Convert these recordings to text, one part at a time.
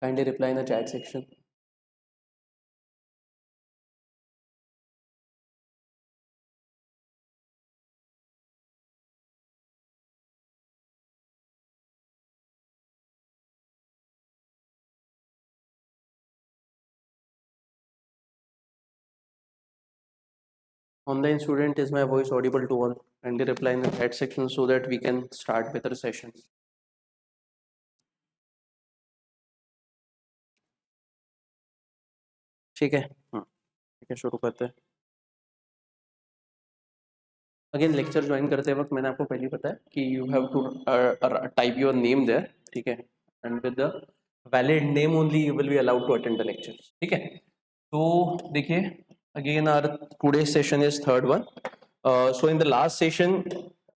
Kindly reply in the chat section. Online student, is my voice audible to all? Kindly reply in the chat section so that we can start with the session. ठीक है, ठीक है, शुरू करते हैं. Again lecture join करते वक्त मैंने आपको पहले बताया कि you have to type your name there, ठीक है, and with the valid name only you will be allowed to attend the lecture. ठीक है, तो देखिए again our today session is third one. So in the last session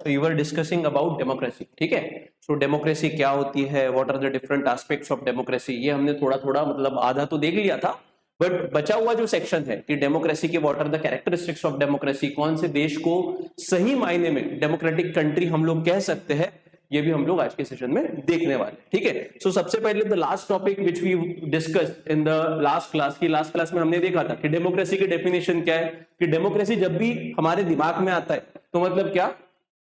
you were discussing about democracy. ठीक है, so democracy क्या होती है, what are the different aspects of democracy, ये हमने थोड़ा थोड़ा मतलब आधा तो देख लिया था. बट बचा हुआ जो सेक्शन है कि डेमोक्रेसी के what are the characteristics of democracy, कौन से देश को सही मायने में डेमोक्रेटिक कंट्री हम लोग कह सकते हैं, ये भी हम लोग आज के सेशन में देखने वाले. ठीक है, सो सबसे पहले the last topic which we discuss in the last class की लास्ट क्लास में हमने देखा था कि डेमोक्रेसी की डेफिनेशन क्या है, कि डेमोक्रेसी जब भी हमारे दिमाग में आता है तो मतलब क्या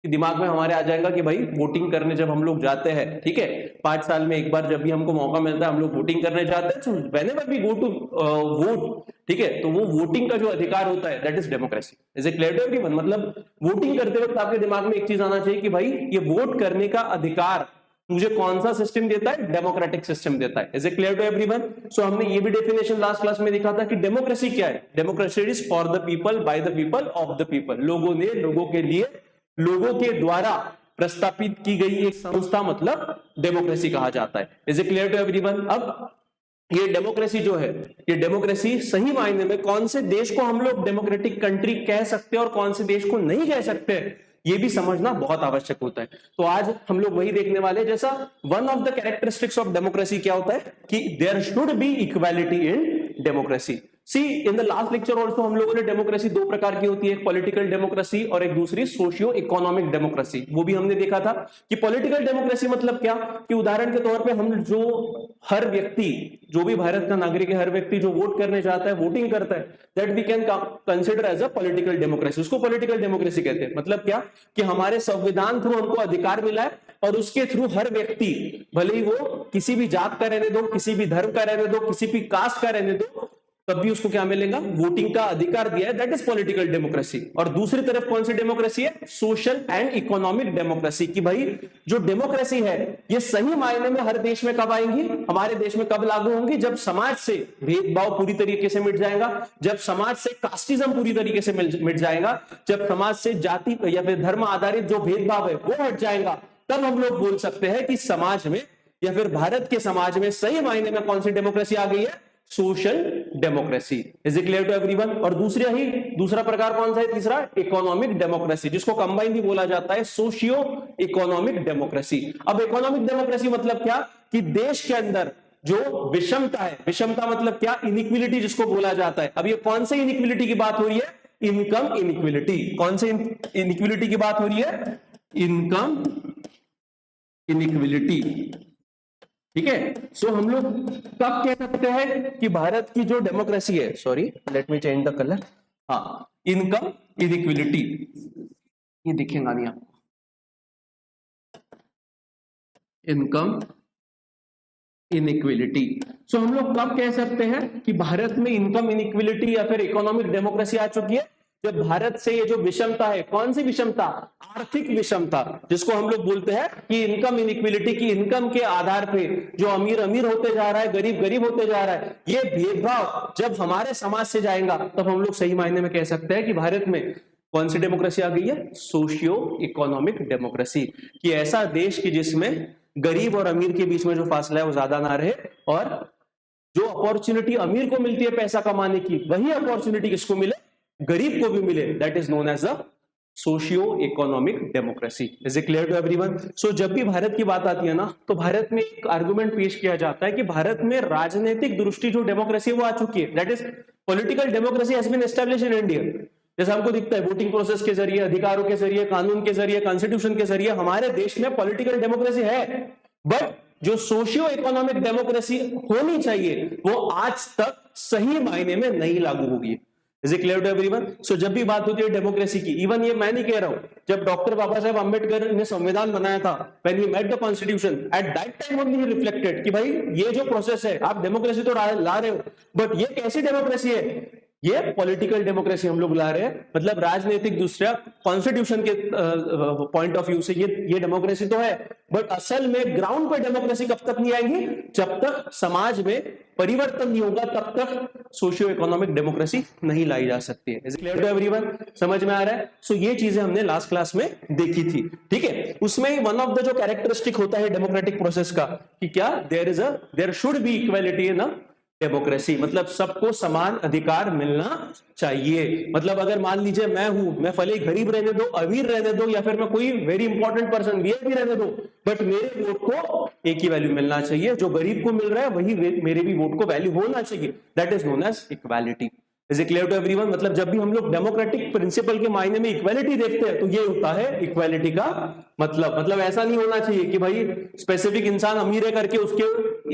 कि दिमाग में हमारे आ जाएगा कि भाई वोटिंग करने जब हम लोग जाते हैं, ठीक है, 5 साल में एक बार जब भी हमको मौका मिलता है हम लोग वोटिंग करने जाते हैं. So whenever we go to vote, ठीक है, तो वो वोटिंग का जो अधिकार होता है that is democracy. Is it clear to everyone? मतलब वोटिंग करते वक्त आपके दिमाग में एक चीज आना चाहिए कि भाई ये वोट करने का अधिकार मुझे कौन सा सिस्टम देता है, डेमोक्रेटिक सिस्टम देता है. Is it clear to everyone? So हमने ये भी डेफिनेशन लास्ट क्लास में देखा था कि डेमोक्रेसी क्या है. Democracy is for the people, bye the people, of the people. लोगों ने, लोगों के लिए, लोगों के द्वारा प्रस्तावित की गई एक संस्था मतलब डेमोक्रेसी कहा जाता है. Is it clear to everyone? अब ये डेमोक्रेसी जो है, ये डेमोक्रेसी सही मायने में कौन से देश को हम लोग डेमोक्रेटिक कंट्री कह सकते हैं और कौन से देश को नहीं कह सकते, ये भी समझना बहुत आवश्यक होता है. तो आज हम लोग वही देखने वाले हैं. जैसा one of the characteristics of democracy क्या होता है कि there should be equality in democracy. See in the last lecture also हम लोगों ने डेमोक्रेसी दो प्रकार की होती है, एक पॉलिटिकल डेमोक्रेसी और एक दूसरी सोशियो इकोनॉमिक डेमोक्रेसी. वो भी हमने देखा था कि पॉलिटिकल डेमोक्रेसी मतलब क्या, कि उदाहरण के तौर पे हम जो हर व्यक्ति, जो भी भारत का नागरिक है, हर व्यक्ति जो वोट करने जाता है, वोटिंग करता है, that we can consider as a political democracy. उसको पॉलिटिकल डेमोक्रेसी कहते हैं. मतलब क्या कि हमारे संविधान थ्रू हमको अधिकार मिला है और उसके थ्रू हर व्यक्ति, भले ही वो किसी भी जात का रहने दो, किसी भी धर्म का रहने दो, किसी भी कास्ट का रहने दो, तब भी उसको क्या मिलेगा, वोटिंग का अधिकार दिया है. That is political democracy. और दूसरी तरफ कौन सी डेमोक्रेसी है, सोशल एंड इकोनॉमिक डेमोक्रेसी. कि भाई जो डेमोक्रेसी है ये सही मायने में हर देश में कब आएंगी, हमारे देश में कब लागू होंगी, जब समाज से भेदभाव पूरी तरीके से मिट जाएगा, जब समाज से कास्टिज्म पूरी तरीके से मिट जाएगा, जब समाज से जाति या फिर धर्म आधारित जो भेदभाव है वो हट जाएगा, तब हम लोग बोल सकते हैं कि समाज में या फिर भारत के समाज में सही मायने में कौन सी डेमोक्रेसी आ गई है, social democracy. Is it clear to everyone? और दूसरा प्रकार कौन सा है, तीसरा इकोनॉमिक डेमोक्रेसी, जिसको कंबाइन भी बोला जाता है सोशियो इकोनॉमिक डेमोक्रेसी. अब इकोनॉमिक डेमोक्रेसी मतलब क्या कि देश के अंदर जो विषमता है, विषमता मतलब क्या, इनइक्विलिटी जिसको बोला जाता है. अब ये कौन से इनइक्विलिटी की बात हो रही है, इनकम इनइक्विलिटी. कौन से इनइक्विलिटी की बात हो रही है, इनकम इनइक्विलिटी. ठीक है, सो हम लोग कब कह सकते हैं कि भारत की जो डेमोक्रेसी है, sorry let me change the colour, हाँ, इनकम इनइक्विलिटी, ये दिखेगा नहीं आपको, इनकम इनइक्विलिटी. सो हम लोग कब कह सकते हैं कि भारत में इनकम इनइक्विलिटी या फिर इकोनॉमिक डेमोक्रेसी आ चुकी है, जब भारत से ये जो विषमता है, कौन सी विषमता, आर्थिक विषमता, जिसको हम लोग बोलते हैं कि इनकम इनइक्विलिटी, की इनकम के आधार पे जो अमीर अमीर होते जा रहा है, गरीब गरीब होते जा रहा है, ये भेदभाव जब हमारे समाज से जाएगा तब हम लोग सही मायने में कह सकते हैं कि भारत में कौन सी डेमोक्रेसी आ गई है, सोशियो इकोनॉमिक डेमोक्रेसी. कि ऐसा देश की जिसमें गरीब और अमीर के बीच में जो फासला है वो ज्यादा ना रहे, और जो अपॉर्चुनिटी अमीर को मिलती है पैसा कमाने की, वही अपॉर्चुनिटी किसको मिले, गरीब को भी मिले. That is known as a socio economic democracy. Is it clear to everyone? So जब भी भारत की बात आती है ना, तो भारत में एक आर्गुमेंट पेश किया जाता है कि भारत में राजनीतिक दृष्टि जो डेमोक्रेसी वो आ चुकी है. That is political democracy has been establish in India. जैसे हमको दिखता है वोटिंग प्रोसेस के जरिए, अधिकारों के जरिए, कानून के जरिए, कॉन्स्टिट्यूशन के जरिए हमारे देश में पॉलिटिकल डेमोक्रेसी है. बट जो सोशियो इकोनॉमिक डेमोक्रेसी होनी चाहिए वो आज तक सही मायने में नहीं लागू होगी। Is it clear to everyone? So जब भी बात होती है डेमोक्रेसी की, इवन ये मैं नहीं कह रहा हूं, जब डॉक्टर बाबा साहेब अंबेडकर ने संविधान बनाया था, when he made the constitution, eight that time only he reflected कि भाई ये जो प्रोसेस है, आप डेमोक्रेसी तो ला रहे हो, बट ये कैसी डेमोक्रेसी है? ये पॉलिटिकल डेमोक्रेसी हम लोग ला रहे हैं, मतलब राजनीतिक दूसरा कॉन्स्टिट्यूशन के पॉइंट ऑफ व्यू से ये डेमोक्रेसी तो है, बट असल में ग्राउंड पे डेमोक्रेसी कब तक नहीं आएगी? जब तक समाज में परिवर्तन नहीं होगा तब तक सोशियो इकोनॉमिक डेमोक्रेसी नहीं लाई जा सकती है। Is clear to everyone? समझ में आ रहा है? सो ये चीजें हमने लास्ट क्लास में देखी थी, ठीक है। उसमें वन ऑफ द जो कैरेक्टरिस्टिक होता है डेमोक्रेटिक प्रोसेस का कि क्या there should be equality in democracy, मतलब सबको समान अधिकार मिलना चाहिए। मतलब अगर मान लीजिए मैं भले गरीब रहने दो, अमीर रहने दो, या फिर मैं कोई वेरी इंपॉर्टेंट पर्सन वीआईपी रहने दो, बट मेरे वोट को एक ही वैल्यू मिलना चाहिए। जो गरीब को मिल रहा है वही मेरे भी वोट को वैल्यू होना चाहिए। That is known as equality. Is it clear to everyone? मतलब जब भी हम लोग डेमोक्रेटिक प्रिंसिपल के मायने में इक्वालिटी देखते हैं तो ये होता है इक्वालिटी का मतलब ऐसा नहीं होना चाहिए कि भाई स्पेसिफिक इंसान अमीर है करके उसके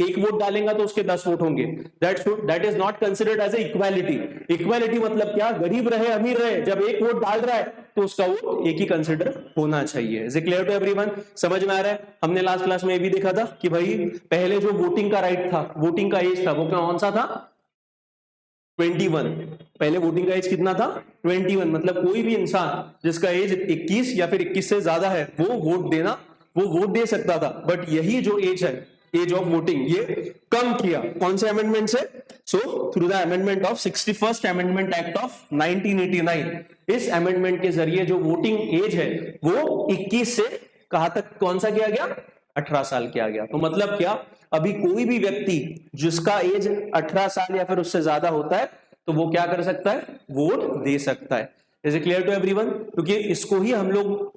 एक वोट डालेगा तो उसके 10 वोट होंगे। That is not considered as a equality. Equality मतलब क्या? गरीब रहे अमीर रहे, जब एक वोट डाल रहा है तो उसका वोट एक ही कंसिडर होना चाहिए। Is it clear to everyone? समझ में आ रहा है? हमने लास्ट क्लास में ये भी देखा था कि भाई पहले जो वोटिंग का राइट था, वोटिंग का एज था, वो कौन सा था? 21। पहले वोटिंग का एज कितना था? 21। मतलब कोई भी इंसान जिसका एज 21 या फिर 21 से ज्यादा है वो वोट दे सकता था। बट यही जो एज है, एज ऑफ वोटिंग, ये कम किया कौन से अमेंडमेंट से? So through the amendment of 61st amendment act of 1989। इस अमेंडमेंट के जरिए जो वोटिंग एज है वो 21 से कहां तक कौन सा किया गया? 18 साल किया गया। तो मतलब क्या? अभी कोई भी व्यक्ति जिसका एज 18 साल या फिर उससे ज्यादा होता है तो वो क्या कर सकता है? वोट दे सकता है। Is it clear to everyone? क्योंकि इसको ही हम लोग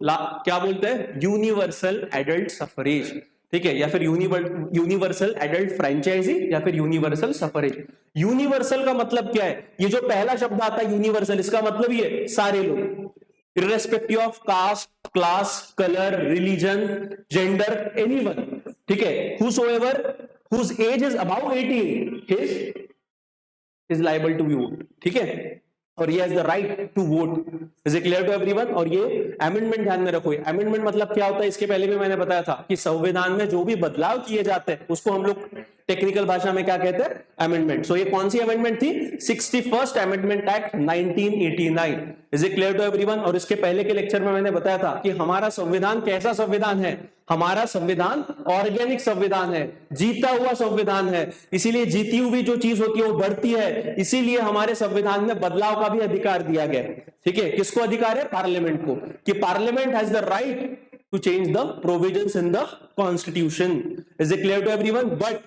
क्या बोलते हैं? यूनिवर्सल एडल्ट सफरेज, ठीक है, या फिर यूनिवर्सल एडल्ट फ्रेंचाइजी या फिर यूनिवर्सल सफरेज। यूनिवर्सल का मतलब क्या है? ये जो पहला शब्द आता है यूनिवर्सल, इसका मतलब ये सारे लोग, irrespective of caste, class, color, religion, gender, anyone, ठीक है, whosoever whose age is above 18 is liable to vote, ठीक है, और he has the right to vote. Is it clear to everyone? और ये अमेंडमेंट ध्यान में रखो। अमेंडमेंट मतलब क्या होता है? इसके पहले भी मैंने बताया था कि संविधान में जो भी बदलाव किए जाते हैं उसको हम लोग टेक्निकल भाषा में क्या कहते हैं? अमेंडमेंट। सो ये कौन सी अमेंडमेंट थी? 61st amendment act 1989। Is it clear to everyone? और इसके पहले के लेक्चर में मैंने बताया था कि हमारा संविधान कैसा संविधान है? हमारा संविधान ऑर्गेनिक संविधान है, जीता हुआ संविधान है। इसीलिए जीती हुई जो चीज होती है वो बढ़ती है, इसीलिए हमारे संविधान में बदलाव का भी अधिकार दिया गया है, ठीक है। किसको अधिकार है? पार्लियामेंट को, कि parliament has the right to change the provisions in the constitution. Is it clear to everyone? But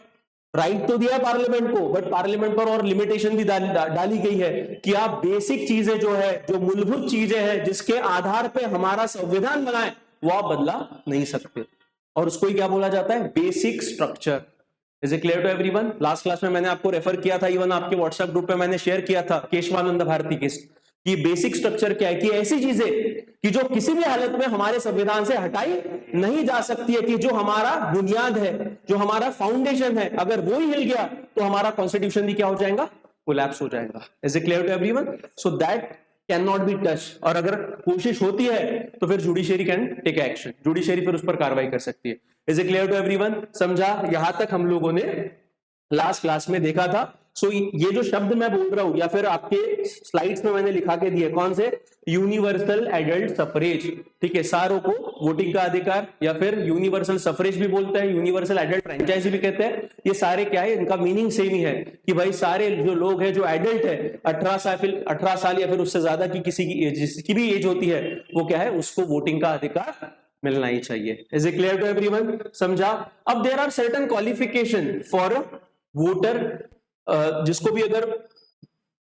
right तो दिया पार्लियामेंट को, बट पार्लियामेंट पर और लिमिटेशन भी डाली गई है कि आप बेसिक चीजें जो है, जो मूलभूत चीजें हैं जिसके आधार पे हमारा संविधान बना है, वो आप बदला नहीं सकते। और उसको ही क्या बोला जाता है? Basic structure. Is it clear to everyone? Last class में मैंने आपको रेफर किया था, इवन आपके व्हाट्सएप ग्रुप पे मैंने शेयर किया था केशवानंद भारती की बेसिक स्ट्रक्चर क्या है, कि ऐसी चीजें कि जो किसी भी हालत में हमारे संविधान से हटाई नहीं जा सकती है, कि जो हमारा बुनियाद है, जो हमारा फाउंडेशन है, अगर वो ही हिल गया तो हमारा कॉन्स्टिट्यूशन भी क्या हो जाएगा? कोलैप्स हो जाएगा। Is it clear to everyone? So that can not be touch. और अगर कोशिश होती है तो फिर judiciary can take action, judiciary फिर उस पर कार्रवाई कर सकती है। Is it clear to everyone? समझा? यहां तक हम लोगों ने लास्ट क्लास में देखा था। सो ये जो शब्द मैं बोल रहा हूं या फिर आपके स्लाइड्स में मैंने लिखा के दिए, कौन से? यूनिवर्सल एडल्ट सफरेज, ठीक है, सारों को वोटिंग का अधिकार, या फिर यूनिवर्सल सफरेज भी बोलते हैं, यूनिवर्सल एडल्ट फ्रेंचाइजी भी कहते हैं। ये सारे क्या है? इनका मीनिंग सेम ही है कि भाई सारे जो लोग हैं जो एडल्ट है, 18 साल या फिर उससे ज्यादा की किसी की जिसकी भी एज होती है, वो क्या है? उसको वोटिंग का अधिकार मिलना ही चाहिए। Is it clear to everyone? समझा? अब there are certain qualification for voter, जिसको भी अगर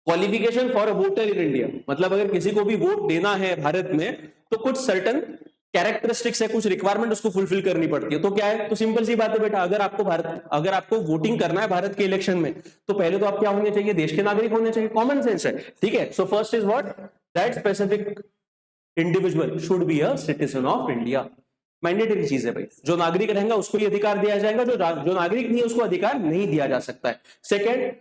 qualification for a voter in India, मतलब अगर किसी को भी वोट देना है भारत में तो कुछ सर्टन कैरेक्टरिस्टिक्स है, कुछ रिक्वायरमेंट उसको फुलफिल करनी पड़ती है। तो क्या है? तो सिंपल सी बात है बेटा, अगर आपको वोटिंग करना है भारत के इलेक्शन में तो पहले तो आप क्या होने चाहिए? देश के नागरिक होने चाहिए। कॉमन सेंस है, ठीक है। So first is what? That specific individual should be a citizen of India. Mandatory चीज है भाई, जो नागरिक रहेगा उसको ये अधिकार दिया जाएगा, जो नागरिक नहीं है उसको अधिकार नहीं दिया जा सकता है। सेकेंड,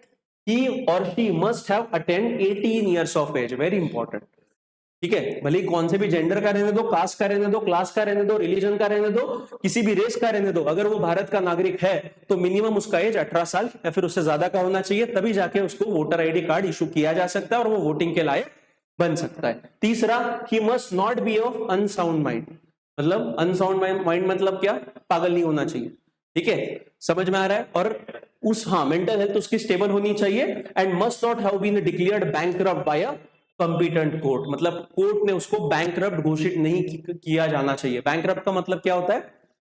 ही और she must have attend 18 years of age, very important, ठीक है, भले ही कौन से भी जेंडर का रहने दो, कास्ट का रहने दो, क्लास का रहने दो, रिलीजन का रहने दो, किसी भी रेस का रहने दो, अगर वो भारत का नागरिक है तो मिनिमम उसका एज 18 साल या फिर उससे ज्यादा का होना चाहिए, तभी जाके उसको वोटर आईडी कार्ड इशू किया जा सकता है और वो वोटिंग के लायक बन सकता है। तीसरा, ही must not be of unsound mind, मतलब अनसाउंड माइंड मतलब क्या, पागल नहीं होना चाहिए, ठीक है, समझ में आ रहा है। और मेंटल हेल्थ उसकी स्टेबल होनी चाहिए। And must not have been declared bankrupt by a competent court, मतलब कोर्ट ने उसको बैंकरप्ट घोषित नहीं किया जाना चाहिए। बैंकरप्ट का मतलब क्या होता है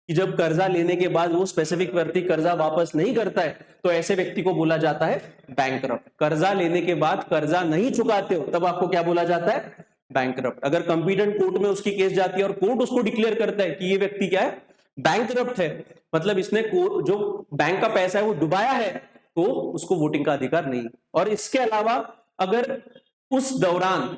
कि जब कर्जा लेने के बाद वो स्पेसिफिक व्यक्ति कर्जा वापस नहीं करता है तो ऐसे व्यक्ति को बोला जाता है बैंकरप्ट। कर्जा लेने के बाद कर्जा नहीं चुकाते हो तब आपको क्या बोला जाता है, बैंकरप्ट। अगर कॉम्पिटेंट कोर्ट में उसकी केस जाती है और कोर्ट उसको डिक्लेयर करता है कि ये व्यक्ति क्या है, बैंकरप्ट है, मतलब इसने जो बैंक का पैसा है वो डुबाया है, तो उसको वोटिंग का अधिकार नहीं। और इसके अलावा अगर उस दौरान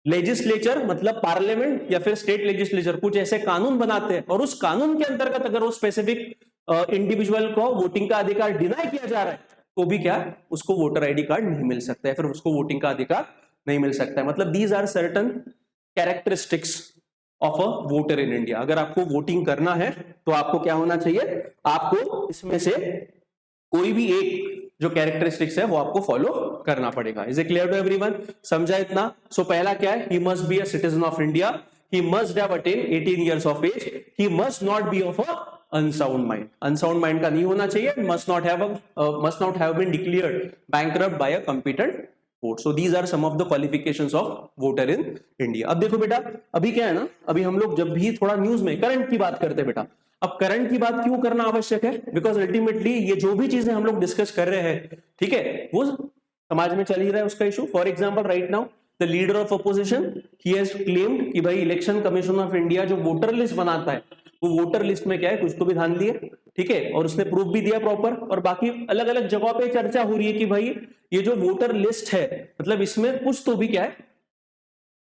लेजिस्लेचर मतलब पार्लियामेंट या फिर स्टेट लेजिस्लेचर कुछ ऐसे कानून बनाते हैं और उस कानून के अंतर्गत अगर वो स्पेसिफिक इंडिविजुअल को वोटिंग का अधिकार डिनाई किया जा रहा है तो भी क्या, उसको वोटर आईडी कार्ड नहीं मिल सकता है, फिर उसको वोटिंग का अधिकार नहीं मिल सकता है। मतलब these are certain characteristics of a voter in India. अगर आपको वोटिंग करना है तो आपको क्या होना चाहिए, आपको इसमें से कोई भी एक जो कैरेक्टरिस्टिक्स है वो आपको फॉलो करना पड़ेगा। Is it clear to everyone, समझा इतना? सो पहला क्या है, he must be a citizen of India, he must have attend 18 years of age, he must not be of a unsound mind, unsound mind का नहीं होना चाहिए, must not have been declared bankrupt by a competent court. So these are some of the qualifications of voter in India. अब देखो बेटा, अभी क्या है ना, अभी हम लोग जब भी थोड़ा न्यूज में करंट की बात करते हैं बेटा, अब करंट की बात क्यों करना आवश्यक है, बिकॉज अल्टीमेटली ये जो भी चीजें हम लोग डिस्कस कर रहे हैं, ठीक है, वो समाज में चल ही रहा है उसका issue. For example right now the leader of opposition he has claimed कि भाई इलेक्शन कमीशन ऑफ इंडिया जो वोटर लिस्ट बनाता है वो वोटर लिस्ट में क्या है, कुछ तो भी धांधली है, ठीक है, और उसने प्रूफ भी दिया प्रॉपर। और बाकी अलग अलग जगहों पे चर्चा हो रही है कि भाई ये जो वोटर लिस्ट है मतलब इसमें कुछ तो भी क्या है,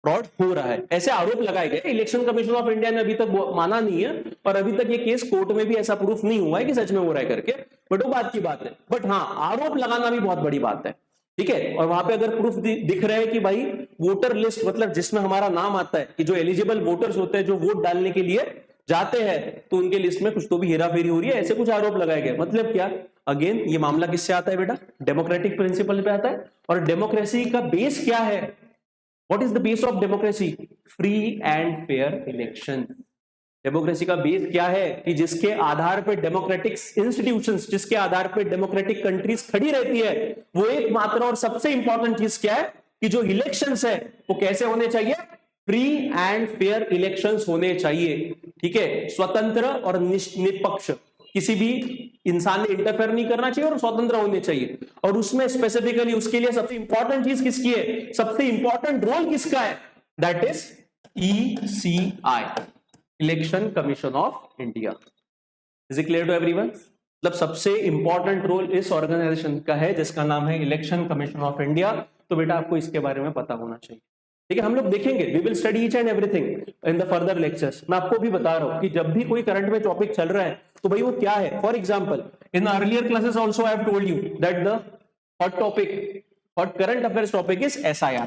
फ्रॉड हो रहा है, ऐसे आरोप लगाए गए। इलेक्शन कमीशन ऑफ इंडिया ने अभी तक माना नहीं है और अभी तक ये केस कोर्ट में भी ऐसा प्रूफ नहीं हुआ है कि सच में हो रहा है करके, बट वो बात की बात है। बट हाँ, आरोप लगाना भी बहुत बड़ी बात है, ठीक है। और वहां पे अगर प्रूफ दिख रहा है कि भाई वोटर लिस्ट मतलब जिसमें हमारा नाम आता है कि जो एलिजिबल वोटर्स होते हैं जो वोट डालने के लिए जाते हैं तो उनके लिस्ट में कुछ तो भी हेराफेरी हो रही है, ऐसे कुछ आरोप लगाए गए। मतलब क्या, अगेन ये मामला किससे आता है बेटा, डेमोक्रेटिक प्रिंसिपल पे आता है। और डेमोक्रेसी का बेस क्या है, What is the base of democracy? Free and fair election. Democracy का बेस क्या है कि जिसके आधार पे डेमोक्रेटिक इंस्टीट्यूशंस, जिसके आधार पे डेमोक्रेटिक कंट्रीज खड़ी रहती है, वो एकमात्र और सबसे इंपॉर्टेंट चीज क्या है कि जो इलेक्शंस है वो कैसे होने चाहिए, फ्री एंड फेयर इलेक्शंस होने चाहिए, ठीक है, स्वतंत्र और निष्पक्ष, किसी भी इंसान ने इंटरफेयर नहीं करना चाहिए और स्वतंत्र होने चाहिए। और उसमें स्पेसिफिकली उसके लिए सबसे इंपॉर्टेंट चीज किसकी है, सबसे इंपॉर्टेंट रोल किसका है, that is ECI, election commission of India. Is it clear to everyone? मतलब सबसे इंपॉर्टेंट रोल इस ऑर्गेनाइजेशन का है जिसका नाम है इलेक्शन कमीशन ऑफ इंडिया। तो बेटा आपको इसके बारे में पता होना चाहिए, ठीक है। हम लोग देखेंगे, we will study each and everything in the further lectures. मैं आपको भी बता रहा हूं कि जब भी कोई करंट में टॉपिक चल रहा है तो भाई वो क्या है। For example in earlier classes also I have told you that the hot current affairs topic is SIR,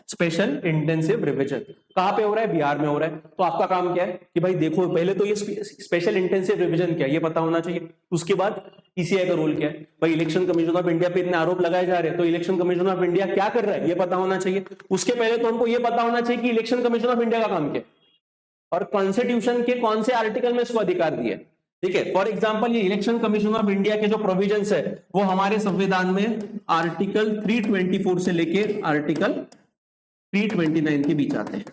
special intensive revision. कहां पे हो रहा है, बिहार में हो रहा है। तो आपका काम क्या है कि भाई देखो पहले तो ये स्पेशल इंटेंसिव रिवीजन क्या है ये पता होना चाहिए। उसके बाद ECI का रोल क्या है, भाई इलेक्शन कमीशन ऑफ इंडिया पे इतने आरोप लगाए जा रहे हैं तो इलेक्शन कमीशन ऑफ इंडिया क्या कर रहा है ये पता होना चाहिए। उसके पहले तो हमको ये पता होना चाहिए कि इलेक्शन कमीशन ऑफ इंडिया का काम क्या है और कॉन्स्टिट्यूशन के कौन से आर्टिकल में इसको अधिकार दिए, ठीक है। फॉर एग्जांपल ये इलेक्शन कमीशन ऑफ इंडिया के जो प्रोविजंस है वो हमारे संविधान में आर्टिकल 324 से लेके आर्टिकल 329 के बीच आते हैं।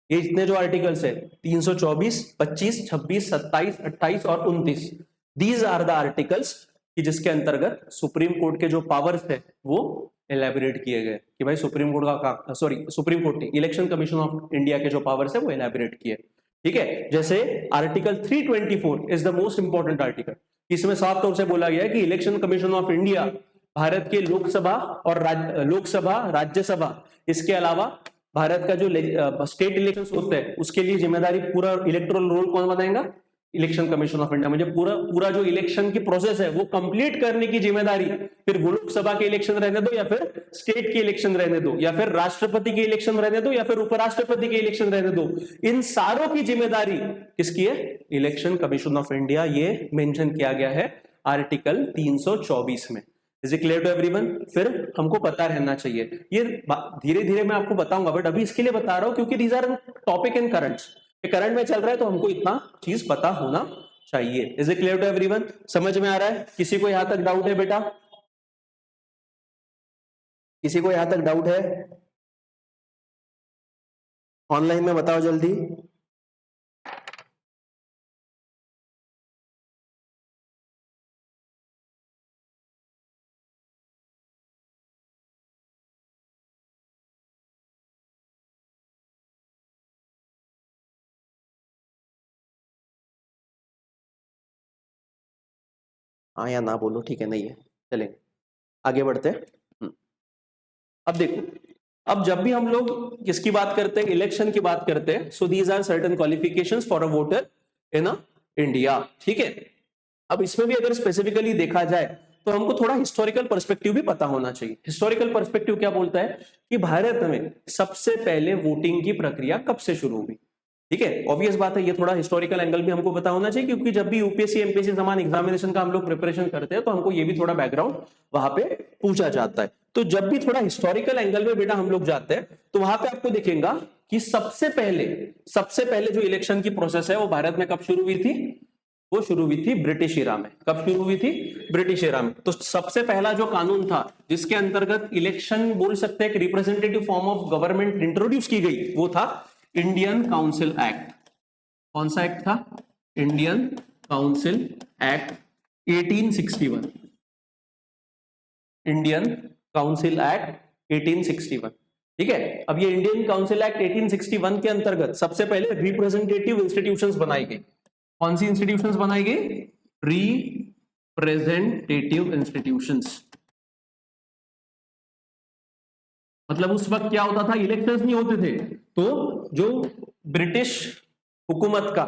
ये इतने जो आर्टिकल्स है 324, 25, 26, 27, 28 और 29, दीज आर द आर्टिकल्स कि जिसके अंतर्गत सुप्रीम कोर्ट के जो पावर्स है वो एलैबोरेट किए गए कि भाई सुप्रीम कोर्ट का सुप्रीम कोर्ट ने इलेक्शन कमीशन ऑफ इंडिया के जो पावर्स है वो एलैबोरेट किए, ठीक है। जैसे article 324 is the most important article. इसमें साफ तौर से बोला गया है कि election commission of India Bharat के लोकसभा और राज्यसभा, इसके अलावा भारत का जो स्टेट इलेक्शंस होते हैं उसके लिए जिम्मेदारी पूरा इलेक्टोरल रोल कौन बनाएगा? Election commission of India. मुझे पूरा जो इलेक्शन की प्रोसेस है वो कंप्लीट करने की जिम्मेदारी, फिर वो लोकसभा के इलेक्शन रहने दो या फिर स्टेट के इलेक्शन रहने दो या फिर राष्ट्रपति के इलेक्शन रहने दो या फिर उपराष्ट्रपति के इलेक्शन रहने दो, इन सारों की जिम्मेदारी किसकी है? Election commission of India. ये मेंशन किया गया है आर्टिकल 324 में। Is it clear to everyone? फिर हमको पता रहना चाहिए, ये धीरे धीरे मैं आपको बताऊंगा, बट अभी इसके लिए बता रहा हूं क्योंकि these our topic in currents, current में चल रहा है तो हमको इतना चीज पता होना चाहिए। Is it clear to everyone? समझ में आ रहा है? किसी को यहां तक डाउट है बेटा? किसी को यहां तक डाउट है? ऑनलाइन में बताओ जल्दी। हाँ या ना बोलो, ठीक है, नहीं है, चलेंगे आगे बढ़ते हैं। अब देखो, अब जब भी हम लोग किसकी बात करते हैं, इलेक्शन की बात करते हैं, so these are certain qualifications for a voter in India, ठीक है। अब इसमें भी अगर स्पेसिफिकली देखा जाए तो हमको थोड़ा हिस्टोरिकल पर्सपेक्टिव भी पता होना चाहिए। हिस्टोरिकल पर्सपेक्टिव क्या बोलता है कि भारत में सबसे पहले वोटिंग की प्रक्रिया कब से शुरू हुई, ठीक है। ऑब्वियस बात है, ये थोड़ा हिस्टोरिकल एंगल भी हमको पता होना चाहिए, क्योंकि जब भी यूपीएससी एमपीएससी समान एग्जामिनेशन का हम लोग प्रिपरेशन करते हैं तो हमको ये भी थोड़ा बैकग्राउंड वहां पे पूछा जाता है। तो जब भी थोड़ा हिस्टोरिकल एंगल में बेटा हम लोग जाते हैं तो वहां पे आपको दिखेगा कि सबसे पहले जो इलेक्शन की प्रोसेस है वो भारत में कब शुरू हुई थी? वो शुरू हुई थी ब्रिटिश इरा में। कब शुरू हुई थी? ब्रिटिश इरा में। तो सबसे पहला जो कानून था जिसके अंतर्गत इलेक्शन बोल सकते हैं, representative form of government introduce की गई, वो था इंडियन काउंसिल एक्ट। कौन सा एक्ट था? Indian council act 1861। Indian council act 1861, ठीक है। अब ये इंडियन काउंसिल एक्ट 1861 के अंतर्गत सबसे पहले रिप्रेजेंटेटिव इंस्टीट्यूशंस बनाई गई। कौन सी इंस्टीट्यूशंस बनाई गई? Representative institutions. मतलब उस वक्त क्या होता था, इलेक्शंस नहीं होते थे तो जो ब्रिटिश हुकूमत का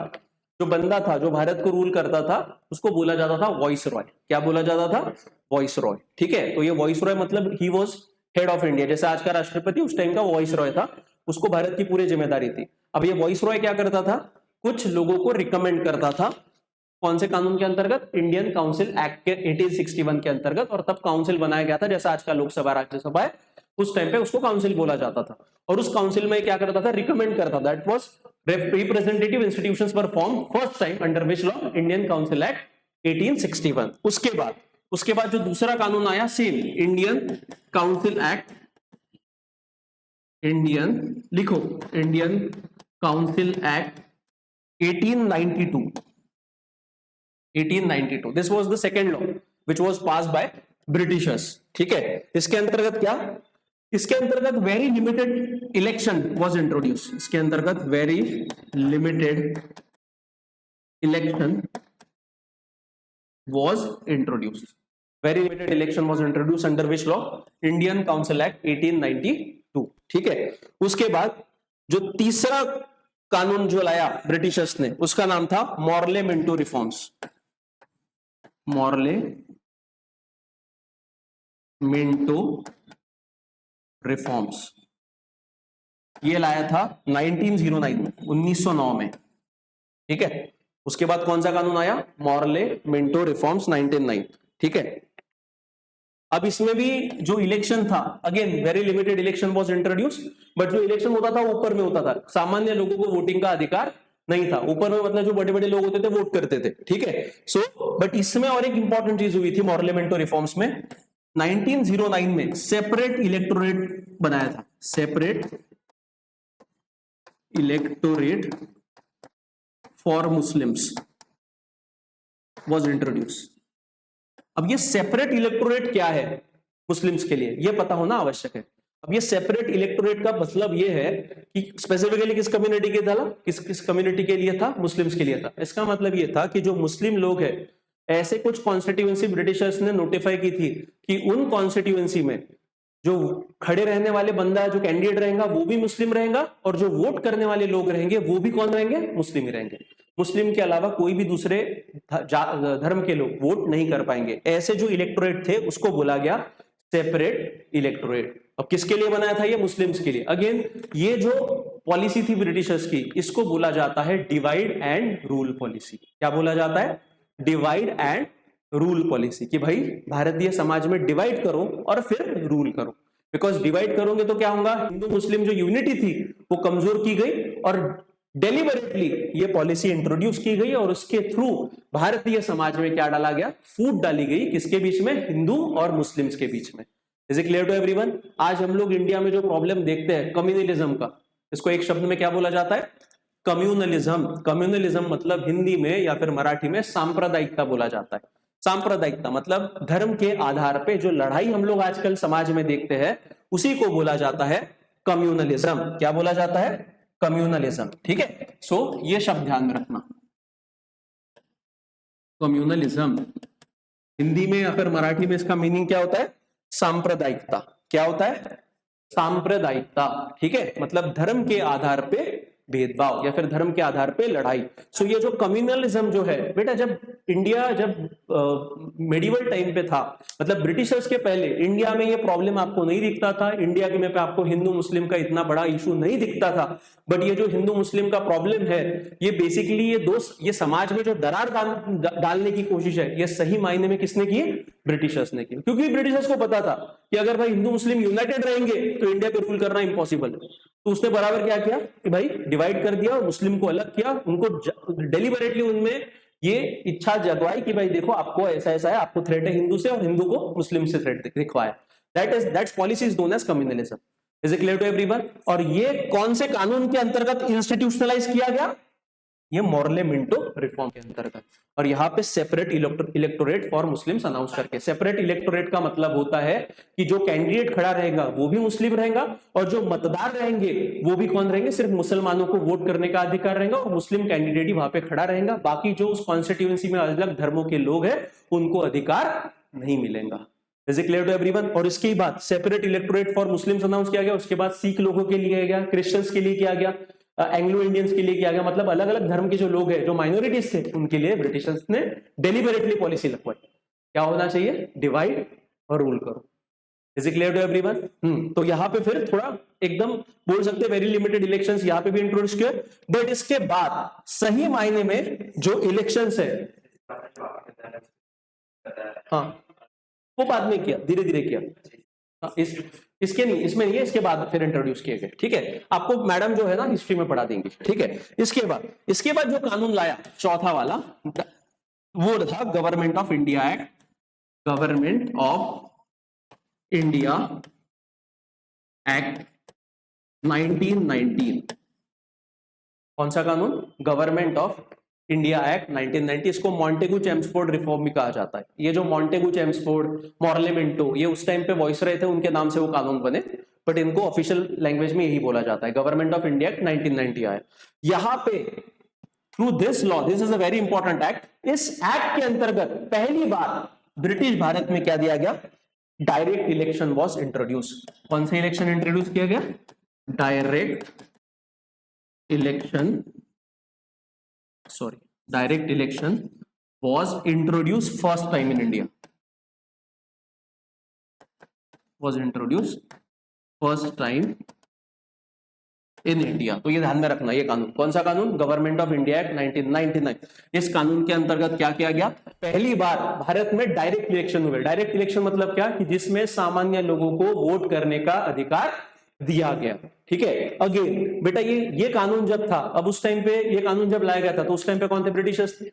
जो बंदा था, जो भारत को रूल करता था, उसको बोला जाता था वॉइस रॉय। क्या बोला जाता था? वॉइस रॉय, ठीक है। तो ये वॉइस रॉय मतलब he was head of India, जैसे आज का राष्ट्रपति उस टाइम का वॉइस रॉय था, उसको भारत की पूरी जिम्मेदारी थी। अब ये वॉइस रॉय क्या करता था? कुछ लोगों को रिकमेंड करता था। कौन से कानून के अंतर्गत? इंडियन काउंसिल एक्ट के 1861 के अंतर्गत। और तब काउंसिल बनाया गया था, जैसा आज का लोकसभा राज्यसभा है, उस टाइम पे उसको काउंसिल बोला जाता था। और उस काउंसिल में क्या करता था? रिकमेंड करता था। That was representative institutions were form first time under which law? Indian council act 1861। उसके बाद जो दूसरा कानून आया, सेम इंडियन काउंसिल एक्ट, लिखो Indian council act 1892। This was the second law which was passed by Britishers, ठीक है। इसके अंतर्गत क्या? इसके अंतर्गत very limited election was introduce. इसके अंतर्गत very limited election was introduced under which law? Indian Council Act 1892, ठीक है। उसके बाद जो तीसरा कानून जो लाया ब्रिटिशर्स ने, उसका नाम था Morley Minto reforms. Morley Minto reforms ये लाया था 1909 में, ठीक है। उसके बाद कौन सा कानून आया? मॉर्ले मिंटो रिफॉर्म्स 1909, ठीक है। अब इसमें भी जो इलेक्शन था, again very limited election was introduce, but जो इलेक्शन होता था ऊपर में होता था, सामान्य लोगों को वोटिंग का अधिकार नहीं था। ऊपर में मतलब जो बड़े बड़े लोग होते थे वोट करते थे, ठीक है। सो बट इसमें और एक इंपॉर्टेंट चीज हुई थी मॉर्ले मिंटो रिफॉर्म्स में, 1909 में सेपरेट इलेक्टोरेट बनाया था। Separate electorate for Muslims was introduce. अब ये सेपरेट इलेक्टोरेट क्या है मुस्लिम्स के लिए, ये पता होना आवश्यक है। अब ये सेपरेट इलेक्टोरेट का मतलब ये है कि स्पेसिफिकली किस कम्युनिटी के था? किस कम्युनिटी के लिए था? मुस्लिम्स के लिए था। इसका मतलब ये था कि जो मुस्लिम लोग हैं, ऐसे कुछ कॉन्स्टिट्यूएंसी ब्रिटिशर्स ने नोटिफाई की थी कि उन कॉन्स्टिट्यूएंसी में जो खड़े रहने वाले बंदा जो कैंडिडेट रहेगा वो भी मुस्लिम रहेगा, और जो वोट करने वाले लोग रहेंगे वो भी कौन रहेंगे? मुस्लिम ही रहेंगे। मुस्लिम के अलावा कोई भी दूसरे धर्म के लोग वोट नहीं कर पाएंगे। ऐसे जो इलेक्टोरेट थे उसको बोला गया सेपरेट इलेक्टोरेट। अब किसके लिए बनाया था ये? मुस्लिम्स के लिए। अगेन ये जो पॉलिसी थी ब्रिटिशर्स की, इसको बोला जाता है डिवाइड एंड रूल पॉलिसी। क्या बोला जाता है? डिवाइड एंड रूल पॉलिसी, कि भाई भारतीय समाज में डिवाइड करो और फिर रूल करो। बिकॉज डिवाइड करोगे तो क्या होगा? हिंदू मुस्लिम जो यूनिटी थी वो कमजोर की गई, और डेलिबरेटली ये पॉलिसी इंट्रोड्यूस की गई, और उसके थ्रू भारतीय समाज में क्या डाला गया? फूट डाली गई। किसके बीच में? हिंदू और मुस्लिम्स के बीच में। Is it clear to everyone? आज हम लोग इंडिया में जो प्रॉब्लम देखते हैं कम्युनलिज्म का, इसको एक शब्द में क्या बोला जाता है? कम्युनलिज्म। कम्युनलिज्म मतलब हिंदी में या फिर मराठी में सांप्रदायिकता बोला जाता है। सांप्रदायिकता मतलब धर्म के आधार पे जो लड़ाई हम लोग आजकल समाज में देखते हैं, उसी को बोला जाता है कम्युनलिज्म। क्या बोला जाता है? कम्युनलिज्म। ठीक है, सो ये शब्द ध्यान में रखना। कम्युनलिज्म हिंदी में या फिर मराठी में इसका मीनिंग क्या होता है? सांप्रदायिकता। क्या होता है? सांप्रदायिकता। ठीक है, मतलब धर्म के आधार पे भेदभाव या फिर धर्म के आधार पे लड़ाई। सो ये जो कम्युनलिज्म जो है बेटा, जब इंडिया मेडिवल टाइम पे था, मतलब ब्रिटिशर्स के पहले इंडिया में ये प्रॉब्लम आपको नहीं दिखता था। इंडिया के में पे आपको हिंदू मुस्लिम का इतना बड़ा इशू नहीं दिखता था। बट ये जो हिंदू मुस्लिम का प्रॉब्लम है, ये बेसिकली ये समाज में जो दरार डालने की कोशिश है, ये सही मायने में किसने की? ब्रिटिशर्स ने की। क्योंकि ब्रिटिशर्स को पता था कि अगर भाई हिंदू मुस्लिम यूनाइटेड रहेंगे तो इंडिया पे रूल करना इम्पॉसिबल है। तो उसने बराबर क्या किया कि भाई डिवाइड कर दिया और मुस्लिम को अलग किया। उनको डेलिबरेटली उनमें ये इच्छा जगवाई कि भाई देखो आपको ऐसा ऐसा है, आपको थ्रेट है हिंदू से, और हिंदू को मुस्लिम से थ्रेट दिखवाया। That's policy is known as communalism. Is it clear to everyone? और ये कौन से कानून के अंतर्गत इंस्टीट्यूशनलाइज किया गया? ये मॉर्ले मिंटो रिफॉर्म के अंतर्गत। और यहाँ पे separate electorate for Muslims announce करके, सेपरेट इलेक्टोरेट का मतलब होता है कि जो कैंडिडेट खड़ा रहेगा वो भी मुस्लिम रहेगा, और जो मतदार रहेंगे वो भी कौन रहेंगे? सिर्फ मुसलमानों को वोट करने का अधिकार रहेगा, और मुस्लिम कैंडिडेट ही वहां पे खड़ा रहेगा। बाकी जो उस कॉन्स्टिट्यूएंसी में अलग अलग धर्मों के लोग हैं उनको अधिकार नहीं मिलेगा। Is it clear to everyone? और इसके बाद separate electorate for Muslims announce किया गया। उसके बाद सिख लोगों के लिए किया गया, क्रिश्चियंस के लिए किया गया, एंग्लो इंडियंस के लिए किया गया। मतलब अलग अलग धर्म के जो लोग हैं, जो माइनॉरिटीज थे, उनके लिए ब्रिटिशर्स ने डेलिबरेटली पॉलिसी लगवाई। क्या होना चाहिए? डिवाइड और रूल करो। Is it clear to everyone? तो यहाँ पे फिर थोड़ा एकदम बोल सकते हैं वेरी लिमिटेड इलेक्शंस यहाँ पे भी इंट्रोड्यूस किए। बट इसके बाद सही मायने में जो इलेक्शंस है, हाँ वो बाद में किया, धीरे धीरे किया। हाँ, इसके नहीं, इसमें नहीं है, इसके बाद फिर इंट्रोड्यूस किए गए। ठीक है, आपको मैडम जो है ना हिस्ट्री में पढ़ा देंगे। ठीक है, इसके बाद जो कानून लाया चौथा वाला, वो था government of India act. Government of India act 1919। कौन सा कानून? Government of India act 1990। इसको मॉन्टेगू चेम्सफोर्ड रिफॉर्म भी कहा जाता है। ये जो मॉन्टेगू चेम्सफोर्ड, मॉर्ले मिंटो, ये उस टाइम पे वॉइस रहे थे, उनके नाम से वो कानून बने। बट इनको ऑफिशियल लैंग्वेज में यही बोला जाता है, गवर्नमेंट ऑफ इंडिया एक्ट 1990 आया। यहां पे through this law, this is a very important act, इस एक्ट के अंतर्गत पहली बार ब्रिटिश भारत में क्या दिया गया? Direct election was introduce. कौन सा इलेक्शन इंट्रोड्यूस किया गया? Direct election was introduced first time in India. Was introduced first time in India. तो ये ध्यान में रखना, ये कानून कौन सा कानून? Government of India act 1999। इस कानून के अंतर्गत क्या किया गया? पहली बार भारत में डायरेक्ट इलेक्शन हुए। डायरेक्ट इलेक्शन मतलब क्या? कि जिसमें सामान्य लोगों को वोट करने का अधिकार दिया गया। ठीक है, अगेन बेटा ये कानून जब था, अब उस टाइम पे ये कानून जब लाया गया था, तो उस टाइम पे कौन थे? ब्रिटिशर्स थे।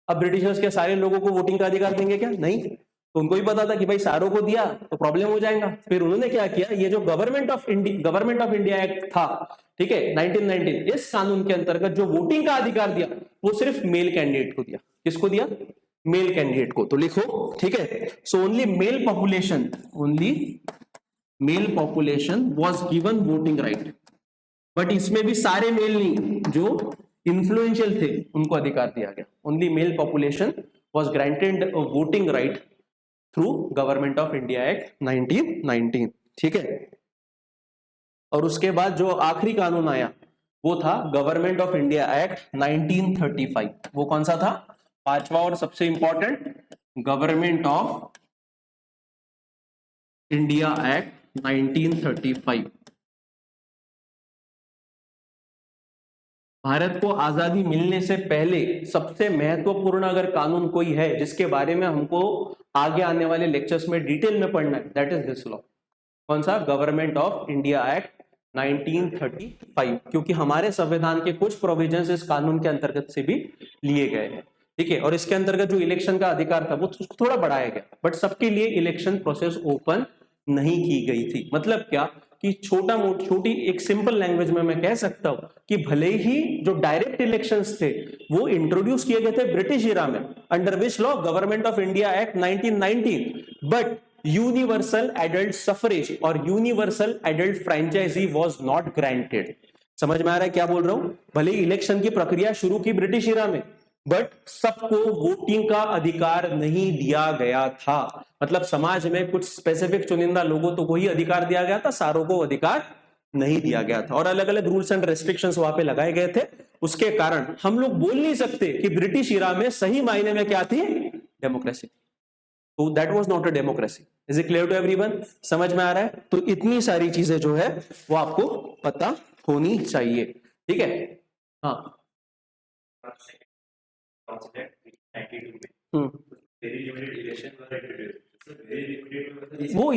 अब ब्रिटिशर्स क्या सारे लोगों को वोटिंग का अधिकार देंगे क्या? नहीं। तो उनको ही पता था कि भाई सारों को दिया तो प्रॉब्लम हो जाएगा। फिर उन्होंने क्या किया? ये जो गवर्नमेंट ऑफ इंडिया एक्ट था, ठीक है, 1919, इस कानून के अंतर्गत जो वोटिंग का अधिकार दिया वो सिर्फ मेल कैंडिडेट को दिया। किसको दिया? मेल कैंडिडेट को। तो लिखो, ठीक है, so only mail population was given voting right. But इसमें भी सारे मेल नहीं, जो इन्फ्लुएंशियल थे उनको अधिकार दिया गया। Only mail population was granted voting right through government of India act 1919। ठीक है। और उसके बाद जो आखिरी कानून आया वो था गवर्नमेंट ऑफ इंडिया एक्ट 1935। वो कौन सा था? पांचवा और सबसे important, government of India act 1935। Bharat को आजादी मिलने से पहले सबसे महत्वपूर्ण अगर कानून कोई है जिसके बारे में हमको आगे आने वाले लेक्चर्स में डिटेल में पढ़ना है, दैट इज दिस लॉ। कौन सा? गवर्नमेंट ऑफ इंडिया एक्ट 1935, क्योंकि हमारे संविधान के कुछ प्रोविजंस इस कानून के अंतर्गत से भी लिए गए हैं। ठीक है। और इसके अंतर्गत जो इलेक्शन का अधिकार था वो थोड़ा बढ़ाया गया, बट सबके लिए इलेक्शन प्रोसेस ओपन नहीं की गई थी। मतलब क्या कि छोटी एक सिंपल लैंग्वेज में मैं कह सकता हूं कि भले ही जो डायरेक्ट इलेक्शंस थे वो इंट्रोड्यूस किए गए थे ब्रिटिश इरा में under which law? Government of India act 1919, but universal adult suffrage और universal adult franchise was not granted. समझ में आ रहा है क्या बोल रहा हूं? भले इलेक्शन की प्रक्रिया शुरू की ब्रिटिश इरा में, बट सबको वोटिंग का अधिकार नहीं दिया गया था। मतलब समाज में कुछ स्पेसिफिक चुनिंदा लोगों को ही अधिकार दिया गया था, सारों को अधिकार नहीं दिया गया था। और अलग अलग रूल्स एंड रेस्ट्रिक्शंस वहां पे लगाए गए थे। उसके कारण हम लोग बोल नहीं सकते कि ब्रिटिश इरा में सही मायने में क्या थी? डेमोक्रेसी। तो that was not a democracy. Is it clear to everyone? समझ में आ रहा है? तो इतनी सारी चीजें जो है वो आपको पता होनी चाहिए। ठीक है। हाँ। वो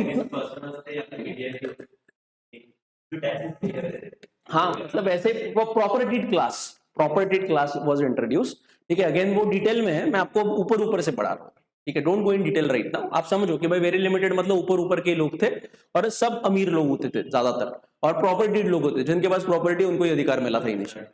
हाँ, मतलब ऐसे वो प्रॉपर्टी क्लास वाज इंट्रोड्यूस। ठीक है। अगेन वो डिटेल में है, मैं आपको ऊपर ऊपर से पढ़ा रहा हूँ। ठीक है। Don't go in detail right now. आप समझो कि भाई वेरी लिमिटेड मतलब ऊपर ऊपर के लोग थे और सब अमीर लोग होते थे ज्यादातर, और प्रॉपर्टी लोग होते जिनके पास प्रॉपर्टी उनको ही अधिकार मिला था इनिशियल।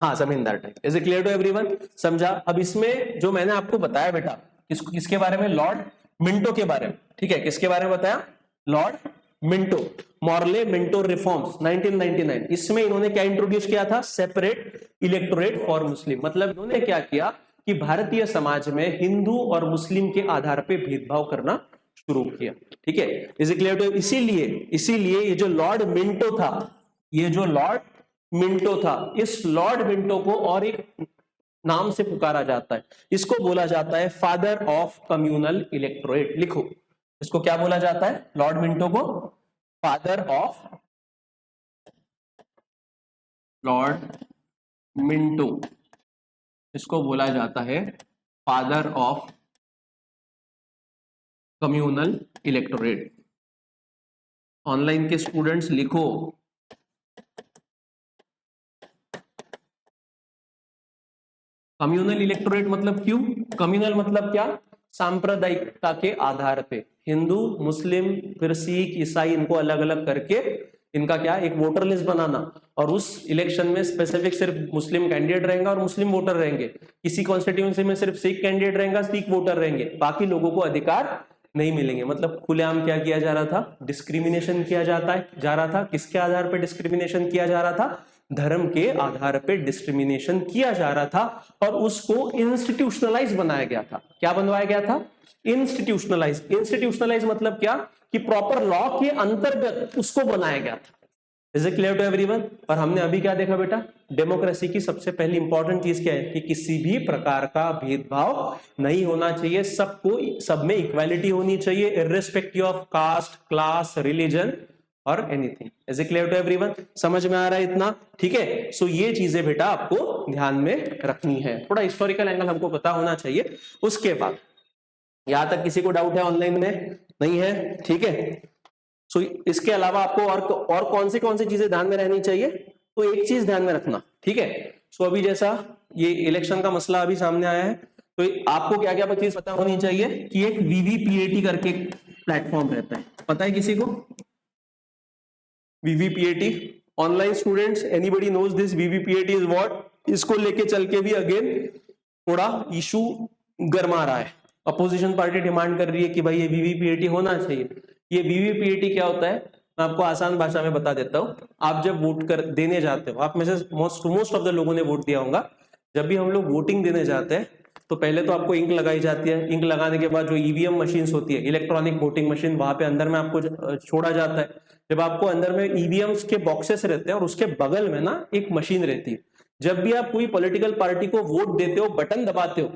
हाँ, जमींदार type. Is it clear to everyone? समझा? अब इसमें जो मैंने आपको बताया बेटा, किसके बारे में? लॉर्ड मिंटो के बारे में। ठीक है। किसके बारे में बताया? Lord Minto, Morley Minto reforms 1999। इसमें इन्होंने क्या इंट्रोड्यूस किया था? Separate electorate for Muslim. मतलब इन्होंने क्या किया कि भारतीय समाज में हिंदू और मुस्लिम के आधार पे भेदभाव करना शुरू किया। ठीक है। Is it clear to? इसीलिए ये जो लॉर्ड मिंटो था, इस लॉर्ड मिंटो को और एक नाम से पुकारा जाता है। इसको बोला जाता है फादर ऑफ कम्युनल इलेक्टोरेट। लिखो, इसको क्या बोला जाता है? लॉर्ड मिंटो को फादर ऑफ, लॉर्ड मिंटो इसको बोला जाता है father of communal electorate. Online के स्टूडेंट्स लिखो, कम्युनल इलेक्टोरेट मतलब क्यों? कम्युनल मतलब क्या? सांप्रदायिकता के आधार पे हिंदू, मुस्लिम, फिर सिख, ईसाई, इनको अलग अलग करके इनका क्या? एक वोटर लिस्ट बनाना, और उस इलेक्शन में स्पेसिफिक सिर्फ मुस्लिम कैंडिडेट रहेगा और मुस्लिम वोटर रहेंगे। किसी कॉन्स्टिट्यूएंसी में सिर्फ सिख कैंडिडेट रहेगा, सिख वोटर रहेंगे, बाकी लोगों को अधिकार नहीं मिलेंगे। मतलब खुलेआम क्या किया जा रहा था? डिस्क्रिमिनेशन किया जा रहा था। किसके आधार पर डिस्क्रिमिनेशन किया जा रहा था? धर्म के आधार पे डिस्क्रिमिनेशन किया जा रहा था, और उसको इंस्टीट्यूशनलाइज बनाया गया था। क्या बनवाया गया था? इंस्टीट्यूशनलाइज मतलब क्या? कि प्रॉपर लॉ के अंतर्गत उसको बनाया गया था। Is it clear to everyone? और हमने अभी क्या देखा बेटा? डेमोक्रेसी की सबसे पहली इंपॉर्टेंट चीज क्या है? कि किसी भी प्रकार का भेदभाव नहीं होना चाहिए, सबको, सब में इक्वालिटी होनी चाहिए, irrespective of caste, class, religion और anything. Is it clear to everyone? समझ में आ रहा है इतना? ठीक है। सो ये चीजें बेटा आपको ध्यान में रखनी है। थोड़ा हिस्टोरिकल एंगल हमको पता होना चाहिए। उसके बाद यहां तक किसी को डाउट है ऑनलाइन में? नहीं है? ठीक है। सो इसके अलावा आपको और कौन सी चीजें ध्यान में रहनी चाहिए? तो एक चीज ध्यान में रखना। ठीक है। सो अभी जैसा ये इलेक्शन का मसला अभी सामने आया है, तो आपको क्या क्या चीज पता होनी चाहिए कि एक वीवीपीएटी करके प्लेटफॉर्म रहता है। पता है किसी को VVPAT? Online students, anybody knows this VVPAT is what? इसको लेके चल के भी अगेन थोड़ा इशू गरमा रहा है। अपोजिशन पार्टी डिमांड कर रही है कि भाई ये वीवीपीएटी होना चाहिए। ये वीवीपीएटी क्या होता है? मैं आपको आसान भाषा में बता देता हूं। आप जब वोट कर देने जाते हो, आप में से मोस्ट ऑफ द लोगों ने वोट दिया होगा, जब भी हम लोग वोटिंग देने जाते हैं तो पहले तो आपको इंक लगाई जाती है, इंक लगाने के बाद जो ईवीएम मशीन्स होती है, इलेक्ट्रॉनिक वोटिंग मशीन, वहां पे अंदर में आपको छोड़ा जाता है। जब आपको अंदर में ईवीएम्स के बॉक्सेस रहते हैं और उसके बगल में ना एक मशीन रहती है, जब भी आप कोई पॉलिटिकल पार्टी को वोट देते हो, बटन दबाते हो,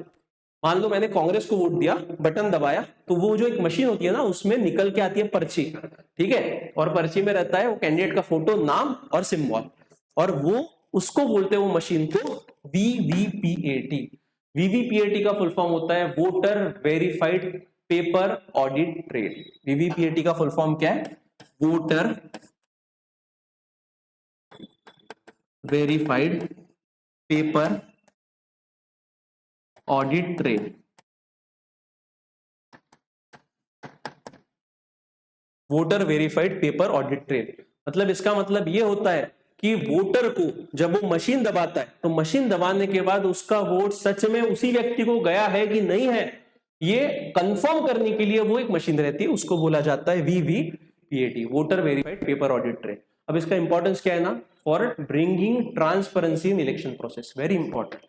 मान लो मैंने कांग्रेस को वोट दिया, बटन दबाया, तो वो जो एक मशीन होती है ना, उसमें निकल के आती है पर्ची, ठीक है, और पर्ची में रहता है वो कैंडिडेट का फोटो, नाम और सिंबल, और वो उसको बोलते हैं वो मशीन को वीवीपीएटी। वीवीपीएटी का फुल फॉर्म होता है voter verified paper audit trail. VVPAT का फुल फॉर्म क्या है? Voter verified paper audit trail. Voter verified paper audit trail मतलब इसका मतलब ये होता है कि वोटर को जब वो मशीन दबाता है, तो मशीन दबाने के बाद उसका वोट सच में उसी व्यक्ति को गया है कि नहीं है, ये कंफर्म करने के लिए वो एक मशीन रहती है, उसको बोला जाता है VVPAT, voter verified paper audit trail. अब इसका इंपॉर्टेंस क्या है ना, for bringing transparency in election process, very important,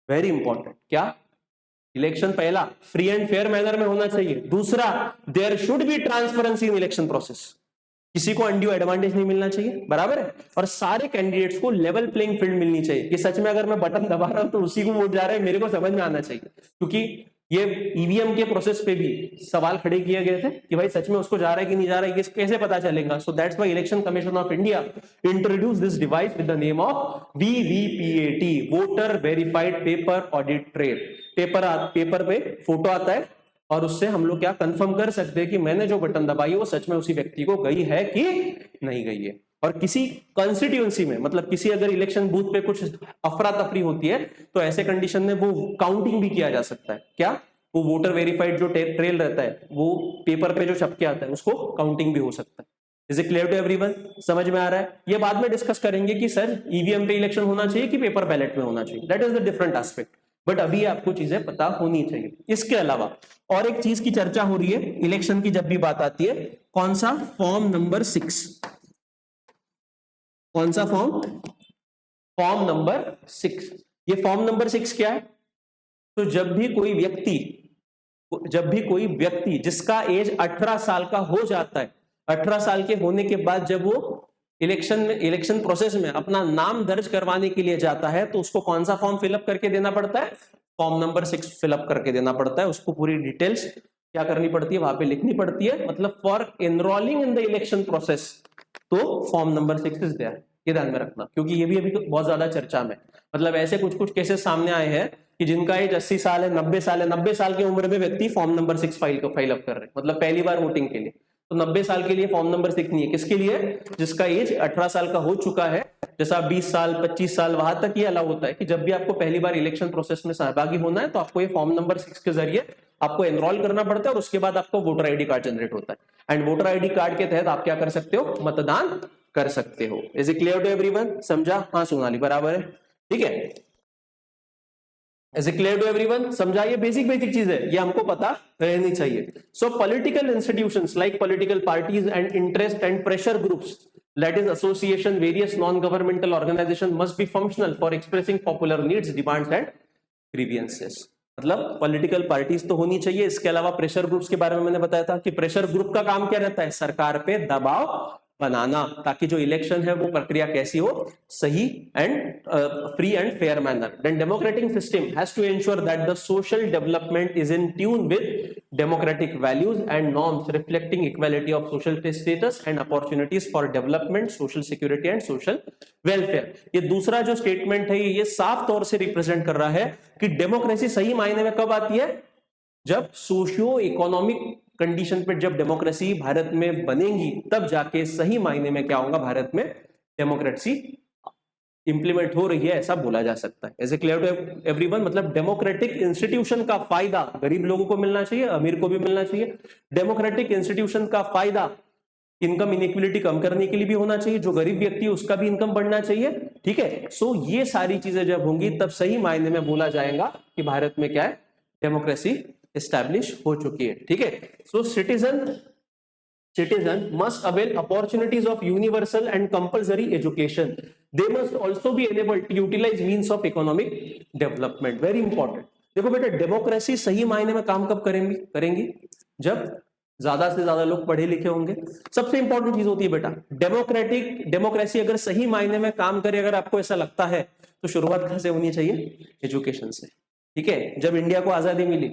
very important. क्या? इलेक्शन पहला फ्री एंड फेयर मैनर में होना चाहिए, दूसरा there should be transparency in election process, किसी को अनड्यू एडवांटेज नहीं मिलना चाहिए, बराबर है, और सारे कैंडिडेट्स को लेवल प्लेइंग फील्ड मिलनी चाहिए कि सच में अगर मैं बटन दबा रहा हूं तो उसी को वोट जा रहा है, मेरे को समझ में आना चाहिए। क्योंकि ये ईवीएम के प्रोसेस पे भी सवाल खड़े किए गए थे कि भाई सच में उसको जा रहा है कि नहीं जा रहा है, कैसे पता चलेगा? So that's why election commission of India introduce this device with the name of VVPAT, voter verified paper audit trail. Paper पे फोटो आता है और उससे हम लोग क्या कंफर्म कर सकते हैं कि मैंने जो बटन दबाई वो सच में उसी व्यक्ति को गई है कि नहीं गई है। और किसी कॉन्स्टिट्यूएंसी में, मतलब किसी अगर इलेक्शन बूथ पे कुछ अफरा तफरी होती है, तो ऐसे कंडीशन में वो काउंटिंग भी किया जा सकता है। क्या? वो वोटर वेरीफाइड जो ट्रेल रहता है, वो पेपर पे जो छप के आता है, उसको काउंटिंग भी हो सकता है। Is it clear to everyone? समझ में आ रहा है? ये बाद में डिस्कस करेंगे कि सर ईवीएम पे इलेक्शन होना चाहिए कि पेपर बैलेट में होना चाहिए, that is the different aspect, but अभी आपको चीजें पता होनी चाहिए। इसके अलावा और एक चीज की चर्चा हो रही है इलेक्शन की जब भी बात आती है, कौन सा? Form number 6। कौन सा फॉर्म? Form number 6। ये फॉर्म नंबर 6 क्या है? तो जब भी कोई व्यक्ति जिसका एज 18 साल का हो जाता है, 18 साल के होने के बाद जब वो इलेक्शन प्रोसेस में अपना नाम दर्ज करवाने के लिए जाता है, तो उसको कौन सा फॉर्म फिलअप करके देना पड़ता है? फॉर्म नंबर 6 फिलअप करके देना पड़ता है। उसको पूरी डिटेल्स क्या करनी पड़ती है? वहां पे लिखनी पड़ती है। मतलब for enrolling in the election process, तो फॉर्म नंबर 6 इज देयर, ये ध्यान में रखना, क्योंकि ये भी अभी बहुत ज्यादा चर्चा में। मतलब ऐसे कुछ कुछ केसेस सामने आए हैं कि जिनका एज 80 साल है, 90 साल है, 90 साल की उम्र में व्यक्ति फॉर्म नंबर 6 फाइल अप कर रहे हैं, मतलब पहली बार वोटिंग के लिए। तो 90 साल के लिए फॉर्म नंबर 6 नहीं है, किसके लिए? जिसका एज 18 साल का हो चुका है। जैसा 20 साल 25 साल वहां तक ये अलाउ होता है कि जब भी आपको पहली बार इलेक्शन प्रोसेस में सहभागी होना है, तो आपको ये फॉर्म नंबर 6 के जरिए आपको एनरोल करना पड़ता है, और उसके बाद आपको वोटर आईडी कार्ड जनरेट होता है। एंड वोटर आईडी कार्ड के तहत आप क्या कर सकते हो? मतदान कर सकते हो। Is it clear to everyone? समझा? हाँ सोनाली, बराबर है, ठीक है। Is it clear to everyone? समझा? ये बेसिक चीज है, ये हमको पता रहनी चाहिए। सो political institutions like political parties and interest and pressure groups, that is association, various non-governmental organization must be functional for expressing popular needs, demands and grievances। मतलब पॉलिटिकल पार्टीज तो होनी चाहिए। इसके अलावा प्रेशर ग्रुप्स के बारे में मैंने बताया था कि प्रेशर ग्रुप का काम क्या रहता है? सरकार पे दबाव बनाना, ताकि जो इलेक्शन है वो प्रक्रिया कैसी हो? सही and free and fair manner. Then democratic system has to ensure that the social development is in tune with democratic values and norms reflecting equality of social status and opportunities for development, social security and social welfare। ये दूसरा जो statement है ये साफ तौर से represent कर रहा है कि डेमोक्रेसी सही मायने में कब आती है? जब सोशियो इकोनॉमिक कंडीशन पे जब डेमोक्रेसी भारत में बनेगी, तब जाके सही मायने में क्या होगा? भारत में डेमोक्रेसी इंप्लीमेंट हो रही है, ऐसा बोला जा सकता है। Is it clear to everyone? मतलब डेमोक्रेटिक इंस्टीट्यूशन का फायदा गरीब लोगों को मिलना चाहिए, अमीर को भी मिलना चाहिए। डेमोक्रेटिक इंस्टीट्यूशन का फायदा इनकम इनइक्विलिटी कम करने के लिए भी होना चाहिए, जो गरीब व्यक्ति है उसका भी इनकम बढ़ना चाहिए, ठीक है। सो ये सारी चीजें जब होंगी, तब सही मायने में बोला जाएगा कि भारत में क्या है? डेमोक्रेसी एस्टैब्लिश हो चुकी है, ठीक है। सो citizen must avail opportunities of universal and compulsory education. They must also be enabled to utilize means of economic development. Very important. देखो बेटा, डेमोक्रेसी सही मायने में काम कब करेंगी जब ज्यादा से ज्यादा लोग पढ़े लिखे होंगे। सबसे इंपॉर्टेंट चीज होती है बेटा, डेमोक्रेसी अगर सही मायने में काम करे, अगर आपको ऐसा लगता है, तो शुरुआत कहां से होनी चाहिए? एजुकेशन से। ठीक है, जब इंडिया को आजादी मिली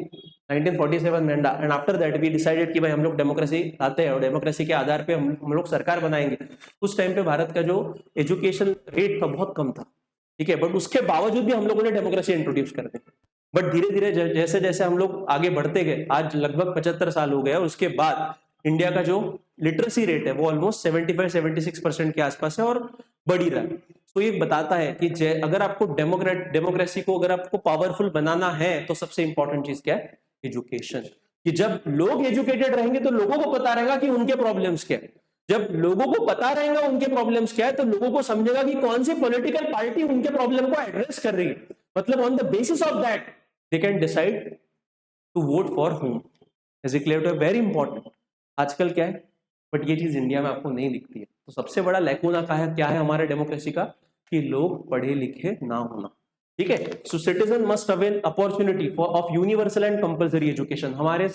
1947 में, and after that we decided कि भाई हम लोग डेमोक्रेसी लाते हैं और डेमोक्रेसी के आधार पे हम लोग सरकार बनाएंगे। उस टाइम पे भारत का जो एजुकेशन रेट था बहुत कम था। ठीक है, बट उसके बावजूद भी हम लोगों ने डेमोक्रेसी इंट्रोड्यूस कर दी। बट धीरे धीरे जैसे जैसे हम लोग आगे बढ़ते गए, आज लगभग 75 साल हो गए, और उसके बाद इंडिया का जो लिटरेसी रेट है वो ऑलमोस्ट 75-76% के आसपास है और बढ़ ही रहा है। तो ये बताता है कि अगर आपको डेमोक्रेसी को अगर आपको पावरफुल बनाना है, तो सबसे इंपॉर्टेंट चीज क्या है? एजुकेशन। कि जब लोग एजुकेटेड रहेंगे तो लोगों को पता रहेगा कि उनके प्रॉब्लम्स क्या है। जब लोगों को पता रहेगा उनके प्रॉब्लम्स क्या है, तो लोगों को समझेगा कि कौन सी पॉलिटिकल पार्टी उनके प्रॉब्लम को एड्रेस कर रही है। मतलब on the basis of that they can decide to vote for whom. Is it clear? Very important. आजकल क्या है, बट ये चीज इंडिया में आपको नहीं दिखती है। तो सबसे बड़ा लैकूना क्या है हमारे डेमोक्रेसी का? कि लोग पढ़े लिखे ना होना। ठीक है, so citizen must avail opportunity of universal and compulsory education. हमारे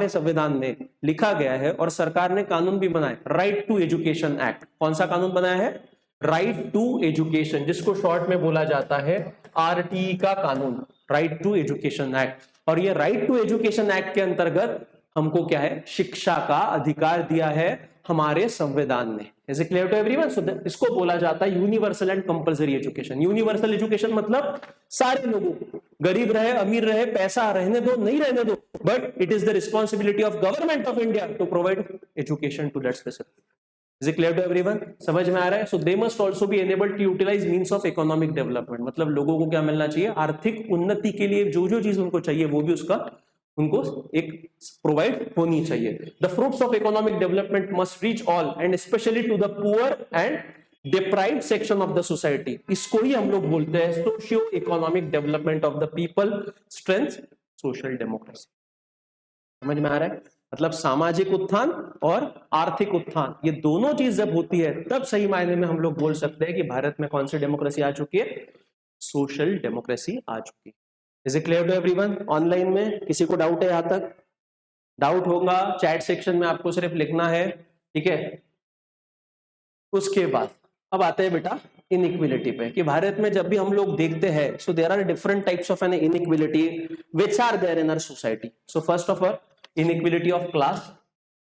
संविधान में लिखा गया है और सरकार ने कानून भी बनाया, राइट टू एजुकेशन एक्ट। कौन सा कानून बनाया है? राइट टू एजुकेशन, जिसको शॉर्ट में बोला जाता है आरटीई का कानून, राइट टू एजुकेशन एक्ट। और ये राइट टू एजुकेशन एक्ट के अंतर्गत हमको क्या है? शिक्षा का अधिकार दिया है हमारे संविधान ने। Is it clear to everyone? So इसको बोला जाता है universal and compulsory education. Universal education मतलब सारे लोगों को, गरीब रहे अमीर रहे, पैसा रहने दो नहीं रहने दो, but it is the responsibility of government of India to provide education to that specific. Is it clear to everyone? समझ में आ रहा है? So they must also be enable to utilise means of economic development. मतलब लोगों को क्या मिलना चाहिए? आर्थिक उन्नति के लिए जो जो चीज उनको चाहिए वो भी उसका उनको एक प्रोवाइड होनी चाहिए। The fruits of economic development must reach all and specially to the poor and deprived section of the society. इसको ही हम लोग बोलते हैं socio economic development of the people, strength social democracy. समझ में आ रहा है? मतलब सामाजिक उत्थान और आर्थिक उत्थान, ये दोनों चीज जब होती है तब सही मायने में हम लोग बोल सकते हैं कि भारत में कौन सी डेमोक्रेसी आ चुकी है? सोशल डेमोक्रेसी आ चुकी है। Is it clear to everyone? Online में किसी को डाउट है? यहां तक डाउट होगा चैट सेक्शन में आपको सिर्फ लिखना है। ठीक है, उसके बाद अब आते हैं बेटा इनइक्विलिटी पे, कि भारत में जब भी हम लोग देखते हैं, so there are different types of an inequality which are there in our society. So first of all inequality of class.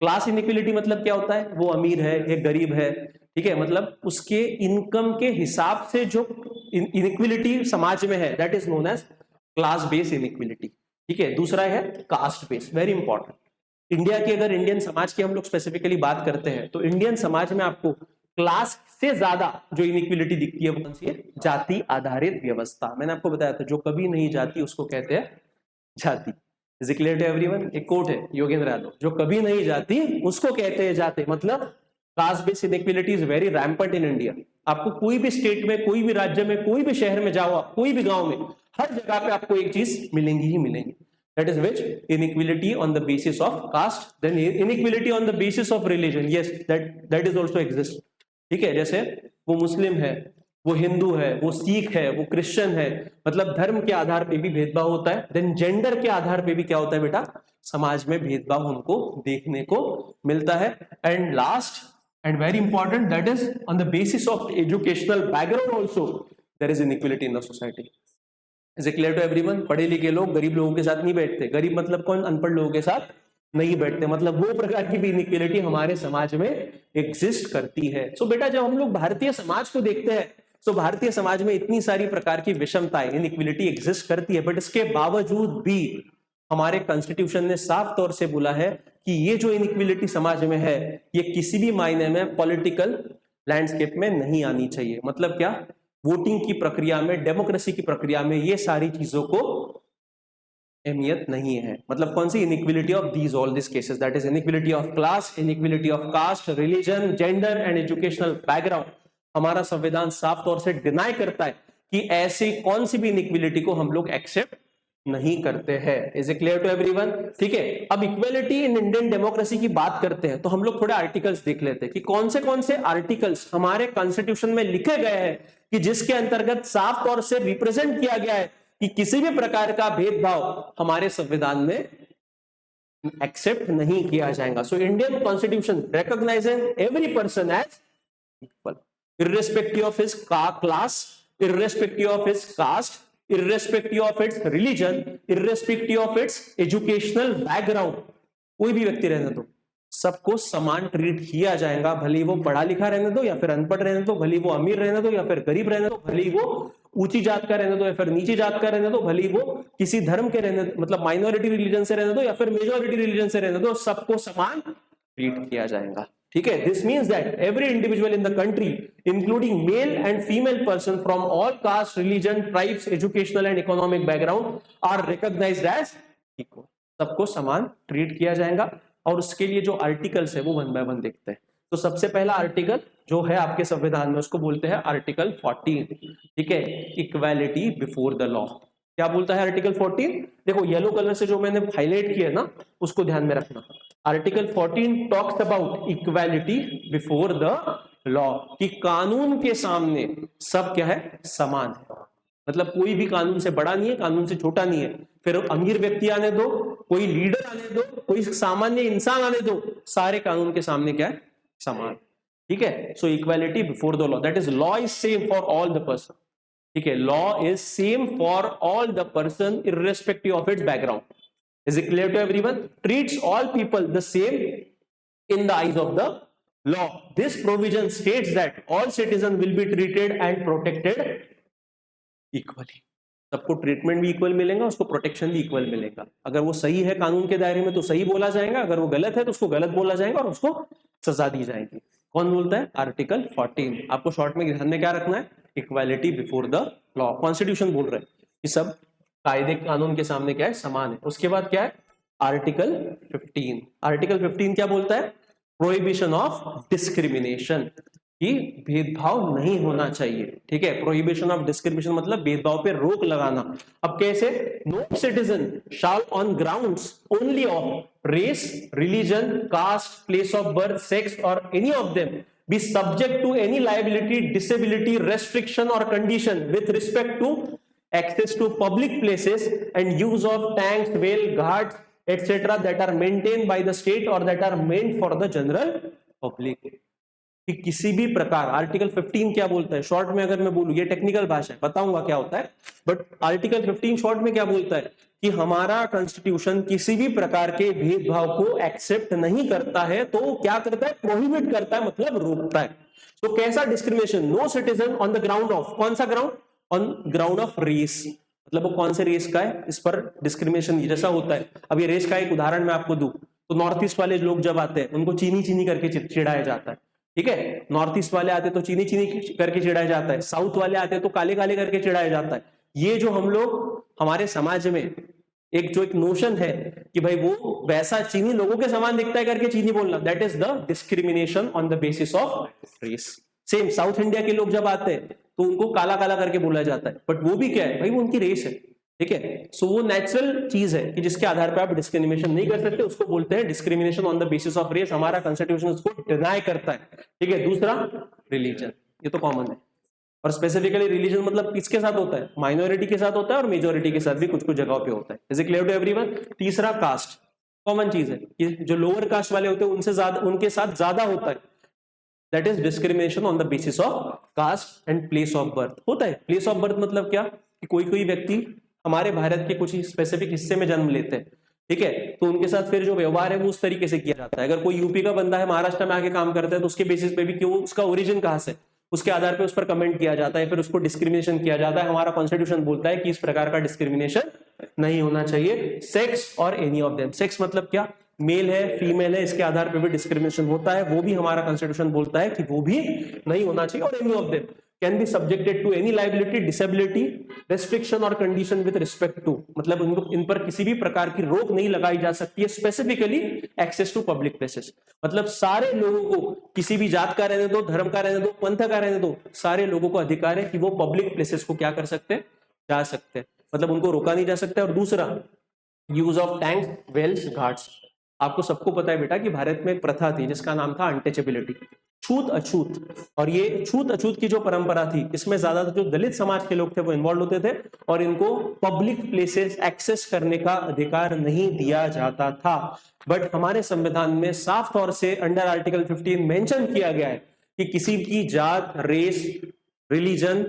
Class inequality मतलब क्या होता है? वो अमीर है, ये गरीब है, ठीक है, मतलब उसके इनकम के हिसाब से जो इनइक्विलिटी समाज में है, that is known as class based inequality. ठीक है, दूसरा है caste based, very important. India की अगर इंडियन समाज की हम लोग स्पेसिफिकली बात करते हैं, तो इंडियन समाज में आपको क्लास से ज्यादा जो इनइक्विलिटी दिखती है वो कौन सी है? जाति आधारित व्यवस्था। मैंने आपको बताया था जो कभी नहीं जाती उसको कहते हैं जाति। Is it clear to everyone? एक कोट है योगेंद्र यादव, जो कभी नहीं जाती उसको कहते हैं जाति। मतलब caste based inequality is very rampant in India. आपको कोई भी स्टेट में, कोई भी राज्य में, कोई भी शहर में जाओ, कोई भी गांव में, हर जगह पे आपको एक चीज मिलेंगी ही मिलेंगी, that is which inequality on the basis of caste, then inequality on the basis of religion, yes, that is also exist। ठीक है, जैसे वो मुस्लिम है, वो हिंदू है, वो सिख है, वो क्रिश्चियन है, मतलब धर्म के आधार पे भी भेदभाव होता है। देन जेंडर के आधार पे भी क्या होता है बेटा? समाज में भेदभाव हमको देखने को मिलता है। And last and very important, that is on the basis of educational background also there is inequality in the society. Is it clear to everyone? पढ़े लिखे लोग गरीब लोगों के साथ नहीं बैठते। गरीब मतलब कौन? अनपढ़ लोगों के साथ नहीं बैठते। मतलब वो प्रकार की भी इनइक्वालिटी हमारे समाज में एग्जिस्ट करती है। सो बेटा जब हम लोग भारतीय समाज को देखते हैं, तो भारतीय समाज में इतनी सारी प्रकार की विषमताएं, इनइक्वालिटी एग्जिस्ट करती है, बट इसके बावजूद भी हमारे कॉन्स्टिट्यूशन ने साफ तौर से बोला है कि ये जो इनइक्वालिटी समाज में है, ये किसी भी मायने में पॉलिटिकल लैंडस्केप में नहीं आनी चाहिए। मतलब क्या? वोटिंग की प्रक्रिया में, डेमोक्रेसी की प्रक्रिया में ये सारी चीजों को अहमियत नहीं है। मतलब कौन सी? Inequality of these all this cases, that is inequality of class, inequality of caste, religion, gender and educational background. हमारा संविधान साफ तौर से डिनाई करता है कि ऐसी कौन सी भी इनइक्वालिटी को हम लोग एक्सेप्ट नहीं करते हैं। Is it clear to everyone? ठीक है, अब इक्वलिटी इन इंडियन डेमोक्रेसी की बात करते हैं, तो हम लोग थोड़े आर्टिकल्स देख लेते हैं कि कौन से आर्टिकल्स हमारे कॉन्स्टिट्यूशन में लिखे गए हैं कि जिसके अंतर्गत साफ तौर से रिप्रेजेंट किया गया है कि किसी भी प्रकार का भेदभाव हमारे संविधान में एक्सेप्ट नहीं किया जाएगा. So Indian constitution recognizes every person as equal, irrespective of his class, irrespective of his caste, irrespective of its religion, irrespective of its educational background. कोई भी व्यक्ति रहने दो, सबको समान ट्रीट किया जाएगा, भले वो पढ़ा लिखा रहने दो या फिर अनपढ़ रहने दो, भले वो अमीर रहने दो या फिर गरीब रहने दो, भले वो ऊंची जात का रहने दो या फिर नीची जात का रहने दो, भले वो किसी धर्म के रहने मतलब माइनॉरिटी रिलीजन से रहने दो या फिर मेजॉरिटी रिलीजन से रहने दो, सबको समान ट्रीट किया जाएगा. ठीक है. This means that every individual in the country including male and female person from all caste, religion, tribes, educational and economic background are recognized as equal. सबको समान ट्रीट किया जाएगा. और उसके लिए जो आर्टिकल्स है वो वन बाय वन देखते हैं. तो सबसे पहला आर्टिकल जो है आपके संविधान में उसको बोलते हैं आर्टिकल 14. ठीक है. Equality before the law. क्या बोलता है आर्टिकल 14? देखो येलो कलर से जो मैंने हाईलाइट किया ना उसको ध्यान में रखना. Article 14 talks about equality before the law, कि कानून के सामने सब क्या है, समान है. मतलब कोई भी कानून से बड़ा नहीं है, कानून से छोटा नहीं है. फिर अमीर व्यक्ति आने दो, कोई लीडर आने दो, कोई सामान्य इंसान आने दो, सारे कानून के सामने क्या है, समान. ठीक है. सो equality before the law, that is law is same for all the person. ठीक है. Law is same for all the person irrespective of its background. Is it clear to everyone? Treats all people the same in the eyes of the law. This provision states that all citizens will be treated and protected equally. सबको treatment भी equal मिलेगा, उसको protection भी equal मिलेगा. अगर वो सही है कानून के दायरे में तो सही बोला जाएगा, अगर वो गलत है तो उसको गलत बोला जाएगा और उसको सजा दी जाएगी. कौन बोलता है? आर्टिकल 14. आपको शॉर्ट में ध्यान में क्या रखना है? Equality before the law. Constitution बोल रहे हैं कि सब कायदे कानून के सामने क्या है, समान है. उसके बाद क्या है? आर्टिकल 15. आर्टिकल 15 क्या बोलता है? प्रोहिबिशन ऑफ डिस्क्रिमिनेशन, कि भेदभाव नहीं होना चाहिए. ठीक है. प्रोहिबिशन ऑफ डिस्क्रिमिनेशन मतलब भेदभाव पे रोक लगाना. अब कैसे? No citizen shall on grounds only of race, religion, caste, place of birth, sex और any of them be subject to any liability, disability, restriction or condition with respect to access to public places and use of tanks, well, ghats, etc. that are maintained by the state or that are meant for the general public. कि किसी भी प्रकार, article 15 क्या बोलता है short में, अगर मैं बोलूं, ये टेक्निकल भाषा है, बताऊंगा क्या होता है, बट आर्टिकल 15 शॉर्ट में क्या बोलता है कि हमारा कॉन्स्टिट्यूशन किसी भी प्रकार के भेदभाव को एक्सेप्ट नहीं करता है. तो क्या करता है? प्रोहिबिट करता है, मतलब रोकता है. तो कैसा discrimination? No citizen on the ground of, कौन सा ground? On ground of race. मतलब वो कौन से रेस का है, इस पर डिस्क्रिमिनेशन जैसा होता है. अब ये रेस का एक उदाहरण मैं आपको दूं तो नॉर्थ ईस्ट वाले लोग जब आते हैं उनको चीनी चीनी करके चिढ़ाया जाता है. ठीक है. नॉर्थ ईस्ट वाले आते तो चीनी चीनी करके चिढ़ाया जाता है, साउथ वाले आते तो काले काले करके चिढ़ाया जाता है. ये जो हम लोग हमारे समाज में एक नोशन है कि भाई वो वैसा चीनी लोगों के समान दिखता है करके चीनी बोलना, that is the discrimination on the basis of race. Same South India के लोग जब आते हैं तो उनको काला काला करके बोला जाता है, बट वो भी क्या है भाई, वो उनकी रेस है. ठीक है. सो वो नेचुरल चीज है कि जिसके आधार पर आप डिस्क्रिमिनेशन नहीं कर सकते, उसको बोलते हैं discrimination on the basis of race. हमारा कॉन्स्टिट्यूशन उसको डिनाई करता है. ठीक है. दूसरा रिलीजन, ये तो कॉमन है. और स्पेसिफिकली रिलीजन मतलब किसके साथ होता है? माइनॉरिटी के साथ होता है और मेजॉरिटी के साथ भी कुछ कुछ जगहों पे होता है. Is it clear to everyone? तीसरा कास्ट, कॉमन चीज है कि जो लोअर कास्ट वाले होते हैं उनसे ज्यादा, उनके साथ ज्यादा होता है. That is discrimination on the basis of caste and place of birth. होता है. प्लेस ऑफ बर्थ मतलब क्या कि कोई व्यक्ति हमारे भारत के कुछ स्पेसिफिक हिस्से में जन्म लेते हैं. ठीक है. तो उनके साथ फिर जो व्यवहार है वो उस तरीके से किया जाता है. अगर कोई यूपी का बंदा है महाराष्ट्र में आके काम करता है तो उसके बेसिस पे भी क्यों, उसका ओरिजिन कहां से, उसके आधार पे उस पर कमेंट किया जाता है, फिर उसको डिस्क्रिमिनेशन किया जाता है. हमारा कॉन्स्टिट्यूशन बोलता है कि इस प्रकार का डिस्क्रिमिनेशन नहीं होना चाहिए. सेक्स और एनी ऑफ देम, सेक्स मतलब क्या, मेल है फीमेल है, इसके आधार पे भी डिस्क्रिमिनेशन होता है, वो भी हमारा कॉन्स्टिट्यूशन बोलता है कि वो भी नहीं होना चाहिए. और any of them can be subjected to any liability, disability, restriction और कंडीशन विद रिस्पेक्ट टू, मतलब इन पर किसी भी प्रकार की रोक नहीं लगाई जा सकती है. Specifically access to public places, मतलब सारे लोगों को, किसी भी जात का रहने दो, धर्म का रहने दो, पंथ का रहने दो, सारे लोगों को अधिकार है कि वो पब्लिक प्लेसेस को क्या कर सकते हैं, जा सकते हैं. मतलब उनको रोका नहीं जा सकता. और दूसरा use of tanks, wells, ghats. आपको सबको पता है बेटा कि भारत में एक प्रथा थी जिसका नाम था अनटचेबिलिटी. छूत अछूत, और ये छूत अछूत की जो परंपरा थी इसमें ज्यादातर जो दलित समाज के लोग थे वो इन्वॉल्व होते थे, और इनको पब्लिक प्लेसेस एक्सेस करने का अधिकार नहीं दिया जाता था। बट हमारे संविधान में साफ तौर से अंडर आर्टिकल 15 मेंशन किया गया है कि किसी की जात, रेस, रिलीजन,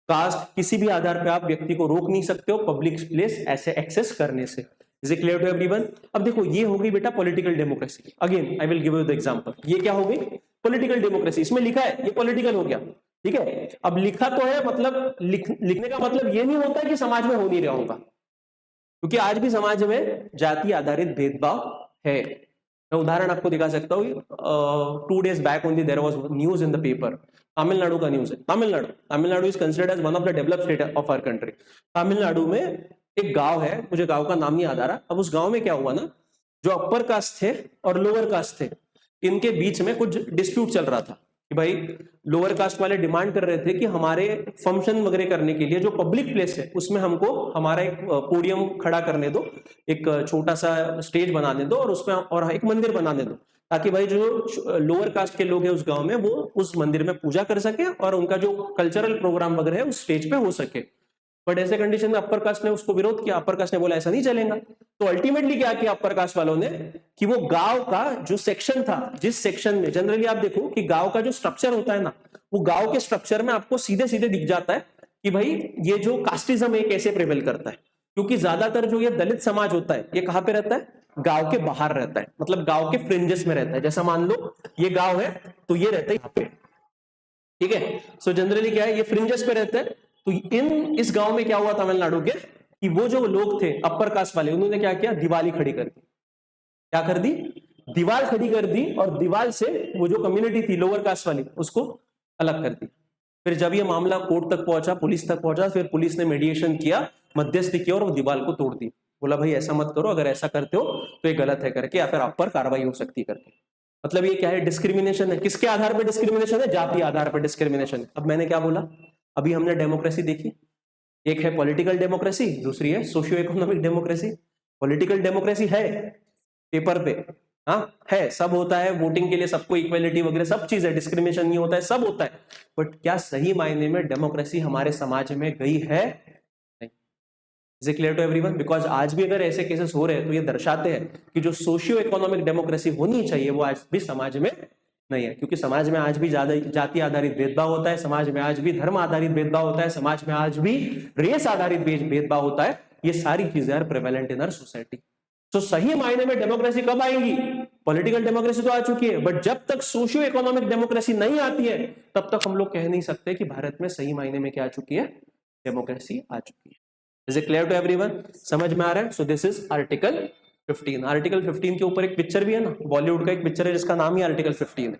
कास्ट, किसी भी आधार पे आप व्यक्ति को रोक नहीं सकते हो पब्लिक प्लेस ऐसे एक्सेस करने से। Is it clear to everyone? अब देखो ये हो गई बेटा political democracy. Again I will give you the example. ये क्या हो गई? Political democracy. इसमें लिखा है, ये पॉलिटिकल हो गया, ठीक है। अब लिखा तो है, मतलब लिखने का मतलब ये नहीं होता है कि समाज में हो नहीं रहा होगा, क्योंकि आज भी समाज में जाति आधारित भेदभाव है। मैं उदाहरण आपको दिखा सकता हूँ। 2 days back only there was news in the paper, Tamil Nadu का न्यूज है। Tamil Nadu is considered as one of the developed state of our country. Tamil Nadu में एक गांव है, मुझे गांव का नाम नहीं याद आ रहा। अब उस गांव में क्या हुआ ना, जो अपर कास्ट थे और लोअर कास्ट थे, इनके बीच में कुछ डिस्प्यूट चल रहा था कि भाई लोअर कास्ट वाले डिमांड कर रहे थे कि हमारे फंक्शन वगैरह करने के लिए जो पब्लिक प्लेस है उसमें हमको हमारा एक पोडियम खड़ा करने दो, एक छोटा सा स्टेज बनाने दो, और उसमें और एक मंदिर बनाने दो, ताकि भाई जो लोअर कास्ट के लोग हैं उस गांव में वो उस मंदिर में पूजा कर सके और उनका जो कल्चरल प्रोग्राम वगैरह है उस स्टेज पे हो सके। बट ऐसे कंडीशन में अपर कास्ट ने उसको विरोध किया। अपर कास्ट ने बोला ऐसा नहीं चलेगा। तो अल्टीमेटली क्या किया अपर कास्ट वालों ने कि वो गांव का जो सेक्शन था, जिस सेक्शन में जनरली आप देखो कि गांव का जो स्ट्रक्चर होता है ना, वो गांव के स्ट्रक्चर में आपको सीधे सीधे दिख जाता है कि भाई ये जो कास्टिज्म है कैसे प्रिवेल करता है। क्योंकि ज्यादातर जो ये दलित समाज होता है ये कहां पे रहता है? गांव के बाहर रहता है, मतलब गांव के फ्रिंजेस में रहता है। जैसा मान लो ये गांव है तो ये रहता है यहाँ पे, ठीक है। सो जनरली क्या है, ये फ्रिंजेस पे रहते हैं। तो इस गांव में क्या हुआ तमिलनाडु के, कि वो जो लोग थे अपर कास्ट वाले, उन्होंने क्या किया, दिवाली खड़ी कर दी। क्या कर दी? दीवार खड़ी कर दी, और दीवार से वो जो कम्युनिटी थी लोअर कास्ट वाली उसको अलग कर दी। फिर जब ये मामला कोर्ट तक पहुंचा, पुलिस तक पहुंचा, फिर पुलिस ने मीडिएशन किया, मध्यस्थी किया, और वो दीवार को तोड़ दी। बोला भाई ऐसा मत करो, अगर ऐसा करते हो तो ये गलत है करके, या फिर आप पर कार्रवाई हो सकती है करके। मतलब ये क्या है? डिस्क्रिमिनेशन है। किसके आधार पर डिस्क्रिमिनेशन है? जाति आधार पर डिस्क्रिमिनेशन है। अब मैंने क्या बोला, अभी हमने डेमोक्रेसी देखी, एक है पॉलिटिकल डेमोक्रेसी, दूसरी है socio economic democracy. Political democracy है पेपर पे, हाँ है, सब होता है, वोटिंग के लिए सबको इक्वलिटी वगैरह सब चीज है, डिस्क्रिमिनेशन नहीं होता है, सब होता है। बट क्या सही मायने में डेमोक्रेसी हमारे समाज में गई है? नहीं। Is it clear to everyone? Because आज भी अगर ऐसे केसेस हो रहे हैं तो ये दर्शाते हैं कि जो सोशियो इकोनॉमिक डेमोक्रेसी होनी चाहिए वो आज भी समाज में नहीं है। क्योंकि समाज में आज भी ज्यादा जाति आधारित भेदभाव होता है, समाज में आज भी धर्म आधारित भेदभाव होता है, समाज में आज भी रेस आधारित भेदभाव होता है। ये सारी चीजें are prevalent in our society. तो सही मायने में डेमोक्रेसी कब आएगी? पॉलिटिकल डेमोक्रेसी तो आ चुकी है, बट जब तक सोशियो इकोनॉमिक डेमोक्रेसी नहीं आती है तब तक हम लोग कह नहीं सकते कि भारत में सही मायने में क्या आ चुकी है? डेमोक्रेसी आ चुकी है। Is it clear to everyone? समझ में आ रहा है? So this is article 15। Article 15 के ऊपर एक पिक्चर भी है ना, बॉलीवुड का एक पिक्चर है जिसका नाम ही आर्टिकल 15 है।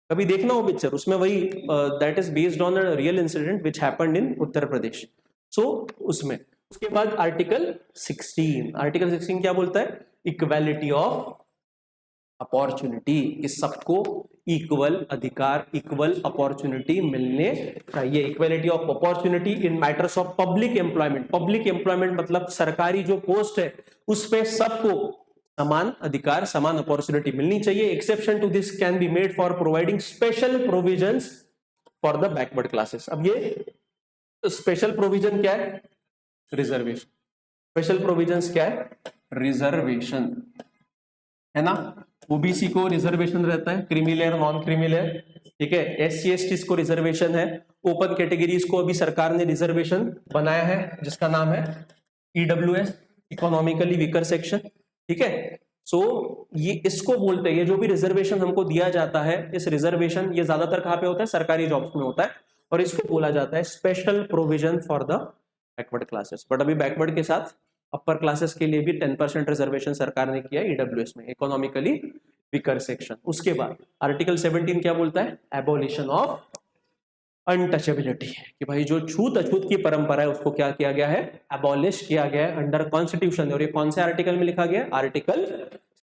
कभी देखना वो पिक्चर, उसमें वही that is based on a real incident which happened in Uttar Pradesh. So उसमें उसके बाद आर्टिकल 16, आर्टिकल 16 क्या बोलता है? इक्वालिटी ऑफ अपॉर्चुनिटी, कि सबको इक्वल अधिकार, इक्वल अपॉर्चुनिटी मिलने चाहिए। Equality of opportunity in matters of public employment. Public employment मतलब सरकारी जो पोस्ट है उस पे सबको समान अधिकार, समान अपॉर्चुनिटी मिलनी चाहिए। Exception to this can be made for providing special provisions for the backward classes. अब ये स्पेशल प्रोविजन क्या है? रिजर्वेशन। स्पेशल प्रोविजंस क्या है? रिजर्वेशन, है ना। ओबीसी को रिजर्वेशन रहता है, क्रीमीलेयर, नॉन क्रीमीलेयर, ठीक है। एससी एसटी को रिजर्वेशन है। ओपन कैटेगरीज को अभी सरकार ने रिजर्वेशन बनाया है जिसका नाम है ईडब्ल्यूएस, इकोनॉमिकली वीकर सेक्शन, ठीक है। सो ये इसको बोलते हैं, ये जो भी रिजर्वेशन हमको दिया जाता है, इस रिजर्वेशन ये ज्यादातर कहां पे होता है? सरकारी जॉब्स में होता है, और इसको बोला जाता है special provision for the backward classes. But अभी बैकवर्ड के साथ अपर क्लासेस के लिए भी 10% रिजर्वेशन सरकार ने किया ईडब्ल्यूएस में, इकोनॉमिकली वीकर सेक्शन। उसके बाद आर्टिकल 17 क्या बोलता है? एबॉलिशन ऑफ अनटचेबिलिटी, कि भाई जो छूत अछूत की परंपरा है उसको क्या किया गया है? एबॉलिश किया गया है अंडर कॉन्स्टिट्यूशन। और ये कौन से आर्टिकल में लिखा गया? Article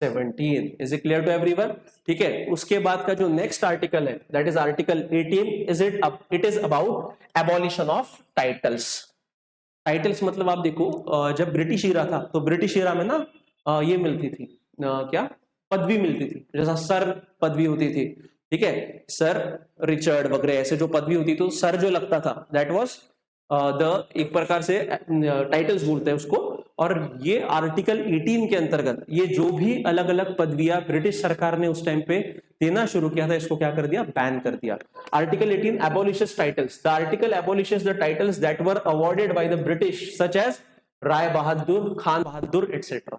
17। Is it clear to everyone? ठीक है। उसके बाद का जो नेक्स्ट आर्टिकल है that is article 18। It is about abolition of titles. Titles मतलब आप देखो, जब ब्रिटिश ईरा था तो ब्रिटिश ईरा में ना ये मिलती थी, क्या पदवी मिलती थी, जैसा सर पदवी होती थी, ठीक है, सर रिचर्ड वगैरह ऐसे जो पदवी होती तो सर जो लगता था दैट वाज द एक प्रकार से टाइटल्स बोलते हैं उसको। और ये आर्टिकल 18 के अंतर्गत ये जो भी अलग अलग पदवियां ब्रिटिश सरकार ने उस टाइम पे देना शुरू किया था, इसको क्या कर दिया, बैन कर दिया। Article 18 abolishes titles. The article abolishes the titles that were awarded by the British such as Rai Bahadur, Khan Bahadur etcetera.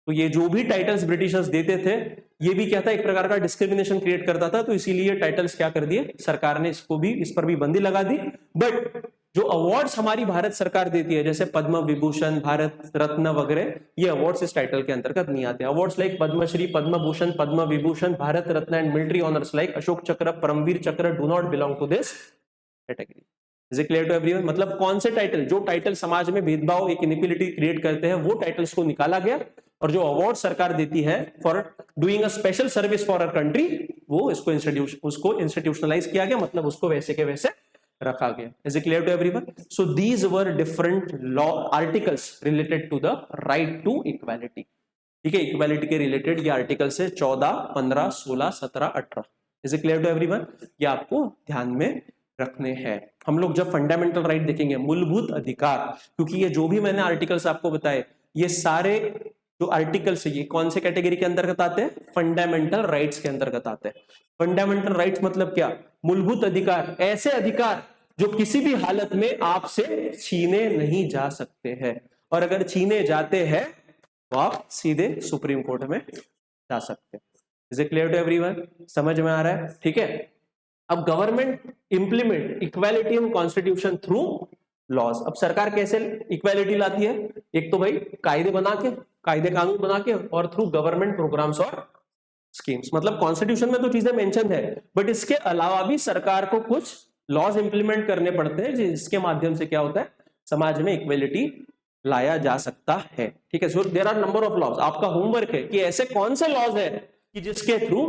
तो ये जो भी टाइटल्स ब्रिटिशर्स देते थे ये भी क्या था, एक प्रकार का डिस्क्रिमिनेशन क्रिएट करता था। तो इसीलिए टाइटल्स क्या कर दिए सरकार ने, इसको भी, इस पर भी बंदी लगा दी। बट जो अवार्ड्स हमारी भारत सरकार देती है जैसे पद्म विभूषण, भारत रत्न वगैरह, ये अवार्ड्स इस टाइटल के अंतर्गत नहीं आते। Awards like Padmashri, Padma Bhushan, Padma Vibhushan, Bharat Ratna and military honours like Ashok Chakra, Paramvir Chakra do not belong to this category. Is it clear to everyone? मतलब कौन से टाइटल, जो टाइटल समाज में भेदभाव, एक इनइक्वालिटी क्रिएट करते हैं, वो टाइटल्स को निकाला गया। और जो अवार्ड सरकार देती है for doing a special service for a country, वो इसको इंस्टीट्यूशनलाइज किया गया, मतलब उसको वैसे के वैसे रखा गया। Is it clear to everyone? So these were different law articles related to the right to equality. ठीक है, इक्वालिटी के रिलेटेड ये आर्टिकल्स है 14, 15, 16, 17, 18। Is it clear to everyone? ये आपको ध्यान में रखने हैं। हम लोग जब फंडामेंटल राइट देखेंगे, मूलभूत अधिकार, क्योंकि ये जो भी मैंने आर्टिकल्स आपको बताए, ये सारे जो आर्टिकल्स है ये कौन से कैटेगरी के अंतर्गत आते हैं, फंडामेंटल राइट्स के अंतर्गत आते हैं। फंडामेंटल राइट्स मतलब क्या, मूलभूत अधिकार, ऐसे अधिकार जो किसी भी हालत में आपसे छीने नहीं जा सकते हैं, और अगर छीने जाते हैं तो आप सीधे सुप्रीम कोर्ट में जा सकते हैं। Is it clear to everyone? समझ में आ रहा है? ठीक है। अब government implement equality in constitution through laws. अब सरकार कैसे इक्वालिटी लाती है, एक तो भाई कायदे बना के, कायदे कानून बना के, और थ्रू गवर्नमेंट प्रोग्राम्स और स्कीम्स। मतलब कॉन्स्टिट्यूशन में तो चीजें मेंशन है, बट इसके अलावा भी सरकार को कुछ लॉज इंप्लीमेंट करने पड़ते हैं जिसके माध्यम से क्या होता है, समाज में इक्वालिटी लाया जा सकता है। ठीक है, so there are number of laws. आपका होमवर्क है कि ऐसे कौन से लॉज है कि जिसके थ्रू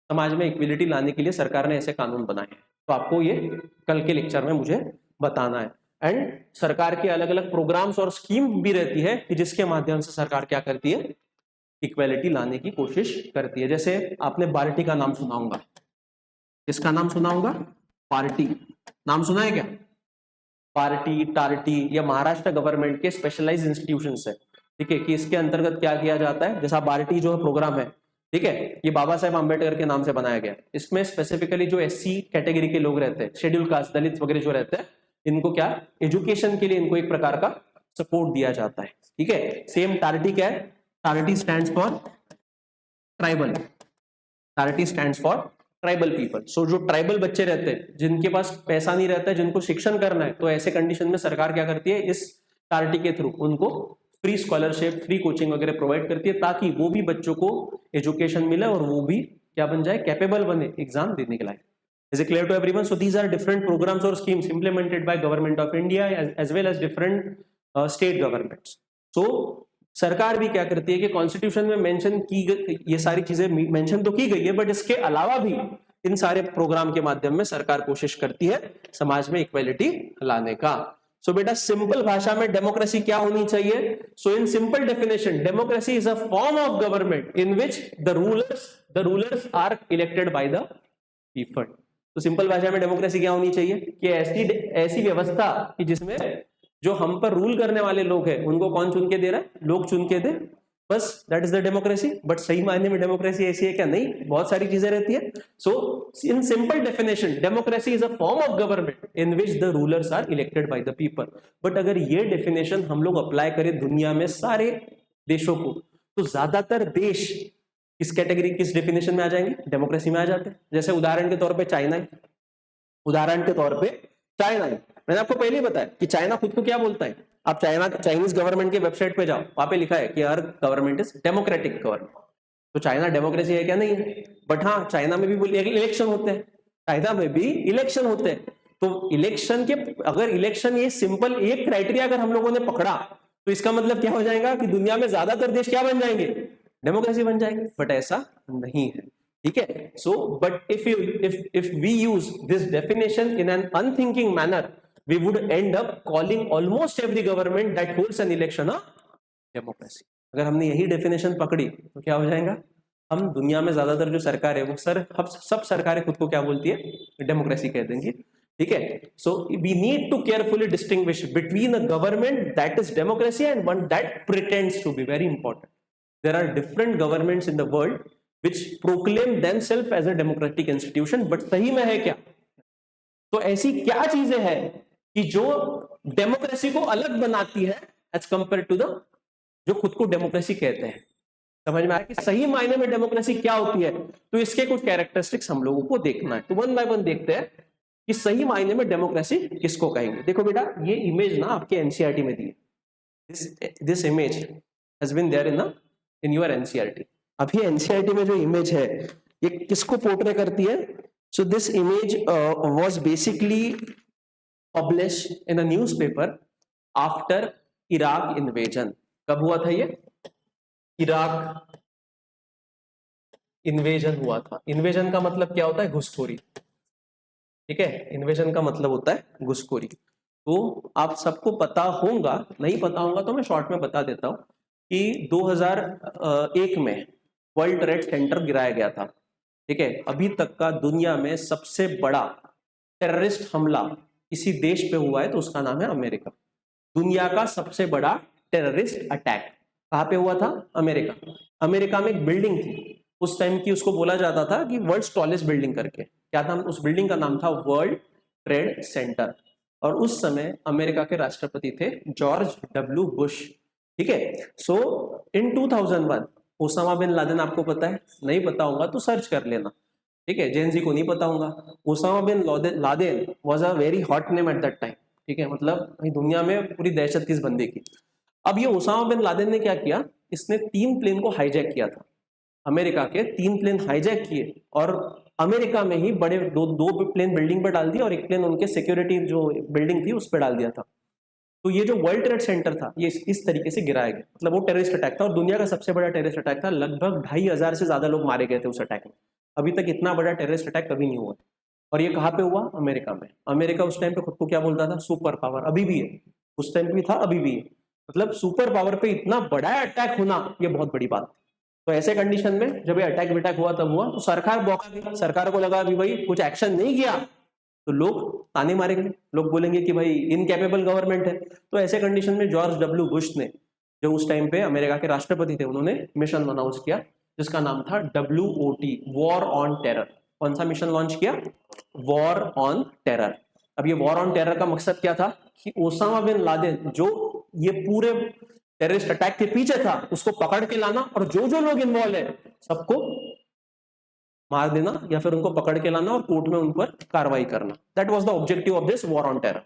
समाज में इक्वालिटी लाने के लिए सरकार ने ऐसे कानून बनाए हैं। तो आपको ये कल के लेक्चर में मुझे बताना है। एंड सरकार के अलग अलग प्रोग्राम्स और स्कीम भी रहती है कि जिसके माध्यम से सरकार क्या करती है, इक्वालिटी लाने की कोशिश करती है। जैसे आपने पार्टी का नाम सुना होगा, किसका नाम सुना होगा, पार्टी नाम सुना है क्या, पार्टी, टार्टी, या महाराष्ट्र गवर्नमेंट के स्पेशलाइज्ड इंस्टीट्यूशंस है। ठीक है, कि इसके अंतर्गत क्या किया जाता है, जैसा पार्टी जो प्रोग्राम है, ठीक है, ये बाबा साहेब आंबेडकर के नाम से बनाया गया। इसमें स्पेसिफिकली जो एससी कैटेगरी के लोग रहते हैं, शेड्यूल कास्ट, दलित वगैरह जो रहते हैं, इनको क्या, एजुकेशन के लिए इनको एक प्रकार का सपोर्ट दिया जाता है। ठीक है, सेम टार्टी क्या है, टार्टी स्टैंड्स फॉर ट्राइबल, टार्टी stands for tribal people. So जो ट्राइबल बच्चे रहते हैं, जिनके पास पैसा नहीं रहता है, जिनको शिक्षण करना है, तो ऐसे कंडीशन में सरकार क्या करती है, इस टार्टी के थ्रू उनको फ्री स्कॉलरशिप, फ्री कोचिंग वगैरह प्रोवाइड करती है, ताकि वो भी बच्चों को एजुकेशन मिले और वो भी क्या बन जाए, कैपेबल बने एग्जाम देने के लायक। Is it clear to everyone? So these are different programs or schemes implemented by Government of India as well as different state governments. So सरकार भी क्या करती है कि कॉन्स्टिट्यूशन में मेंशन की गई ये सारी चीजें मेंशन तो की गई है, बट इसके अलावा भी इन सारे प्रोग्राम के माध्यम में सरकार कोशिश करती है समाज में इक्वालिटी लाने का। सो बेटा सिंपल भाषा में डेमोक्रेसी क्या होनी चाहिए, so in simple definition democracy is a form of government in which the rulers are elected by the people. तो सिंपल भाषा में डेमोक्रेसी क्या होनी चाहिए कि ऐसी व्यवस्था कि जिसमें जो हम पर रूल करने वाले लोग हैं उनको कौन चुन के दे रहा है, लोग चुन के दे, बस that is the democracy. But सही मायने में डेमोक्रेसी ऐसी है क्या, नहीं, बहुत सारी चीजें रहती है। So in simple definition democracy is a form of government in which the rulers are elected by the people. But अगर ये डेफिनेशन हम लोग अप्लाई करें दुनिया में सारे देशों को, तो ज्यादातर देश किस कैटेगरी, किस डेफिनेशन में आ जाएंगे, डेमोक्रेसी में आ जाते हैं। जैसे उदाहरण के तौर पे चाइना है, उदाहरण के तौर पे चाइना है। मैंने आपको पहले ही बताया कि चाइना खुद को क्या बोलता है, आप चाइनीज गवर्नमेंट के वेबसाइट पे जाओ, वहां पे लिखा है कि हर गवर्नमेंट इज डेमोक्रेटिक गवर्नमेंट। तो चाइना डेमोक्रेसी है क्या, नहीं है। बट हाँ, चाइना में भी इलेक्शन होते हैं, चाइना में भी इलेक्शन होते हैं। तो इलेक्शन के, अगर इलेक्शन ये सिंपल एक क्राइटेरिया अगर हम लोगों ने पकड़ा, तो इसका मतलब क्या हो जाएगा कि दुनिया में ज्यादातर देश क्या बन जाएंगे, डेमोक्रेसी बन जाएंगे। बट ऐसा नहीं है। ठीक है, so but if we use this definition in an unthinking manner, we would end up calling almost every government that holds an election a democracy. अगर हमने यही डेफिनेशन पकड़ी तो क्या हो जाएगा, हम दुनिया में ज्यादातर जो सरकार है वो सब सरकारें खुद को क्या बोलती है, डेमोक्रेसी कह देंगी, ठीक है। So we need to carefully distinguish between a government that is democracy and one that pretends to be, very important. There are different governments in the world which proclaim themselves as a democratic institution, but सही में है क्या? तो ऐसी क्या चीजें हैं कि जो डेमोक्रेसी को अलग बनाती है एज कंपेयर टू द जो खुद को डेमोक्रेसी कहते हैं? समझ में आया कि सही मायने में डेमोक्रेसी क्या होती है? तो इसके कुछ कैरेक्टरिस्टिक्स हम लोगों को देखना है, तो वन बाय वन देखते हैं कि सही मायने में डेमोक्रेसी किसको कहेंगे। देखो बेटा, ये इमेज ना आपके एनसीईआरटी में दी है, this image has been there in your NCERT. अभी एनसीईआरटी में जो इमेज है ये किसको पोर्ट्रे करती है? So this image was basically publish in a newspaper after Iraq invasion. कब हुआ था ये? इराक इन्वेजन हुआ था। इन्वेजन का मतलब क्या होता है? घुसखोरी, ठीक है। इन्वेजन का मतलब होता है घुसखोरी। तो आप सबको पता होगा, नहीं पता होगा तो मैं शॉर्ट में बता देता हूं कि 2001 में वर्ल्ड ट्रेड सेंटर गिराया गया था, ठीक है। अभी तक का दुनिया में सबसे बड़ा टेररिस्ट हमला किसी देश पे हुआ है तो उसका नाम है अमेरिका। दुनिया का सबसे बड़ा टेररिस्ट अटैक कहाँ पे हुआ था? अमेरिका। अमेरिका में एक बिल्डिंग थी उस टाइम की, उसको बोला जाता था कि वर्ल्ड टॉलेस्ट बिल्डिंग करके। क्या था उस बिल्डिंग का नाम? था वर्ल्ड ट्रेड सेंटर। और उस समय अमेरिका के राष्ट्रपति थे जॉर्ज डब्ल्यू बुश, ठीक है। सो इन 2001 ओसामा बिन लादेन, आपको पता है? नहीं पता होगा तो सर्च कर लेना, ठीक है। जेन जी को नहीं पता होगा। Osama bin Laden was a very hot name at that time, ठीक है। मतलब दुनिया में पूरी दहशत थी इस बंदे की। अब ये ओसामा बिन लादेन ने क्या किया? इसने 3 प्लेन को हाईजैक किया था। अमेरिका के 3 प्लेन हाईजैक किए और अमेरिका में ही बड़े दो प्लेन बिल्डिंग पर डाल दिए और एक प्लेन उनके सिक्योरिटी जो बिल्डिंग थी उस पर डाल दिया था। तो ये जो वर्ल्ड ट्रेड सेंटर था ये इस तरीके से गिराया गया। मतलब वो टेररिस्ट अटैक था और दुनिया का सबसे बड़ा टेररिस्ट अटैक था। लगभग 2500 से ज्यादा लोग मारे गए थे उस अटैक में। अभी तक इतना बड़ा टेररिस्ट अटैक कभी नहीं हुआ। और ये कहाँ पे हुआ? अमेरिका में। अमेरिका उस टाइम पे खुद को क्या बोलता था? Super power. अभी भी है, उस टाइम भी था, अभी भी है। मतलब सुपर पावर पे इतना बड़ा अटैक होना ये बहुत बड़ी बात। तो ऐसे कंडीशन में जब ये अटैक विटैक हुआ तब हुआ तो सरकार बौखा गई। सरकार को लगा कि भाई कुछ एक्शन नहीं किया तो लोग ताने मारेंगे, लोग बोलेंगे कि भाई इनकैपेबल गवर्नमेंट है। तो ऐसे कंडीशन में जॉर्ज डब्ल्यू बुश ने, जो उस टाइम पे अमेरिका के राष्ट्रपति थे, उन्होंने मिशन अनाउंस किया जिसका नाम था WOT, वॉर ऑन टेरर। कौन सा मिशन लॉन्च किया? War on terror. अब ये वॉर ऑन टेरर का मकसद क्या था? कि ओसामा बिन लादेन जो ये पूरे टेररिस्ट अटैक के पीछे था उसको पकड़ के लाना और जो जो लोग इन्वॉल्व है सबको मार देना या फिर उनको पकड़ के लाना और कोर्ट में उन पर कार्रवाई करना। That was the objective of this war on terror.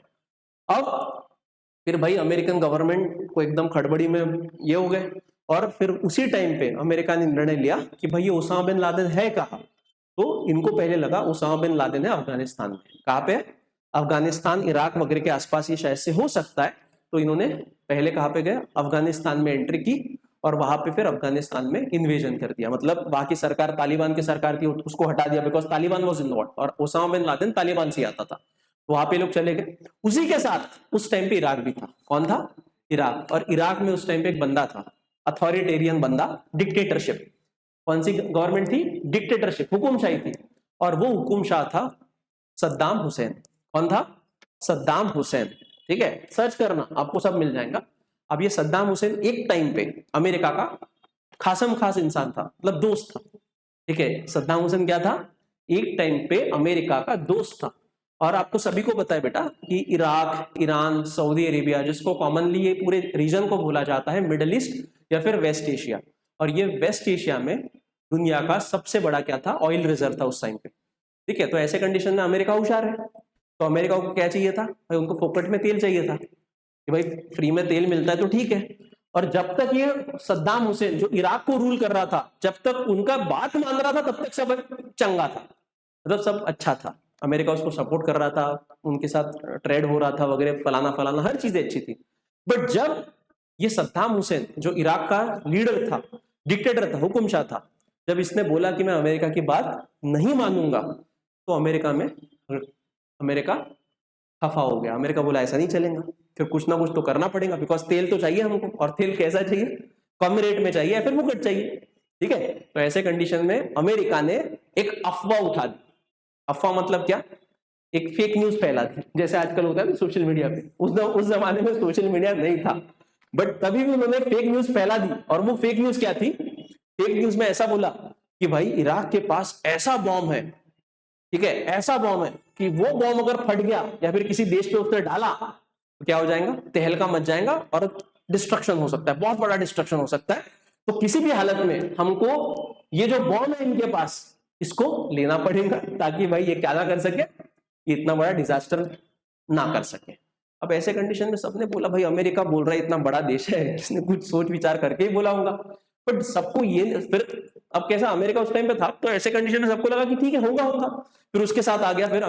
अब फिर भाई अमेरिकन गवर्नमेंट को एकदम खड़बड़ी में ये हो गए और फिर उसी टाइम पे अमेरिका ने निर्णय लिया कि भाई ये ओसामा बिन लादेन है कहाँ? तो इनको पहले लगा ओसामा बिन लादेन है अफगानिस्तान में। कहाँ पे? अफगानिस्तान, इराक वगैरह के आसपास ये शायद से हो सकता है। तो इन्होंने पहले कहाँ पे गए? अफगानिस्तान में एंट्री की और वहां पे फिर अफगानिस्तान में इन्वेजन कर दिया। मतलब वहां की सरकार तालिबान की सरकार थी, उसको हटा दिया बिकॉज तालिबान वाज इन्वॉल्व और ओसामा बिन लादेन तालिबान से आता था। तो वहां पे लोग चले गए। उसी के साथ उस टाइम पे इराक भी था। कौन था? इराक। और इराक में उस टाइम पे एक बंदा था, अथॉरिटेरियन बंदा, डिक्टेटरशिप। कौन सी गवर्नमेंट थी? डिक्टेटरशिप, हुकुमशाही थी। और वो हुकुमशाह था सद्दाम हुसैन। कौन था? सद्दाम हुसैन, ठीक है। सर्च करना आपको सब मिल जाएगा। अब ये सद्दाम हुसैन एक टाइम पे अमेरिका का खासम खास इंसान था, मतलब दोस्त था, ठीक है। सद्दाम हुसैन क्या था? एक टाइम पे अमेरिका का दोस्त था। और आपको सभी को पता है बेटा कि इराक, ईरान, सऊदी अरेबिया, जिसको कॉमनली ये पूरे रीजन को बोला जाता है मिडिल ईस्ट या फिर वेस्ट एशिया, और ये वेस्ट एशिया में दुनिया का सबसे बड़ा क्या था? ऑयल रिजर्व था उस टाइम पे, ठीक है। तो ऐसे कंडीशन में अमेरिका होशियार है। तो अमेरिका को क्या चाहिए था भाई? उनको फोकट में तेल चाहिए था कि भाई फ्री में तेल मिलता है तो ठीक है। और जब तक ये सद्दाम हुसैन जो इराक को रूल कर रहा था, जब तक उनका बात मान रहा था तब तक सब चंगा था, मतलब सब अच्छा था। अमेरिका उसको सपोर्ट कर रहा था, उनके साथ ट्रेड हो रहा था वगैरह, फलाना फलाना, हर चीजें अच्छी थी। बट जब ये सद्दाम हुसैन जो इराक का लीडर था, डिक्टेटर था, हुकुमशाह था, जब इसने बोला कि मैं अमेरिका की बात नहीं मानूंगा तो अमेरिका खफा हो गया। अमेरिका बोला ऐसा नहीं चलेगा, फिर कुछ ना कुछ तो करना पड़ेगा बिकॉज तेल तो चाहिए हमको, और तेल कैसा चाहिए? कम रेट में चाहिए या फिर मुफ्त चाहिए। ठीक है। तो ऐसे कंडीशन में अमेरिका ने एक अफवाह उठा दी। अफवाह मतलब क्या? एक फेक न्यूज फैला दी, जैसे आजकल होता है ना सोशल मीडिया पे। उस जमाने में सोशल मीडिया नहीं था, बट तभी भी उन्होंने फेक न्यूज फैला दी। और वो फेक न्यूज क्या थी? फेक न्यूज में ऐसा बोला कि भाई इराक के पास ऐसा बॉम्ब है, ठीक है, ऐसा बॉम्ब है कि वो बॉम्ब अगर फट गया या फिर किसी देश पे उसने डाला तो क्या हो जाएगा? तहलका मच जाएगा और डिस्ट्रक्शन हो सकता है, बहुत बड़ा डिस्ट्रक्शन हो सकता है। तो किसी भी हालत में हमको ये जो बॉम्ब है इनके पास, इसको लेना पड़ेगा ताकि भाई ये क्या ना कर सके, ये इतना बड़ा डिजास्टर ना कर सके। अब ऐसे कंडीशन में सबने बोला भाई अमेरिका बोल रहा है, इतना बड़ा देश है, किसने कुछ सोच विचार करके ही बोला होगा। बट सबको ये फिर, अब कैसा, अमेरिका उस टाइम पे था तो ऐसे कंडीशन में सबको लगा कि ठीक है होगा। फिर उसके साथ आ गया फिर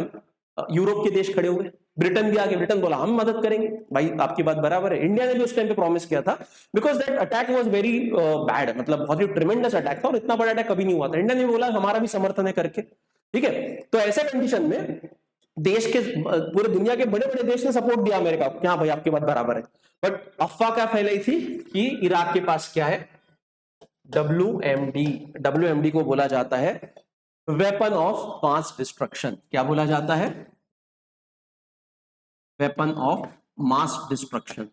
यूरोप के देश खड़े हुए, ब्रिटेन भी आ गया। ब्रिटेन बोला हम मदद करेंगे, भाई आपकी बात बराबर है। इंडिया ने भी उस टाइम पे प्रॉमिस किया था, because that attack was very bad, मतलब बहुत ही ट्रिमेंडस अटैक था और इतना बड़ा अटैक कभी नहीं हुआ था। इंडिया ने बोला हमारा भी समर्थन है करके, ठीक है। तो ऐसे कंडीशन में देश के, पूरे दुनिया के बड़े बड़े देश ने सपोर्ट दिया अमेरिका को, क्या भाई आपकी बात बराबर है। बट अफवाह क्या फैलाई थी कि इराक के पास क्या है? WMD। WMD को बोला जाता है वेपन ऑफ मास डिस्ट्रक्शन। क्या बोला जाता है? Weapon of mass destruction.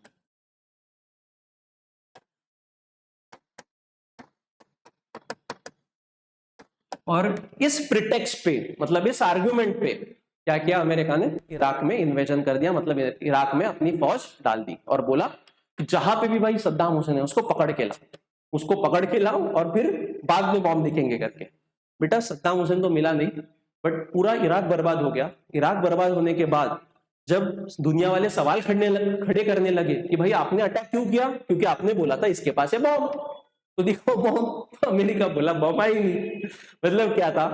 और इस प्रिटेक्स्ट पे, मतलब इस आर्गुमेंट पे क्या किया अमेरिका ने? इराक में इन्वेजन कर दिया, मतलब इराक में अपनी फौज डाल दी और बोला जहां पे भी भाई सद्दाम हुसैन है उसको पकड़ के लाओ, उसको पकड़ के लाओ और फिर बाद में बॉम्ब देखेंगे करके। बेटा सद्दाम हुसैन तो मिला नहीं, बट पूरा इराक बर्बाद हो गया। इराक बर्बाद होने के बाद जब दुनिया वाले सवाल खड़े करने लगे कि भाई आपने अटैक क्यों किया? क्योंकि आपने बोला था इसके पास है बॉम्ब। तो देखो बॉम्ब, तो अमेरिका बोला बॉम्ब आई नहीं। मतलब क्या था?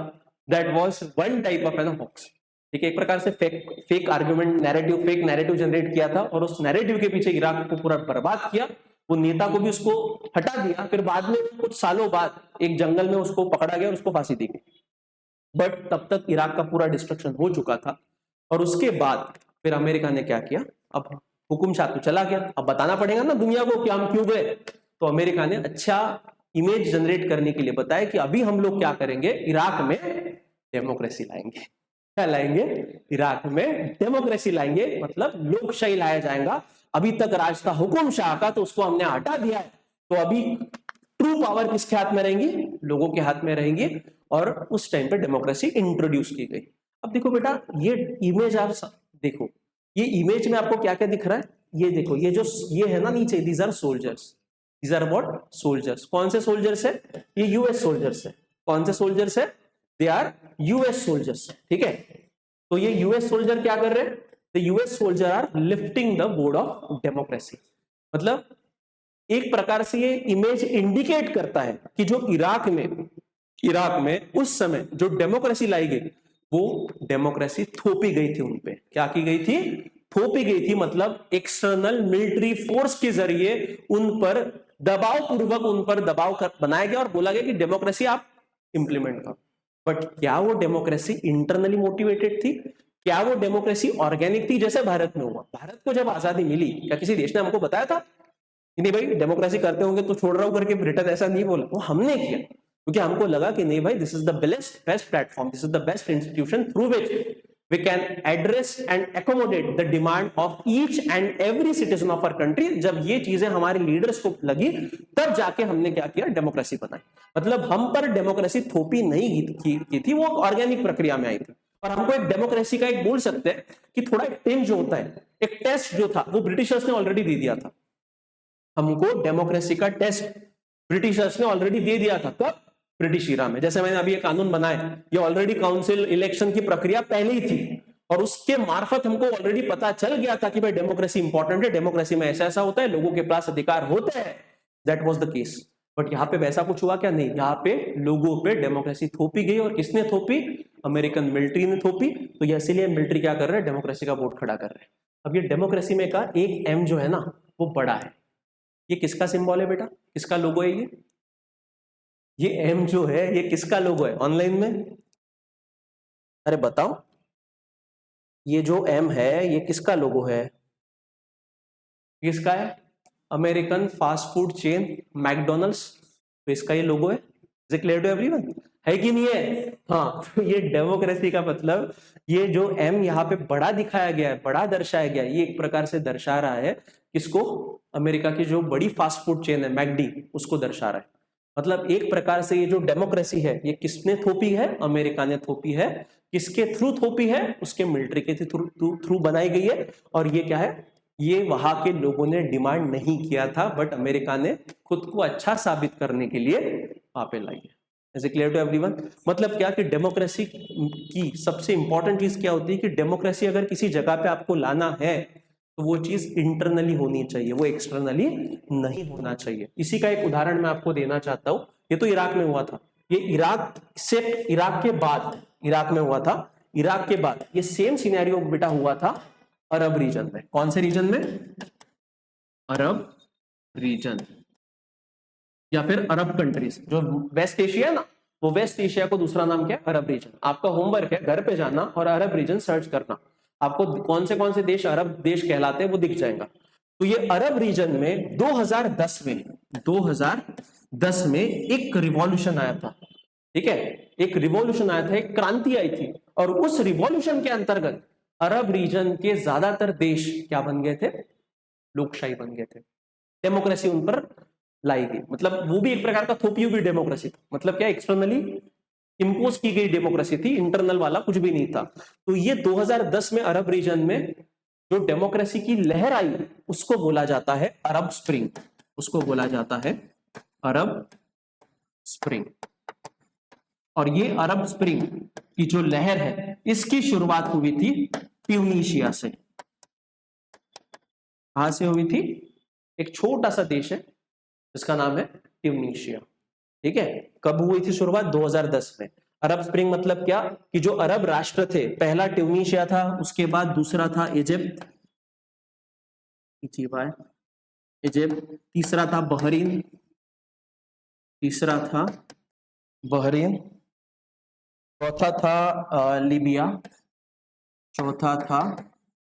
That was one type of an hoax. ठीक है, एक प्रकार से fake argument, narrative, fake narrative generate किया था और उस नैरेटिव के पीछे इराक को पूरा बर्बाद किया। वो नेता को भी उसको हटा दिया, फिर बाद में कुछ सालों बाद एक जंगल में उसको पकड़ा गया और उसको फांसी दी गई। बट तब तक इराक का पूरा डिस्ट्रक्शन हो चुका था। और उसके बाद फिर अमेरिका ने क्या किया? अब हुकुम शाह तो चला गया, अब बताना पड़ेगा ना दुनिया को कि हम क्यों गए। तो अमेरिका ने अच्छा इमेज जनरेट करने के लिए बताया कि अभी हम लोग क्या करेंगे, इराक में डेमोक्रेसी लाएंगे। क्या लाएंगे? इराक में डेमोक्रेसी लाएंगे, मतलब लोकशाही लाया जाएगा। अभी तक राज था हुकुम शाह का, तो उसको हमने हटा दिया है। तो अभी ट्रू पावर किसके हाथ में रहेंगी? लोगों के हाथ में रहेंगी। और उस टाइम पे डेमोक्रेसी इंट्रोड्यूस की गई। अब देखो बेटा, ये इमेज आप देखो, ये इमेज में आपको क्या क्या दिख रहा है? ये देखो, ये जो ये है ना नीचे, these are soldiers. These are what? Soldiers. कौन से सोल्जर्स है? ये यूएस सोल्जर्स है। कौन से सोल्जर्स है? They are US soldiers. ठीक है, तो ये यूएस सोल्जर क्या कर रहे हैं? The US soldier are lifting the board of democracy. मतलब एक प्रकार से ये इमेज इंडिकेट करता है कि जो इराक में उस समय जो डेमोक्रेसी लाई गई, वो डेमोक्रेसी थोपी गई थी उनपे। क्या की गई थी? थोपी गई थी। मतलब एक्सटर्नल मिलिट्री फोर्स के जरिए उन पर दबाव पूर्वक उन पर दबाव बनाया गया और बोला गया कि डेमोक्रेसी आप इंप्लीमेंट करो। बट क्या वो डेमोक्रेसी इंटरनली मोटिवेटेड थी? क्या वो डेमोक्रेसी ऑर्गेनिक थी जैसे भारत में हुआ? भारत को जब आजादी मिली, क्या किसी देश ने हमको बताया था कि नहीं भाई डेमोक्रेसी करते होंगे तो छोड़ रहा हूं करके? ब्रिटेन ऐसा नहीं बोला, वो हमने किया क्योंकि हमको लगा कि नहीं भाई, this is the best platform, this is the best institution through which we can address and accommodate the demand of each and every citizen of our country। जब ये चीजें हमारे लीडर्स को लगी, तब जाके हमने क्या किया? डेमोक्रेसी बनाई। मतलब हम पर डेमोक्रेसी थोपी नहीं की थी, वो ऑर्गेनिक प्रक्रिया में आई थी। और हमको एक डेमोक्रेसी का एक बोल सकते हैं कि थोड़ा एक टेस्ट जो होता है, एक टेस्ट जो था, वो ब्रिटिशर्स ने ऑलरेडी दे दिया था हमको। डेमोक्रेसी का टेस्ट ब्रिटिशर्स ने ऑलरेडी दे दिया था। कब? ब्रिटिश ईरा में। जैसे मैंने अभी ये कानून बनाए, ये ऑलरेडी काउंसिल इलेक्शन की प्रक्रिया पहले ही थी और उसके मार्फत हमको ऑलरेडी पता चल गया था कि भाई डेमोक्रेसी इंपॉर्टेंट है, डेमोक्रेसी में ऐसा ऐसा होता है, लोगों के पास अधिकार होते हैं। That was the case. But यहाँ पे वैसा कुछ हुआ क्या? नहीं, यहाँ पे लोगों पे डेमोक्रेसी थोपी गई। और किसने थोपी? अमेरिकन मिलिट्री ने थोपी। तो ये इसीलिए मिलिट्री क्या कर रहे हैं? डेमोक्रेसी का बोर्ड खड़ा कर रहे हैं। अब ये डेमोक्रेसी में का एक एम जो है ना, वो बड़ा है। ये किसका सिंबल है बेटा? किसका लोगो है ये एम जो है, ये किसका लोगो है ऑनलाइन में? अरे बताओ, ये जो एम है ये किसका लोगो है? किसका है? American fast food chain McDonald's, तो इसका ये लोगो है। Is it clear to everyone? है कि नहीं है? हाँ, तो ये डेमोक्रेसी का मतलब, ये जो एम यहाँ पे बड़ा दिखाया गया है, बड़ा दर्शाया गया है, ये एक प्रकार से दर्शा रहा है किसको? अमेरिका की जो बड़ी फास्ट फूड चेन है मैकडी, उसको दर्शा रहा है। मतलब एक प्रकार से ये जो डेमोक्रेसी है, ये किसने थोपी है? अमेरिका ने थोपी है। किसके थ्रू थोपी है? उसके मिलिट्री के थ्रू बनाई गई है। और ये क्या है? ये वहां के लोगों ने डिमांड नहीं किया था, बट अमेरिका ने खुद को अच्छा साबित करने के लिए वहां पे लाई है। Is it clear to everyone? मतलब क्या कि डेमोक्रेसी की सबसे इंपॉर्टेंट चीज क्या होती है कि डेमोक्रेसी अगर किसी जगह पे आपको लाना है तो वो चीज इंटरनली होनी चाहिए, वो एक्सटर्नली नहीं होना चाहिए। इसी का एक उदाहरण मैं आपको देना चाहता हूं। ये तो इराक में हुआ था, ये इराक के बाद, इराक में हुआ था, इराक के बाद ये सेम सिनेरियो बेटा हुआ था अरब रीजन में। कौन से रीजन में? अरब रीजन, या फिर अरब कंट्रीज। जो वेस्ट एशिया है ना, वो वेस्ट एशिया को दूसरा नाम क्या है? अरब रीजन। आपका होमवर्क है घर पे जाना और अरब रीजन सर्च करना, आपको कौन से देश अरब देश कहलाते हैं वो दिख जाएगा। तो ये अरब रीजन में 2010 में एक रिवॉल्यूशन आया था, ठीक है? एक रिवॉल्यूशन आया था, एक क्रांति आई थी, और उस रिवॉल्यूशन के अंतर्गत अरब रीजन के ज्यादातर देश क्या बन गए थे? लोकशाही बन गए थे। डेमोक्रेसी उन पर लाई गई। मतलब वो भी एक प्रकार का थोपी हुई डेमोक्रेसी था। मतलब क्या? एक्सटर्नली इंपोज की गई डेमोक्रेसी थी, इंटरनल वाला कुछ भी नहीं था। तो ये 2010 में अरब रीजन में जो डेमोक्रेसी की लहर आई, उसको बोला जाता है अरब स्प्रिंग। उसको बोला जाता है अरब स्प्रिंग। और ये अरब स्प्रिंग की जो लहर है, इसकी शुरुआत हुई थी ट्यूनीशिया से। कहां से हुई थी? एक छोटा सा देश है जिसका नाम है ट्यूनीशिया, ठीक है? कब हुई थी शुरुआत? 2010 में। अरब स्प्रिंग मतलब क्या कि जो अरब राष्ट्र थे, पहला ट्यूनीशिया था, उसके बाद दूसरा था इजिप्ट, तीसरा था बहरीन, चौथा था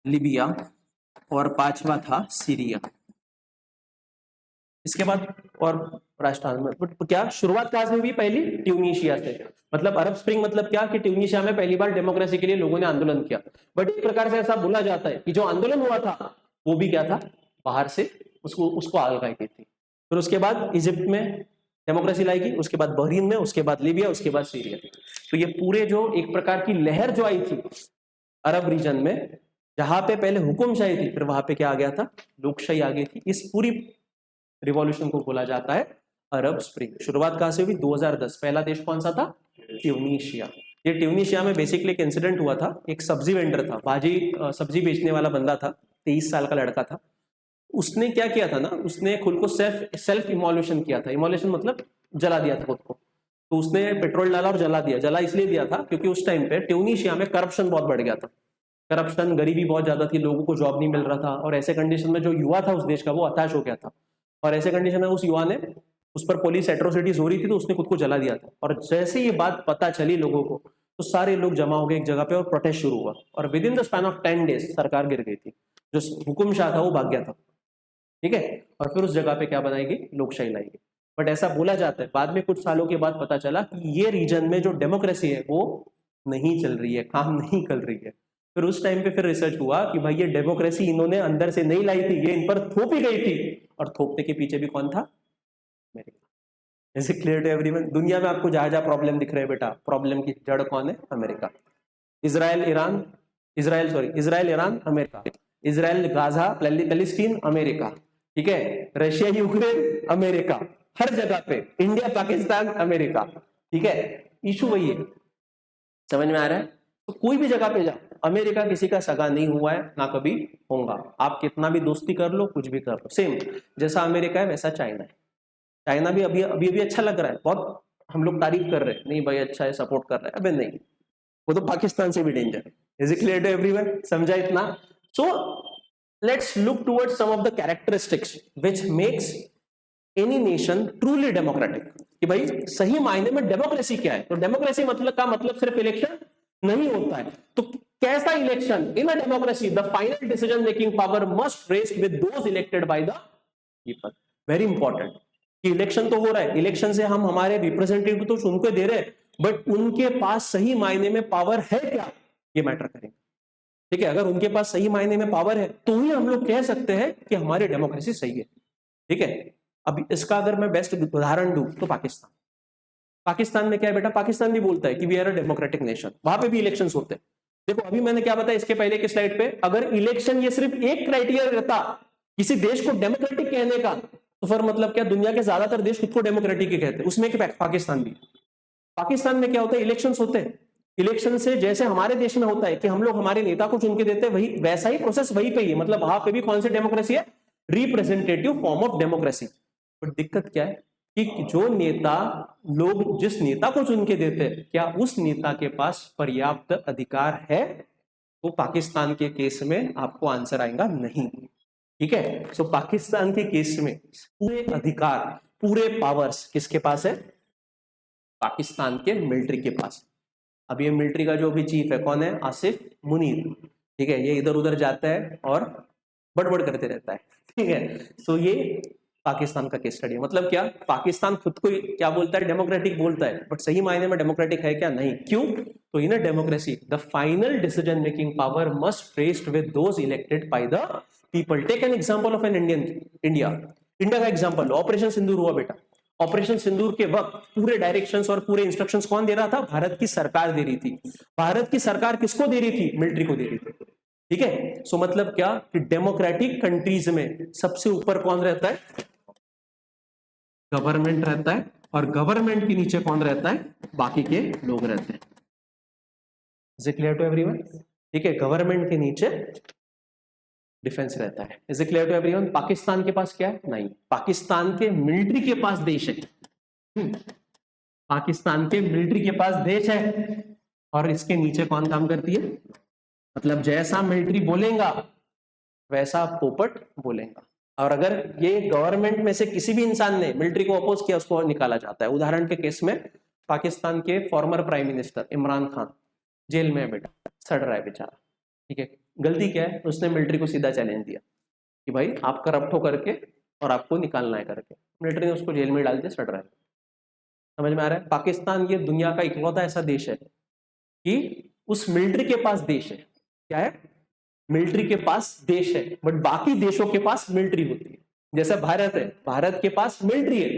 लीबिया, और पांचवा था सीरिया। इसके बाद और राष्ट्र क्या शुरुआत कहां से हुई? पहली ट्यूनीशिया से। मतलब अरब स्प्रिंग मतलब क्या कि ट्यूनीशिया में पहली बार डेमोक्रेसी के लिए लोगों ने आंदोलन किया। बट एक प्रकार से ऐसा बोला जाता है कि जो आंदोलन हुआ था वो भी क्या था? बाहर से उसको आग लगाई गई थी। फिर उसके बाद इजिप्ट में डेमोक्रेसी लाई गई, उसके बाद बहरीन में, उसके बाद लीबिया, उसके बाद सीरिया। तो ये पूरे जो एक प्रकार की लहर जो आई थी अरब रीजन में, जहां पे पहले हुकुमशाही थी, फिर वहां पे क्या आ गया था? लोकशाही आ गई थी। इस पूरी रिवॉल्यूशन को बोला जाता है अरब स्प्रिंग। शुरुआत कहां से हुई? 2010। पहला देश कौन सा था? ट्यूनीशिया। ये ट्यूनीशिया में बेसिकली एक इंसिडेंट हुआ था। एक सब्जी वेंडर था, सब्जी बेचने वाला बंदा था, 23 साल का लड़का था। उसने क्या किया था ना, उसने खुद को सेल्फ इमोल्यूशन किया था। इमोल्यूशन मतलब जला दिया था खुद को। तो उसने पेट्रोल डाला और जला दिया। जला इसलिए दिया था क्योंकि उस टाइम पे ट्यूनीशिया में करप्शन बहुत बढ़ गया था। करप्शन, गरीबी बहुत ज्यादा थी, लोगों को जॉब नहीं मिल रहा था, और ऐसे कंडीशन में जो युवा था उस देश का, वो हताश हो गया था। और ऐसे कंडीशन में उस युवा ने, उस पर पुलिस एट्रोसिटीज हो रही थी, तो उसने खुद को जला दिया था। और जैसे ये बात पता चली लोगों को, तो सारे लोग जमा हो गए एक जगह पे और प्रोटेस्ट शुरू हुआ। और with in the span of 10 days सरकार गिर गई थी। जो हुकुमशाह था वो भाग गया था, ठीक है? और फिर उस जगह पे क्या बनाई गई? लोकशाही लाई गई। बट ऐसा बोला जाता है, बाद में कुछ सालों के बाद पता चला कि ये रीजन में जो डेमोक्रेसी है वो नहीं चल रही है, काम नहीं कर रही है। फिर उस टाइम पे फिर रिसर्च हुआ कि भाई ये डेमोक्रेसी इन्होंने अंदर से नहीं लाई थी, ये इन पर थोपी गई थी। और थोपने के पीछे भी कौन था? America. Is it clear to everyone? दुनिया में आपको जहां जहां प्रॉब्लम दिख रहे हैं बेटा, प्रॉब्लम की जड़ कौन है? America. Israel Iran America, Israel Gaza Palestine America, ठीक है? रशिया यूक्रेन अमेरिका, हर जगह पे। इंडिया पाकिस्तान अमेरिका, ठीक है? इशू वही है। समझ में आ रहा है? तो कोई भी जगह पे जाओ, अमेरिका किसी का सगा नहीं हुआ है, ना कभी होगा। आप कितना भी दोस्ती कर लो, कुछ भी कर लो, सेम जैसा अमेरिका है वैसा चाइना है। चाइना भी अभी अच्छा लग रहा है, बहुत हम लोग तारीफ कर रहे हैं, नहीं भाई अच्छा है, सपोर्ट कर रहे हैं। अबे नहीं, वो तो पाकिस्तान से भी डेंजर है। Is it clear to everyone? समझा इतना? So let's look towards some of the characteristics which makes any nation truly democratic. कि भाई सही मायने में डेमोक्रेसी क्या है? तो डेमोक्रेसी मतलब सिर्फ इलेक्शन नहीं होता है। तो कैसा election? In a democracy the final decision making power must rest with those elected by the people. Very important. कि इलेक्शन तो हो रहा है, इलेक्शन से हम हमारे रिप्रेजेंटेटिव तो चुन के दे रहे हैं, बट उनके पास सही मायने में पावर है क्या, ये मैटर करेंगे। ठीक है, अगर उनके पास सही मायने में पावर है तो ही हम लोग कह सकते हैं कि हमारी डेमोक्रेसी सही है। ठीक है, अब इसका अगर मैं बेस्ट उदाहरण दूं तो पाकिस्तान। पाकिस्तान में क्या है बेटा, पाकिस्तान भी बोलता है कि we are a democratic nation, वहां पे भी इलेक्शंस होते हैं। देखो अभी मैंने क्या बताया इसके पहले की स्लाइड पे, अगर इलेक्शन ये सिर्फ एक क्राइटेरिया रहता किसी देश को डेमोक्रेटिक कहने का, तो फिर मतलब क्या दुनिया के ज्यादातर देश खुद को डेमोक्रेटिक ही कहते हैं, उसमें पाकिस्तान भी। पाकिस्तान में क्या होता है, इलेक्शंस होते हैं, इलेक्शन से जैसे हमारे देश में होता है कि हम लोग हमारे नेता को चुन के देते हैं, वही वैसा ही प्रोसेस वहीं पे ही, मतलब वहां पे भी कौन सी डेमोक्रेसी है, representative form of democracy. But दिक्कत क्या है कि जो नेता, लोग जिस नेता को चुन के देते हैं, क्या उस नेता के पास पर्याप्त अधिकार है, तो पाकिस्तान के केस में आपको आंसर आएगा नहीं। ठीक है, सो पाकिस्तान के केस में पूरे अधिकार, पूरे पावर्स किसके पास है, पाकिस्तान के मिलिट्री के पास। अब ये मिलिट्री का जो भी चीफ है कौन है, आसिफ मुनीर। ठीक है, ये इधर उधर जाता है और बड़बड़ करते रहता है। ठीक है, सो ये पाकिस्तान का केस स्टडी है। मतलब क्या, पाकिस्तान खुद को क्या बोलता है, डेमोक्रेटिक बोलता है, बट सही मायने में डेमोक्रेटिक है क्या, नहीं। क्यों, तो in a democracy the final decision making power must rest with those elected by the people. Take an example of an India का एग्जांपल, ऑपरेशन सिंदूर हुआ बेटा। ऑपरेशन सिंदूर के वक्त पूरे डायरेक्शंस और पूरे इंस्ट्रक्शंस कौन दे रहा था, भारत की सरकार दे रही थी। भारत की सरकार किसको दे रही थी, मिलिट्री को दे रही थी। ठीक है, सो मतलब क्या कि डेमोक्रेटिक कंट्रीज में सबसे ऊपर कौन रहता है, गवर्नमेंट रहता है, और गवर्नमेंट के नीचे कौन रहता है, बाकी के लोग रहते हैं। Is it clear to everyone? ठीक है, गवर्नमेंट के नीचे डिफेंस रहता है। Is it clear to everyone? Pakistan के पास क्या है, नहीं, पाकिस्तान के मिलिट्री के पास देश है। पाकिस्तान के मिलिट्री के पास देश है, और इसके नीचे कौन काम करती है, मतलब जैसा मिलिट्री बोलेगा वैसा पोपट बोलेगा। और अगर ये गवर्नमेंट में से किसी भी इंसान ने मिलिट्री को अपोज किया, उसको निकाला जाता है। उदाहरण के केस में पाकिस्तान के former prime minister Imran Khan jail में है बेटा, सड़ रहा है बेचारा। ठीक है, गलती क्या है, उसने मिलिट्री को सीधा चैलेंज दिया कि भाई आप करप्ट हो करके और आपको निकालना है करके, मिलिट्री ने उसको जेल में डाल दिया, सड़ रहा है। समझ में आ रहा है? पाकिस्तान ये दुनिया का इकलौता ऐसा देश है कि उस मिलिट्री के पास देश है। क्या है, मिलिट्री के पास देश है, बट बाकी देशों के पास मिलिट्री होती है। जैसे भारत है, भारत के पास मिलिट्री है,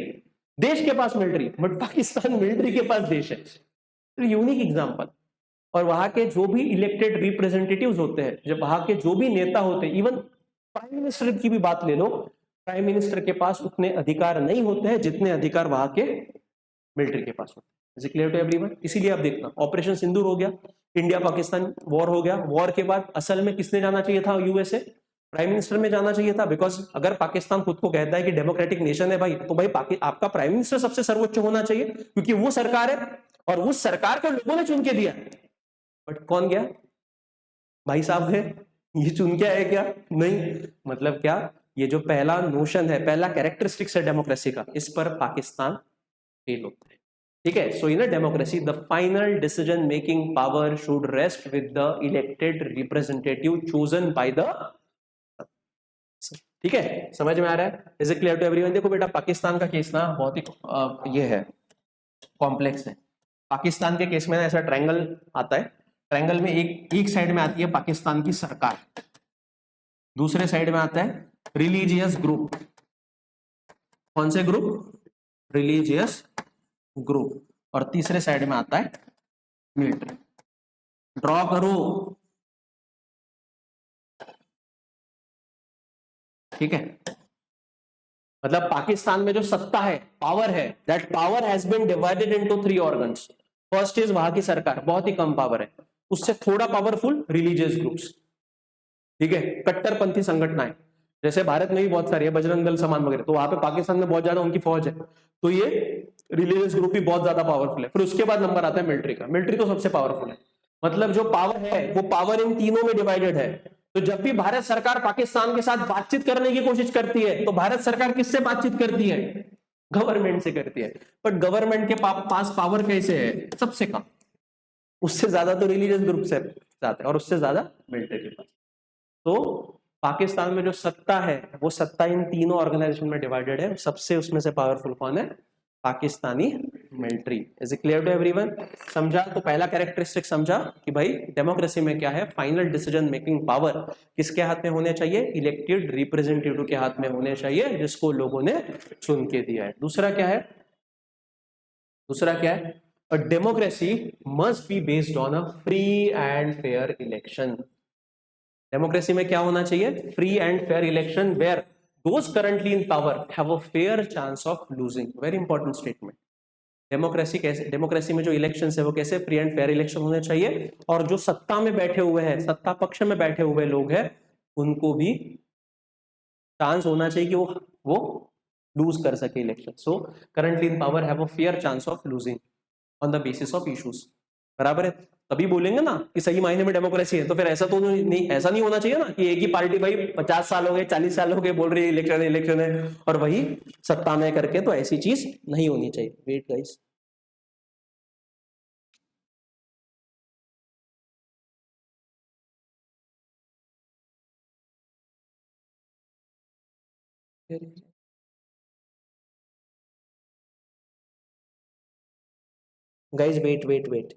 देश के पास मिलिट्री, बट पाकिस्तान मिलिट्री के पास देश है। तो यूनिक एग्जांपल। और वहां के जो भी इलेक्टेड रिप्रेजेंटेटिव्स होते हैं, जब वहां के जो भी नेता होते हैं, इवन प्राइम मिनिस्टर की भी बात ले लो, प्राइम मिनिस्टर के पास उतने अधिकार नहीं होते हैं जितने अधिकार वहां के मिलिट्री के पास होते हैं। Is it clear to everyone? इसीलिए आप देखना, ऑपरेशन सिंदूर हो गया, इंडिया पाकिस्तान वॉर हो गया, वॉर के बाद असल में किसने जाना चाहिए था यूएसए, प्राइम मिनिस्टर में जाना चाहिए था। बिकॉज अगर पाकिस्तान खुद को कहता है कि डेमोक्रेटिक नेशन है भाई, तो भाई आपका प्राइम मिनिस्टर सबसे सर्वोच्च होना चाहिए, क्योंकि वो सरकार है और उस सरकार को लोगों ने चुन के दिया। बट कौन गया, भाई साहब गए, ये चुन के आए क्या, नहीं। मतलब क्या, ये जो पहला नोशन है, पहला कैरेक्टरिस्टिक्स है डेमोक्रेसी का, इस पर पाकिस्तान फेल होता है। ठीक है, so in a democracy the final decision making power should rest with the elected representative chosen by the. ठीक है, समझ में आ रहा है? Is it clear to everyone? देखो बेटा, पाकिस्तान का केस ना बहुत ही ये है, कॉम्प्लेक्स है। पाकिस्तान के केस में ना ऐसा ट्रायंगल आता है, ट्रायंगल में एक साइड में आती है पाकिस्तान की सरकार, दूसरे साइड में आता है रिलीजियस ग्रुप। कौन से ग्रुप, रिलीजियस ग्रुप, और तीसरे साइड में आता है मिलिट्री। ड्रॉ करो। ठीक है, मतलब पाकिस्तान में जो सत्ता है, पावर है, that power has been divided into 3 organs. First इज वहां की सरकार, बहुत ही कम पावर है, उससे थोड़ा पावरफुल रिलीजियस ग्रुप्स। ठीक है, कट्टरपंथी संगठनाएं, जैसे भारत में भी बहुत सारी है, बजरंग दल समान वगैरह, तो वहां पे पाकिस्तान में बहुत ज्यादा उनकी फौज है, तो ये रिलीजियस ग्रुप भी बहुत ज्यादा पावरफुल है। फिर उसके बाद नंबर आता है मिलिट्री का, मिलिट्री तो सबसे पावरफुल है। मतलब जो पावर है वो पावर इन तीनों में डिवाइडेड है। तो जब भी भारत सरकार पाकिस्तान के साथ बातचीत करने की कोशिश करती है, तो भारत सरकार किससे बातचीत करती है, गवर्नमेंट से करती है। बट गवर्नमेंट के पास पावर कैसे है, सबसे कम, उससे ज्यादा तो रिलीजियस ग्रुप से ज्यादा है, और उससे ज्यादा मिलिट्री के पास। तो पाकिस्तान में जो सत्ता है वो सत्ता इन तीनों ऑर्गेनाइजेशन में डिवाइडेड है, सबसे उसमें से पावरफुल कौन है? Pakistani military. Is it clear to everyone? समझा? तो पहला कैरेक्टरिस्टिक समझा कि भाई डेमोक्रेसी में क्या है, फाइनल डिसीजन मेकिंग पावर किसके हाथ में होने चाहिए? इलेक्टेड रिप्रेजेंटेटिव के हाथ में होने चाहिए, जिसको लोगों ने चुन के दिया है। दूसरा क्या है? दूसरा क्या है? A democracy must be based on a free and fair election. Democracy में क्या होना चाहिए? Free and fair election where those currently in power have a fair chance of losing. Very important statement. Democracy कैसे, democracy में जो election है वो कैसे? फ्री एंड फेयर इलेक्शन होने चाहिए, और जो सत्ता में बैठे हुए हैं, सत्ता पक्ष में बैठे हुए लोग हैं, उनको भी चांस होना चाहिए कि वो लूज कर सके election. So currently in power have a fair chance of losing on the basis of issues. बराबर है? तभी बोलेंगे ना कि सही मायने में डेमोक्रेसी है। तो फिर ऐसा तो नहीं, ऐसा नहीं होना चाहिए ना कि एक ही पार्टी भाई 50 साल हो गए, 40 साल हो गए बोल रही है इलेक्शन इलेक्शन है, और वही सत्ता में करके, तो ऐसी चीज नहीं होनी चाहिए। Wait guys, guys wait wait wait.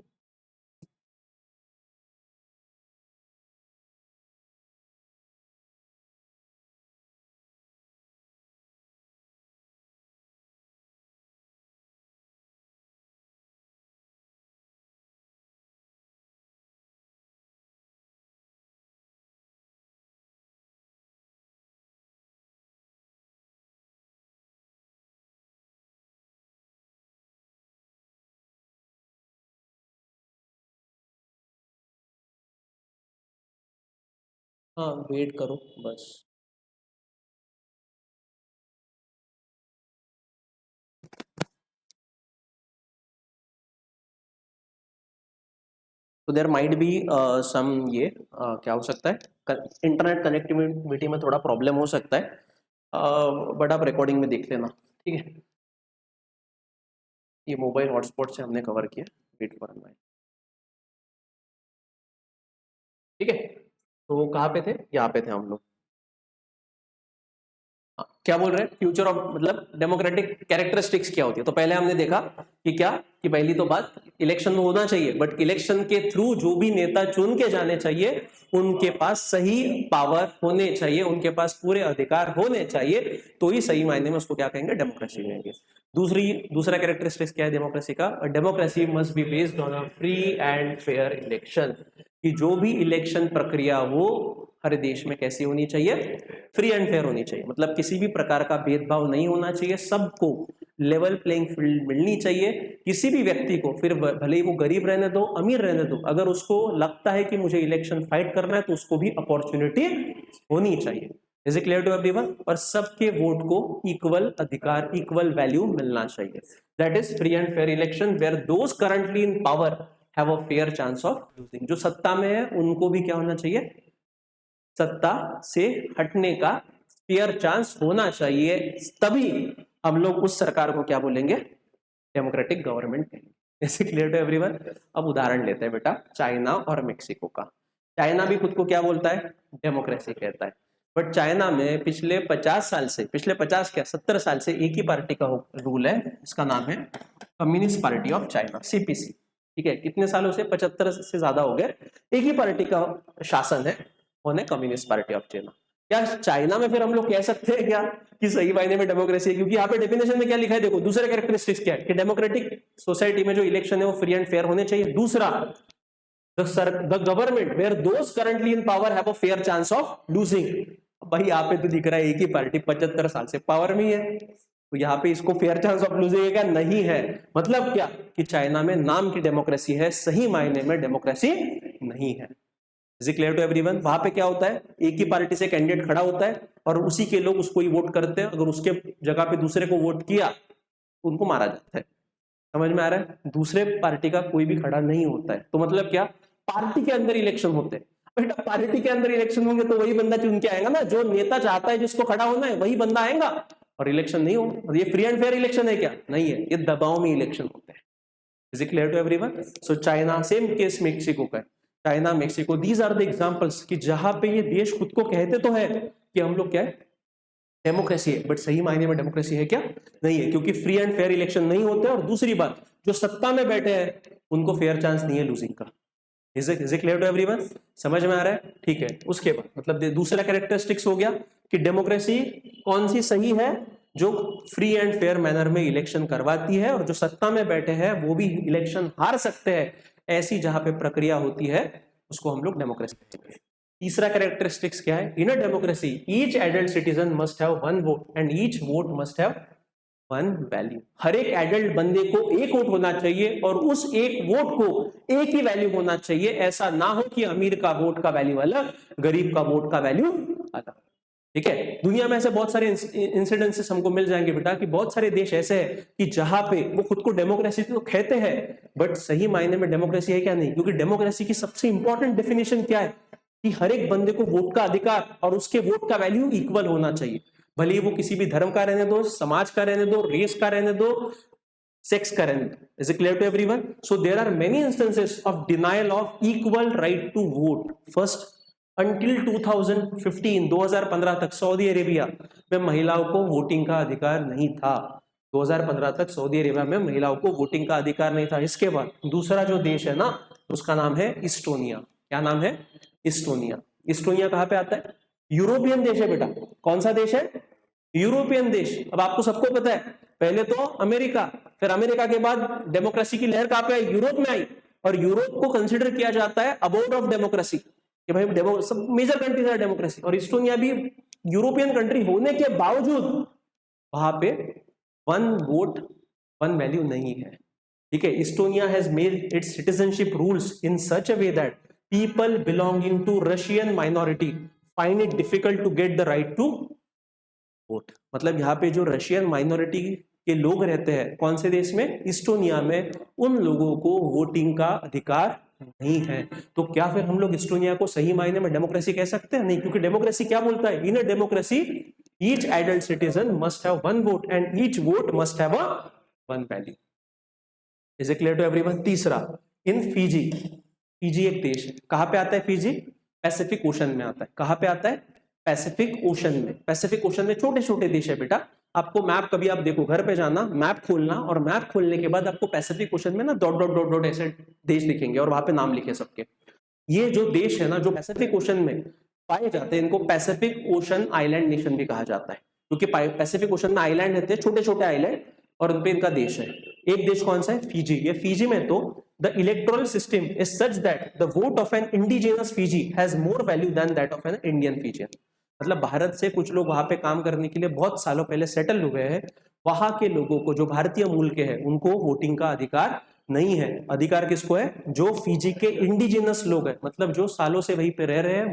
हाँ वेट करो बस। तो देयर माइट बी सम, ये क्या हो सकता है, इंटरनेट कनेक्टिविटी में थोड़ा प्रॉब्लम हो सकता है, बट आप रिकॉर्डिंग में देख लेना, ठीक है? ये मोबाइल हॉटस्पॉट से हमने कवर किया। वेट फॉर माइक, ठीक है? तो कहाँ पे थे? यहाँ पे थे हम लोग। क्या बोल रहे हैं? फ्यूचर ऑफ मतलब डेमोक्रेटिक कैरेक्टरिस्टिक्स क्या होती है? तो पहले हमने देखा कि क्या, कि पहली तो बात, इलेक्शन में होना चाहिए, बट इलेक्शन के थ्रू जो भी नेता चुन के जाने चाहिए उनके पास सही पावर होने चाहिए, उनके पास पूरे अधिकार होने चाहिए, तो ही सही मायने में उसको क्या कहेंगे? डेमोक्रेसी कहेंगे। दूसरा कैरेक्टरिस्टिक्स क्या है डेमोक्रेसी का? Democracy must be based on a free and fair election. कि जो भी इलेक्शन प्रक्रिया वो हर देश में कैसी होनी चाहिए? फ्री एंड फेयर होनी चाहिए। मतलब किसी भी प्रकार का भेदभाव नहीं होना चाहिए, सबको लेवल प्लेइंग फील्ड मिलनी चाहिए। किसी भी व्यक्ति को, फिर भले ही वो गरीब रहने दो, अमीर रहने दो, अगर उसको लगता है कि मुझे इलेक्शन फाइट करना है तो उसको भी अपॉर्चुनिटी होनी चाहिए। Is it clear to everyone? और सबके वोट को इक्वल अधिकार, इक्वल वैल्यू मिलना चाहिए। That is free and fair election where those currently in power have a fair chance of losing. जो सत्ता में है उनको भी क्या होना चाहिए? सत्ता से हटने का फेयर चांस होना चाहिए, तभी हम लोग उस सरकार को क्या बोलेंगे? डेमोक्रेटिक गवर्नमेंट कहेंगे। ऐसे क्लियर टू एवरीवन? अब उदाहरण लेते हैं बेटा चाइना और मेक्सिको का। चाइना भी खुद को क्या बोलता है? डेमोक्रेसी कहता है। बट चाइना में पिछले 50 साल से, पिछले 50 क्या 70 साल से एक ही पार्टी का रूल है, इसका नाम है communist party of China, CPC. ठीक है? कितने सालों से? 75 से ज्यादा हो गए। एक ही पार्टी का शासन है, उन्हें कम्युनिस्ट पार्टी ऑफ चाइना। क्या चाइना में फिर हम लोग कह सकते हैं क्या कि सही मायने में डेमोक्रेसी है? क्योंकि यहाँ पे डेफिनेशन में क्या लिखा है देखो, दूसरा कैरेक्टरिस्टिक्स क्या है कि डेमोक्रेटिक सोसाइटी में जो इलेक्शन है वो फ्री एंड फेयर होने चाहिए। दूसरा, the government where those currently in power have a fair chance of losing. भाई यहाँ पे तो दिख रहा है एक ही पार्टी 75 साल से पावर में है, तो यहाँ पे इसको फेयर चांस ऑफ लूजिंग क्या? नहीं है। मतलब क्या कि चाइना में नाम की डेमोक्रेसी है, सही मायने में डेमोक्रेसी नहीं है। Is it clear to everyone? वहां पे क्या होता है? एक ही पार्टी से कैंडिडेट खड़ा होता है और उसी के लोग उसको ही वोट करते हैं। अगर उसके जगह पे दूसरे को वोट किया उनको मारा जाता है। समझ में आ रहा है? दूसरे पार्टी का कोई भी खड़ा नहीं होता है। तो मतलब क्या? पार्टी के अंदर इलेक्शन होते हैं। बेटा पार्टी के अंदर इलेक्शन होंगे तो वही बंदा चुन के आएगा ना, जो नेता चाहता है जिसको खड़ा होना है वही बंदा आएगा, और इलेक्शन नहीं होगा। और ये फ्री एंड फेयर इलेक्शन है क्या? नहीं है, ये दबाव में इलेक्शन होते हैं। Is it clear to everyone? So China, same case Mexico का है। China, Mexico, these are the examples कि जहां पे ये देश खुद को कहते तो है कि हम लोग क्या है, डेमोक्रेसी है, बट सही मायने में डेमोक्रेसी है क्या? नहीं है, क्योंकि फ्री एंड फेयर इलेक्शन नहीं होते। और दूसरी बात, जो सत्ता में बैठे हैं उनको फेयर चांस नहीं है लूजिंग का। Is it clear to everyone? समझ में आ रहा है? ठीक है। उसके बाद मतलब दूसरा कैरेक्टरिस्टिक्स हो गया कि डेमोक्रेसी कौन सी सही है, जो फ्री एंड फेयर मैनर में इलेक्शन करवाती है, और जो सत्ता में बैठे हैं वो भी इलेक्शन हार सकते हैं, ऐसी जहां पे प्रक्रिया होती है उसको हम लोग डेमोक्रेसी कहते हैं। तीसरा कैरेक्टरिस्टिक्स क्या है? In a democracy each adult citizen must have one vote and each vote must have one value. हर एक एडल्ट बंदे को एक वोट होना चाहिए और उस एक वोट को एक ही वैल्यू होना चाहिए। ऐसा ना हो कि अमीर का वोट का वैल्यू अलग, गरीब का वोट का वैल्यू अलग। ठीक है। दुनिया में ऐसे बहुत सारे इंसिडेंसेस हमको मिल जाएंगे बेटा कि बहुत सारे देश ऐसे हैं कि जहां पे वो खुद को डेमोक्रेसी तो कहते हैं, बट सही मायने में डेमोक्रेसी है क्या? नहीं। क्योंकि डेमोक्रेसी की सबसे इंपॉर्टेंट डेफिनेशन क्या है कि हर एक बंदे को वोट का अधिकार और उसके वोट का वैल्यू इक्वल होना चाहिए। भले ही वो किसी भी धर्म का रहने दो, समाज का रहने दो, रेस का रहने दो, सेक्स का रहने दो। Is it clear to everyone? So there are many instances of denial of equal right to vote. First, until 2015 2015 तक सऊदी अरेबिया में महिलाओं को वोटिंग का अधिकार नहीं था। 2015 तक सऊदी अरेबिया में महिलाओं को वोटिंग का अधिकार नहीं था। इसके बाद दूसरा जो देश है ना, उसका नाम है इस्टोनिया। क्या नाम है? इस्टोनिया। इस्टोनिया कहां पे आता है? यूरोपियन देश है बेटा। कौन सा देश है? यूरोपियन देश। अब आपको सबको पता है, पहले तो अमेरिका, फिर अमेरिका के बाद डेमोक्रेसी की लहर कहां पे आई? यूरोप में आई। और यूरोप को कंसिडर किया जाता है अबोर्ड ऑफ डेमोक्रेसी, कि भाई सब मेजर कंट्रीज है डेमोक्रेसी। और इस्टोनिया भी यूरोपियन कंट्री होने के बावजूद वहां पे वन वोट वन वैल्यू नहीं है। ठीक है। Estonia has made it's citizenship rules in such a way that people belonging to Russian minority find it difficult to get the right to vote। मतलब यहाँ पे जो रशियन माइनॉरिटी के लोग रहते हैं कौन से देश में? इस्टोनिया में। उन लोगों को वोटिंग का अधिकार नहीं है। तो क्या फिर हम लोग इस्टोनिया को सही मायने में डेमोक्रेसी कह सकते हैं? नहीं, क्योंकि डेमोक्रेसी क्या बोलता है? In a democracy each adult citizen must have one vote and each vote must have a one value. Is it clear to everyone? तीसरा, इन फिजी। फिजी एक देश है। कहां पे आता है फिजी? पैसिफिक ओशन में आता है। कहां पे आता है? पैसिफिक ओशन में। पैसिफिक ओशन में छोटे छोटे देश है बेटा। आपको मैप कभी आप देखो, घर पे जाना, मैप खोलना, और मैप खोलने के बाद आपको पैसिफिक ओशन में ना डॉट डॉट डॉट डॉट ऐसे देश दिखेंगे और वहां पे नाम लिखे सबके। ये जो देश है ना, जो पैसिफिक ओशन में पाए जाते हैं, इनको पैसिफिक ओशन आइलैंड नेशन भी कहा जाता है, क्योंकि पैसिफिक ओशन में आइलैंड रहते हैं, छोटे छोटे आइलैंड, और उनपे इनका देश है। एक देश कौन सा है? फिजी। ये फिजी में तो the electoral system is such that the vote of an indigenous Fiji has more value than that of an Indian Fijian। मतलब भारत से कुछ लोग वहां पे काम करने के लिए बहुत सालों पहले सेटल हुए हैं। वहां के लोगों को, जो भारतीय मूल के हैं, उनको वोटिंग का अधिकार नहीं है। अधिकार किसको है? जो फिजी के इंडिजिनस लोग हैं, मतलब जो सालों से वहीं पे रह रहे हैं,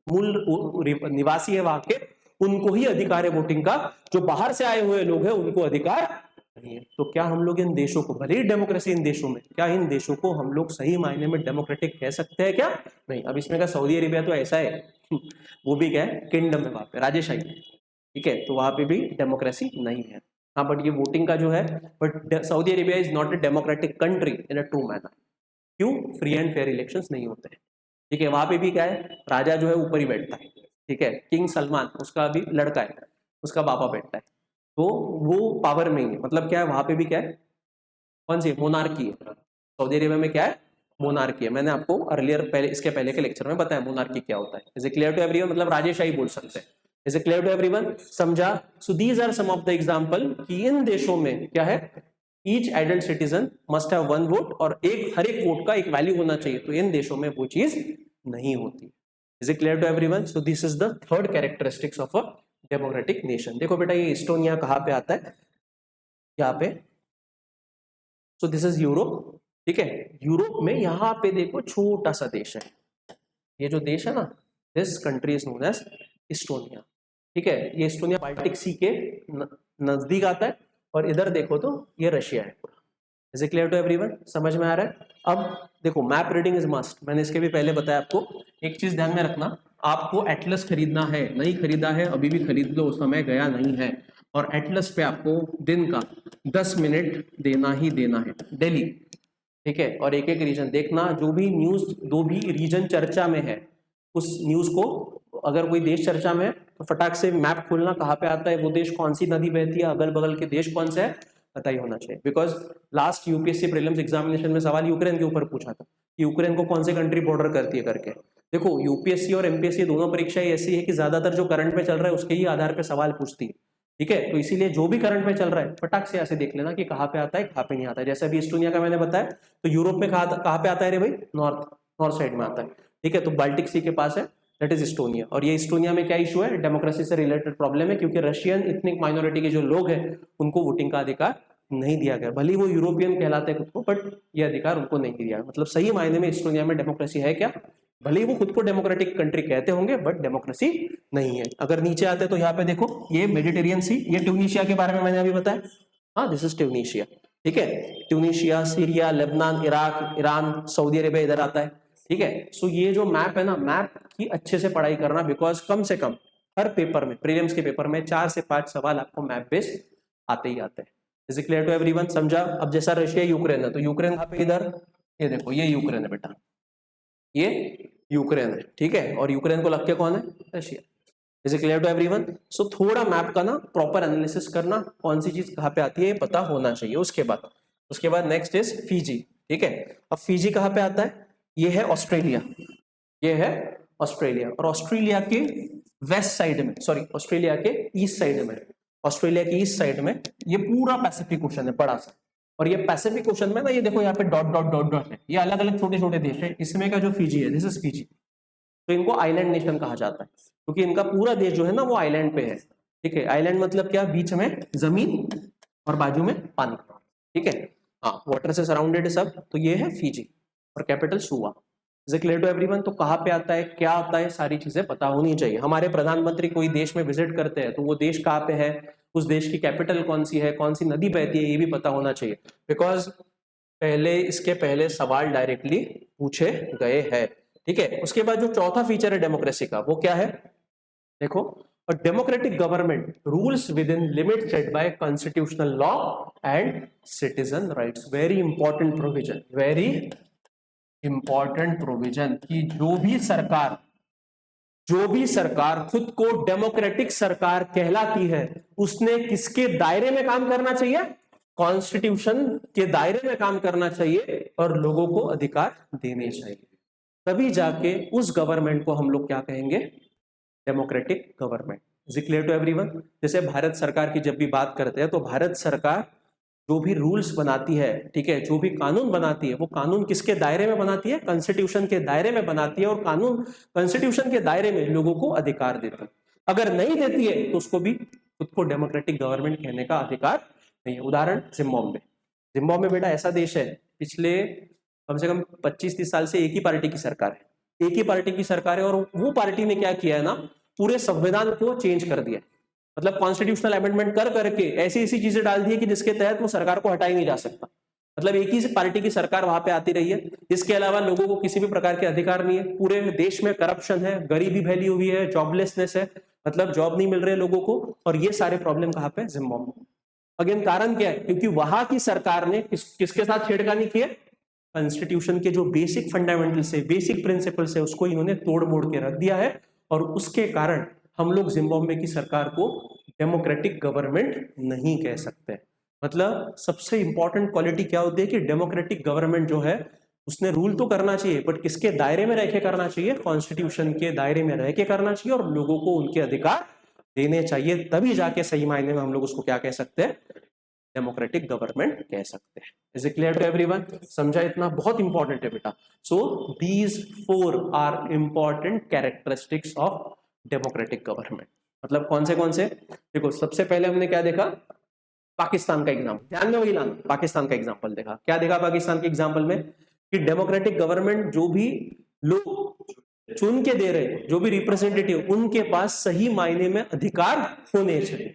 मूल निवासी है वहां के, उनको ही अधिकार है वोटिंग का। जो बाहर से आए हुए लोग हैं उनको अधिकार नहीं है। तो क्या हम लोग इन देशों को, भले ही डेमोक्रेसी इन देशों में, क्या इन देशों को हम लोग सही मायने में डेमोक्रेटिक कह सकते हैं क्या? नहीं। अब इसमें का सऊदी अरेबिया तो ऐसा है वो भी क्या है? किंगडम है, वहां पे राजेशाही। ठीक है। तो वहां पे भी डेमोक्रेसी नहीं है। हाँ, बट ये वोटिंग का जो है, but Saudi Arabia is not a democratic country in a true manner. क्यों? फ्री एंड फेयर इलेक्शंस नहीं होते हैं। ठीक है। वहां पे भी क्या है? राजा जो है ऊपर ही बैठता है। ठीक है। किंग सलमान, उसका भी लड़का है, उसका बाबा बैठता है, तो वो पावर में ही है। मतलब क्या है? वहां पे भी क्या है? कौन सी? मोनार्की है। सऊदी अरेबिया में क्या है? मोनार्की है। मैंने आपको अर्लियर पहले, इसके पहले के लेक्चर में बताया मोनार्की क्या होता है। Is it clear to everyone? मतलब राजेशाही बोल सकते हैं। Is it clear to everyone? समझा? So these are some of the example कि इन देशों में क्या है? Each adult citizen must have one vote, और हर एक वोट का एक वैल्यू होना चाहिए। तो इन देशों में वो चीज नहीं होती। Is it clear to everyone? So this is the third characteristics of a democratic nation. देखो बेटा, ये इस्टोनिया कहां पे आता है? यहाँ पे। सो दिस इज यूरोप। ठीक है। यूरोप में यहाँ पे देखो छोटा सा देश है। ये जो देश है ना, this country is known as Estonia. ठीक है। ये इस्टोनिया बाल्टिक सी के नजदीक आता है, और इधर देखो तो ये रशिया है पूरा। Is it clear to everyone? समझ में आ रहा है? अब देखो, मैप रीडिंग इज मस्ट। मैंने इसके भी पहले बताया आपको। एक चीज ध्यान में रखना, आपको एटलस खरीदना है, नहीं खरीदा है अभी भी खरीद लो, समय गया नहीं है। और एटलस पे आपको दिन का 10 मिनट देना ही देना है डेली। ठीक है, और एक एक रीजन देखना, जो भी न्यूज, जो भी रीजन चर्चा में है उस न्यूज को, अगर कोई देश चर्चा में है तो फटाक से मैप खोलना, कहाँ पे आता है वो देश, कौन सी नदी बहती है, अगल बगल के देश कौन से है, पता ही होना चाहिए। Because last UPSC prelims examination में सवाल यूक्रेन के ऊपर पूछा था कि यूक्रेन को कौन सी कंट्री बॉर्डर करती है करके। देखो यूपीएससी और एमपीएससी दोनों परीक्षाएं ऐसी है कि ज्यादातर जो करंट में चल रहा है उसके ही आधार पर सवाल पूछती है। ठीक है, तो इसीलिए जो भी करंट में चल रहा है फटाक से ऐसे देख लेना कि कहाँ पे आता है कहाँ पे नहीं आता है। जैसे अभी इस्टोनिया का मैंने बताया, तो यूरोप में कहाँ पे आता है रे भाई, नॉर्थ साइड में आता है। ठीक है, तो बाल्टिक सी के पास है, दैट इज इस्टोनिया। और ये इस्टोनिया में क्या इशू है, डेमोक्रेसी से रिलेटेड प्रॉब्लम है, क्योंकि रशियन इथनिक माइनॉरिटी के जो लोग हैं उनको वोटिंग का अधिकार नहीं दिया गया। भले वो यूरोपियन कहलाते हैं खुद को, बट ये अधिकार उनको नहीं दिया गया। मतलब सही मायने में इस्टोनिया में डेमोक्रेसी है क्या, भले ही वो खुद को डेमोक्रेटिक कंट्री कहते होंगे, बट डेमोक्रेसी नहीं है। अगर नीचे आते तो यहाँ पे देखो, ये मेडिटेरियन सी, ये ट्यूनीशिया के बारे में मैंने अभी बताया, हाँ दिस इज ट्यूनीशिया। ठीक है, Tunisia, Syria, Lebanon, Iraq, Iran, Saudi Arabia इधर आता है। ठीक है, सो ये जो मैप है ना, मैप की अच्छे से पढ़ाई करना, बिकॉज कम से कम हर पेपर में, प्रीलिम्स के पेपर में 4 से 5 सवाल आपको मैप बेस्ड आते ही आते हैं। Is it clear to everyone, समझा? अब जैसा रशिया यूक्रेन है, तो यूक्रेन कहाँ पे, इधर, ये देखो ये यूक्रेन है बेटा, ये यूक्रेन है। ठीक है, और यूक्रेन को लग के कौन है, Russia. Is it clear to everyone? So थोड़ा मैप का ना प्रॉपर एनालिसिस करना, कौन सी चीज कहाँ पे आती है पता होना चाहिए। उसके बाद नेक्स्ट इज फीजी। ठीक है, अब फीजी कहाँ पे आता है, ये है ऑस्ट्रेलिया, ये है ऑस्ट्रेलिया, और ऑस्ट्रेलिया के वेस्ट साइड में, सॉरी ऑस्ट्रेलिया के ईस्ट साइड में, ऑस्ट्रेलिया की ईस्ट साइड में ये पूरा पैसिफिक ओशन है बड़ा सा। और ये पैसिफिक ओशन में ना, ये देखो यहाँ पे डॉट डॉट डॉट डॉट है, ये अलग अलग छोटे छोटे देश है। इसमें का जो फीजी है, दिस इज फीजी, तो इनको आइलैंड नेशन कहा जाता है, क्योंकि इनका पूरा देश जो है ना वो आइलैंड पे है। ठीक है, आइलैंड मतलब क्या, बीच में जमीन और बाजू में पानी। ठीक है, हाँ वाटर से सराउंडेड है सब, तो ये है फीजी, और capital Suva. Is it clear to everyone? तो कहाँ पे आता है, क्या आता है, सारी चीजें पता होनी चाहिए। हमारे प्रधानमंत्री कोई देश में विजिट करते हैं तो वो देश कहाँ पे है, उस देश की कैपिटल कौन सी है, कौन सी नदी बहती है, ये भी पता होना चाहिए। बिकॉज इसके पहले सवाल डायरेक्टली पूछे गए हैं। ठीक है, उसके बाद जो चौथा फीचर है डेमोक्रेसी का, वो क्या है, देखो, a democratic government rules within limits set by constitutional law and citizen rights. Very important provision, very important provision कि जो भी सरकार खुद को डेमोक्रेटिक सरकार कहलाती है, उसने किसके दायरे में काम करना चाहिए, कॉन्स्टिट्यूशन के दायरे में काम करना चाहिए, और लोगों को अधिकार देने चाहिए। तभी जाके उस गवर्नमेंट को हम लोग क्या कहेंगे, democratic government. Is it clear to everyone? जैसे भारत सरकार की जब भी बात करते हैं, तो भारत सरकार जो भी रूल्स बनाती है, ठीक है, जो भी कानून बनाती है, वो कानून किसके दायरे में बनाती है, कॉन्स्टिट्यूशन के दायरे में बनाती है, और कानून कॉन्स्टिट्यूशन के दायरे में लोगों को अधिकार देती है। अगर नहीं देती है तो उसको भी खुद को डेमोक्रेटिक गवर्नमेंट कहने का अधिकार नहीं है। उदाहरण जिम्बाब्वे। जिम्बाब्वे बेटा ऐसा देश है, पिछले कम से कम 25-30 साल से एक ही पार्टी की सरकार है, एक ही पार्टी की सरकार है, और वो पार्टी ने क्या किया है ना, पूरे संविधान को चेंज कर दिया। मतलब कॉन्स्टिट्यूशनल अमेंडमेंट कर करके ऐसी ऐसी चीजें डाल दी है कि जिसके तहत वो सरकार को हटा ही नहीं जा सकता। मतलब एक ही पार्टी की सरकार वहां पे आती रही है। इसके अलावा लोगों को किसी भी प्रकार के अधिकार नहीं है। पूरे देश में करप्शन है, गरीबी फैली हुई है, जॉबलेसनेस है, मतलब जॉब नहीं मिल रहे लोगों को, और ये सारे प्रॉब्लम कहाँ पे, जिम्बाब्वे। अगेन कारण क्या है, क्योंकि वहां की सरकार ने किसके साथ छेड़खानी की है, कॉन्स्टिट्यूशन के जो बेसिक फंडामेंटल्स है, बेसिक प्रिंसिपल्स है, उसको इन्होंने तोड़ मोड़ के रख दिया है। और उसके कारण हम लोग जिम्बाब्वे की सरकार को डेमोक्रेटिक गवर्नमेंट नहीं कह सकते। मतलब सबसे इंपॉर्टेंट क्वालिटी क्या होती है कि डेमोक्रेटिक गवर्नमेंट जो है उसने रूल तो करना चाहिए, बट किसके दायरे में रह के करना चाहिए, कॉन्स्टिट्यूशन के दायरे में रह के करना चाहिए, और लोगों को उनके अधिकार देने चाहिए। तभी जाके सही मायने में हम लोग उसको क्या कह सकते हैं, डेमोक्रेटिक गवर्नमेंट कह सकते हैं। Is it clear to everyone? समझा इतना? बहुत इंपॉर्टेंट है बेटा। So these 4 are important characteristics of democratic government. मतलब कौन से? देखो सबसे पहले हमने क्या देखा, पाकिस्तान का एग्जाम्पल, ध्यान में वही लाना, पाकिस्तान का एग्जाम्पल देखा। क्या देखा पाकिस्तान के एग्जाम्पल में, कि डेमोक्रेटिक गवर्नमेंट जो भी लोग चुन के दे रहे, जो भी रिप्रेजेंटेटिव, उनके पास सही मायने में अधिकार होने चाहिए,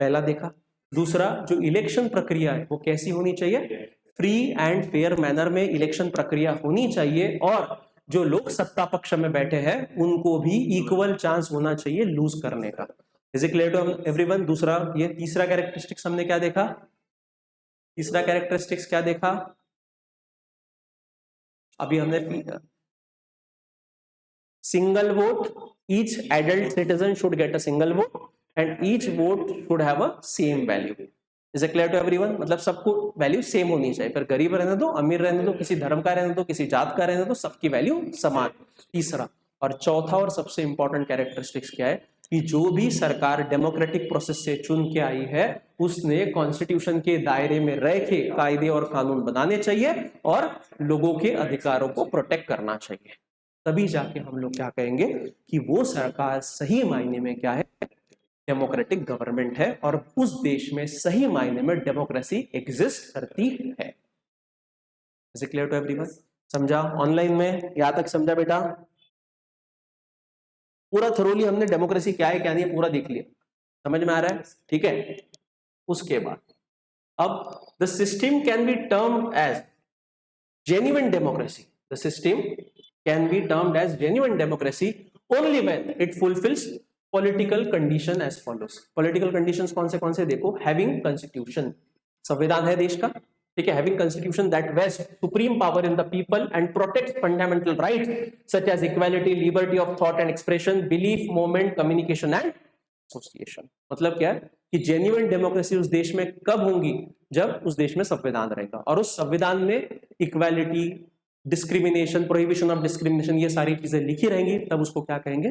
पहला देखा। दूसरा, जो इलेक्शन प्रक्रिया है वो कैसी होनी चाहिए, फ्री एंड फेयर मैनर में इलेक्शन प्रक्रिया होनी चाहिए, और जो लोग सत्ता पक्ष में बैठे हैं उनको भी इक्वल चांस होना चाहिए लूज करने का। Is it clear to everyone? दूसरा, ये तीसरा कैरेक्टरिस्टिक्स हमने क्या देखा, तीसरा कैरेक्टरिस्टिक्स क्या देखा, अभी हमने single vote, each adult citizen should get a single vote and each vote should have a same value. Is it clear to everyone? मतलब सबको वैल्यू सेम होनी चाहिए, फिर गरीब रहने दो, अमीर रहने दो, किसी धर्म का रहने दो, किसी जात का रहने दो, सबकी वैल्यू समान। तीसरा और चौथा और सबसे इंपॉर्टेंट कैरेक्टरिस्टिक्स क्या है कि जो भी सरकार डेमोक्रेटिक प्रोसेस से चुन के आई है उसने कॉन्स्टिट्यूशन के दायरे में रह के कायदे और कानून बनाने चाहिए और लोगों के अधिकारों को प्रोटेक्ट करना चाहिए। तभी जाके हम लोग क्या कहेंगे कि वो सरकार सही मायने में क्या है, डेमोक्रेटिक गवर्नमेंट है और उस देश में सही मायने में डेमोक्रेसी एग्जिस्ट करती है। Is it clear to everyone? समझा? ऑनलाइन में यहां तक समझा बेटा? पूरा थरोली हमने डेमोक्रेसी क्या है क्या नहीं है पूरा देख लिया, समझ में आ रहा है? ठीक है। उसके बाद अब the system can be termed as genuine democracy. The system can be termed as genuine democracy only when it fulfils political condition as follows. Political conditions कौन से देखो, हैविंग कॉन्स्टिट्यूशन, संविधान है देश का, ठीक है, having constitution that vest supreme power in the people and protect fundamental rights such as equality, liberty of thought and expression, belief, movement, communication and association. मतलब क्या है कि जेन्युइन डेमोक्रेसी उस देश में कब होंगी, जब उस देश में संविधान रहेगा और उस संविधान में equality, discrimination, prohibition of discrimination, ये सारी चीजें लिखी रहेंगी, तब उसको क्या कहेंगे,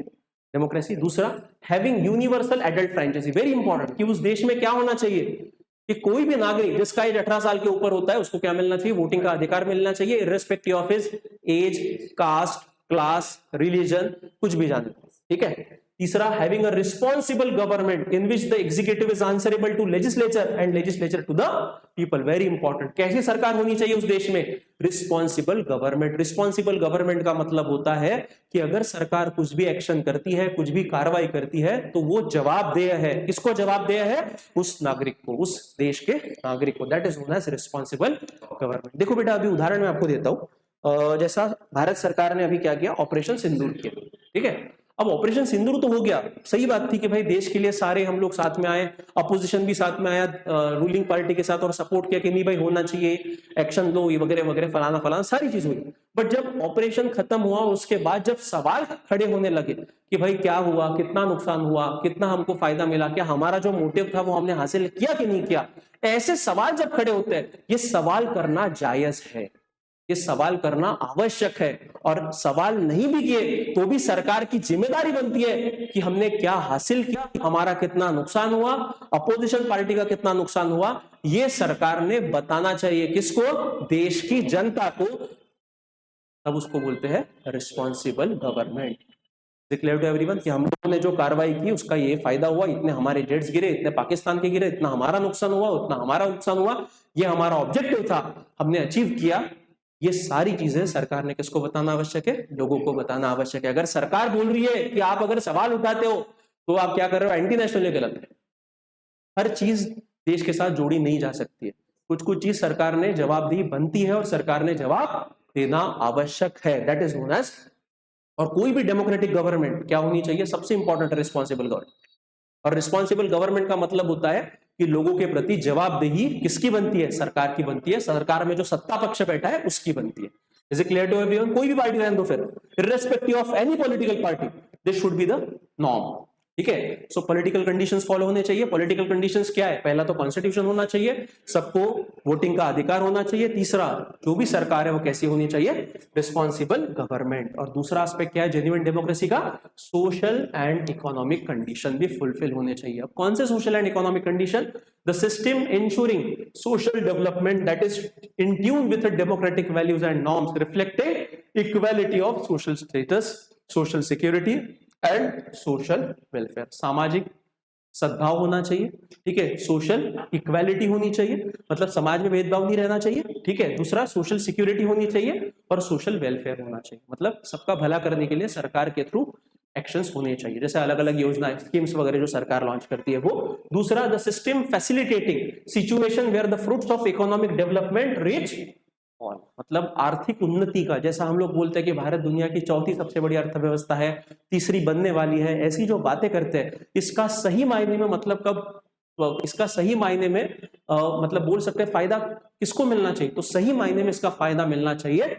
डेमोक्रेसी। दूसरा, having universal adult franchise, very important, कि उस देश में क्या होना चाहिए कि कोई भी नागरिक जिसका एज 18 साल के ऊपर होता है उसको क्या मिलना चाहिए, वोटिंग का अधिकार मिलना चाहिए, irrespective of his age, caste, class, religion, कुछ भी जाने, ठीक है। तीसरा, having a responsible government in which the executive is answerable to legislature and legislature to the people, very important. कैसी सरकार होनी चाहिए उस देश में, रिस्पॉन्सिबल गवर्नमेंट। रिस्पॉन्सिबल गवर्नमेंट का मतलब होता है कि अगर सरकार कुछ भी एक्शन करती है, कुछ भी कार्रवाई करती है, तो वो जवाबदेह है। किसको जवाबदेह है? उस नागरिक को, उस देश के नागरिक को। That is known as responsible government. देखो बेटा, अभी उदाहरण मैं आपको देता हूं। जैसा भारत सरकार ने अभी क्या किया, ऑपरेशन सिंदूर किया, ठीक है। अब ऑपरेशन सिंदूर तो हो गया, सही बात थी कि भाई देश के लिए सारे हम लोग साथ में आए, अपोजिशन भी साथ में आया रूलिंग पार्टी के साथ और सपोर्ट किया कि नहीं भाई होना चाहिए, एक्शन लो, ये वगैरह वगैरह, फलाना फलाना सारी चीज हुई। बट जब ऑपरेशन खत्म हुआ उसके बाद जब सवाल खड़े होने लगे कि भाई क्या हुआ, कितना नुकसान हुआ, कितना हमको फायदा मिला, क्या हमारा जो मोटिव था वो हमने हासिल किया कि नहीं किया, ऐसे सवाल जब खड़े होते हैं, ये सवाल करना जायज है, ये सवाल करना आवश्यक है। और सवाल नहीं भी किए तो भी सरकार की जिम्मेदारी बनती है कि हमने क्या हासिल किया, हमारा कितना नुकसान हुआ, अपोजिशन पार्टी का कितना नुकसान हुआ, ये सरकार ने बताना चाहिए। किसको? देश की जनता को। तब उसको बोलते हैं responsible government. Declare to everyone कि हम लोगों ने जो कार्रवाई की उसका ये फायदा हुआ, इतने हमारे जेट्स गिरे, इतने पाकिस्तान के गिरे, इतना हमारा नुकसान हुआ, उतना हमारा नुकसान हुआ, ये हमारा ऑब्जेक्टिव था, हमने अचीव किया। ये सारी चीजें सरकार ने किसको बताना आवश्यक है? लोगों को बताना आवश्यक है। अगर सरकार बोल रही है कि आप अगर सवाल उठाते हो तो आप क्या कर रहे हो, एंटी नेशनल, ये गलत है। हर चीज देश के साथ जोड़ी नहीं जा सकती है, कुछ कुछ चीज सरकार ने जवाबदेही बनती है और सरकार ने जवाब देना आवश्यक है। That is known as. और कोई भी डेमोक्रेटिक गवर्नमेंट क्या होनी चाहिए, सबसे इंपॉर्टेंट, रिस्पॉन्सिबल गवर्नमेंट। और रिस्पॉन्सिबल गवर्नमेंट का मतलब होता है कि लोगों के प्रति जवाबदेही किसकी बनती है? सरकार की बनती है। सरकार में जो सत्ता पक्ष बैठा है उसकी बनती है। Is it clear to everyone? कोई भी पार्टी रहने दो, फिर irrespective of any political party, this should be the norm, ठीक है। सो पॉलिटिकल कंडीशंस फॉलो होने चाहिए। पॉलिटिकल कंडीशंस क्या है? पहला तो कॉन्स्टिट्यूशन होना चाहिए, सबको वोटिंग का अधिकार होना चाहिए। तीसरा, जो भी सरकार है वो कैसी होनी चाहिए, रिस्पॉन्सिबल गवर्नमेंट। और दूसरा एस्पेक्ट क्या है जेन्युइन डेमोक्रेसी का? सोशल एंड इकोनॉमिक कंडीशन भी फुलफिल होने चाहिए। अब कौन से social and economic condition? The system ensuring social development that is in tune with democratic values and norms reflecting equality of social status, social security and social welfare. सामाजिक सद्भाव होना चाहिए, ठीक है। सोशल इक्वालिटी होनी चाहिए, मतलब समाज में भेदभाव नहीं रहना चाहिए, ठीक है। दूसरा, सोशल सिक्योरिटी होनी चाहिए और सोशल वेलफेयर होना चाहिए, मतलब सबका भला करने के लिए सरकार के थ्रू एक्शंस होने चाहिए, जैसे अलग अलग योजना, स्कीम्स वगैरह जो सरकार लॉन्च करती है वो। दूसरा, the system facilitating situation where the fruits of economic development reach all, मतलब आर्थिक उन्नति का, जैसा हम लोग बोलते हैं कि भारत दुनिया की चौथी सबसे बड़ी अर्थव्यवस्था है, तीसरी बनने वाली है, ऐसी जो बातें करते हैं, इसका सही मायने में मतलब कब, इसका सही मायने में मतलब बोल सकते हैं फायदा किसको मिलना चाहिए, तो सही मायने में इसका फायदा मिलना चाहिए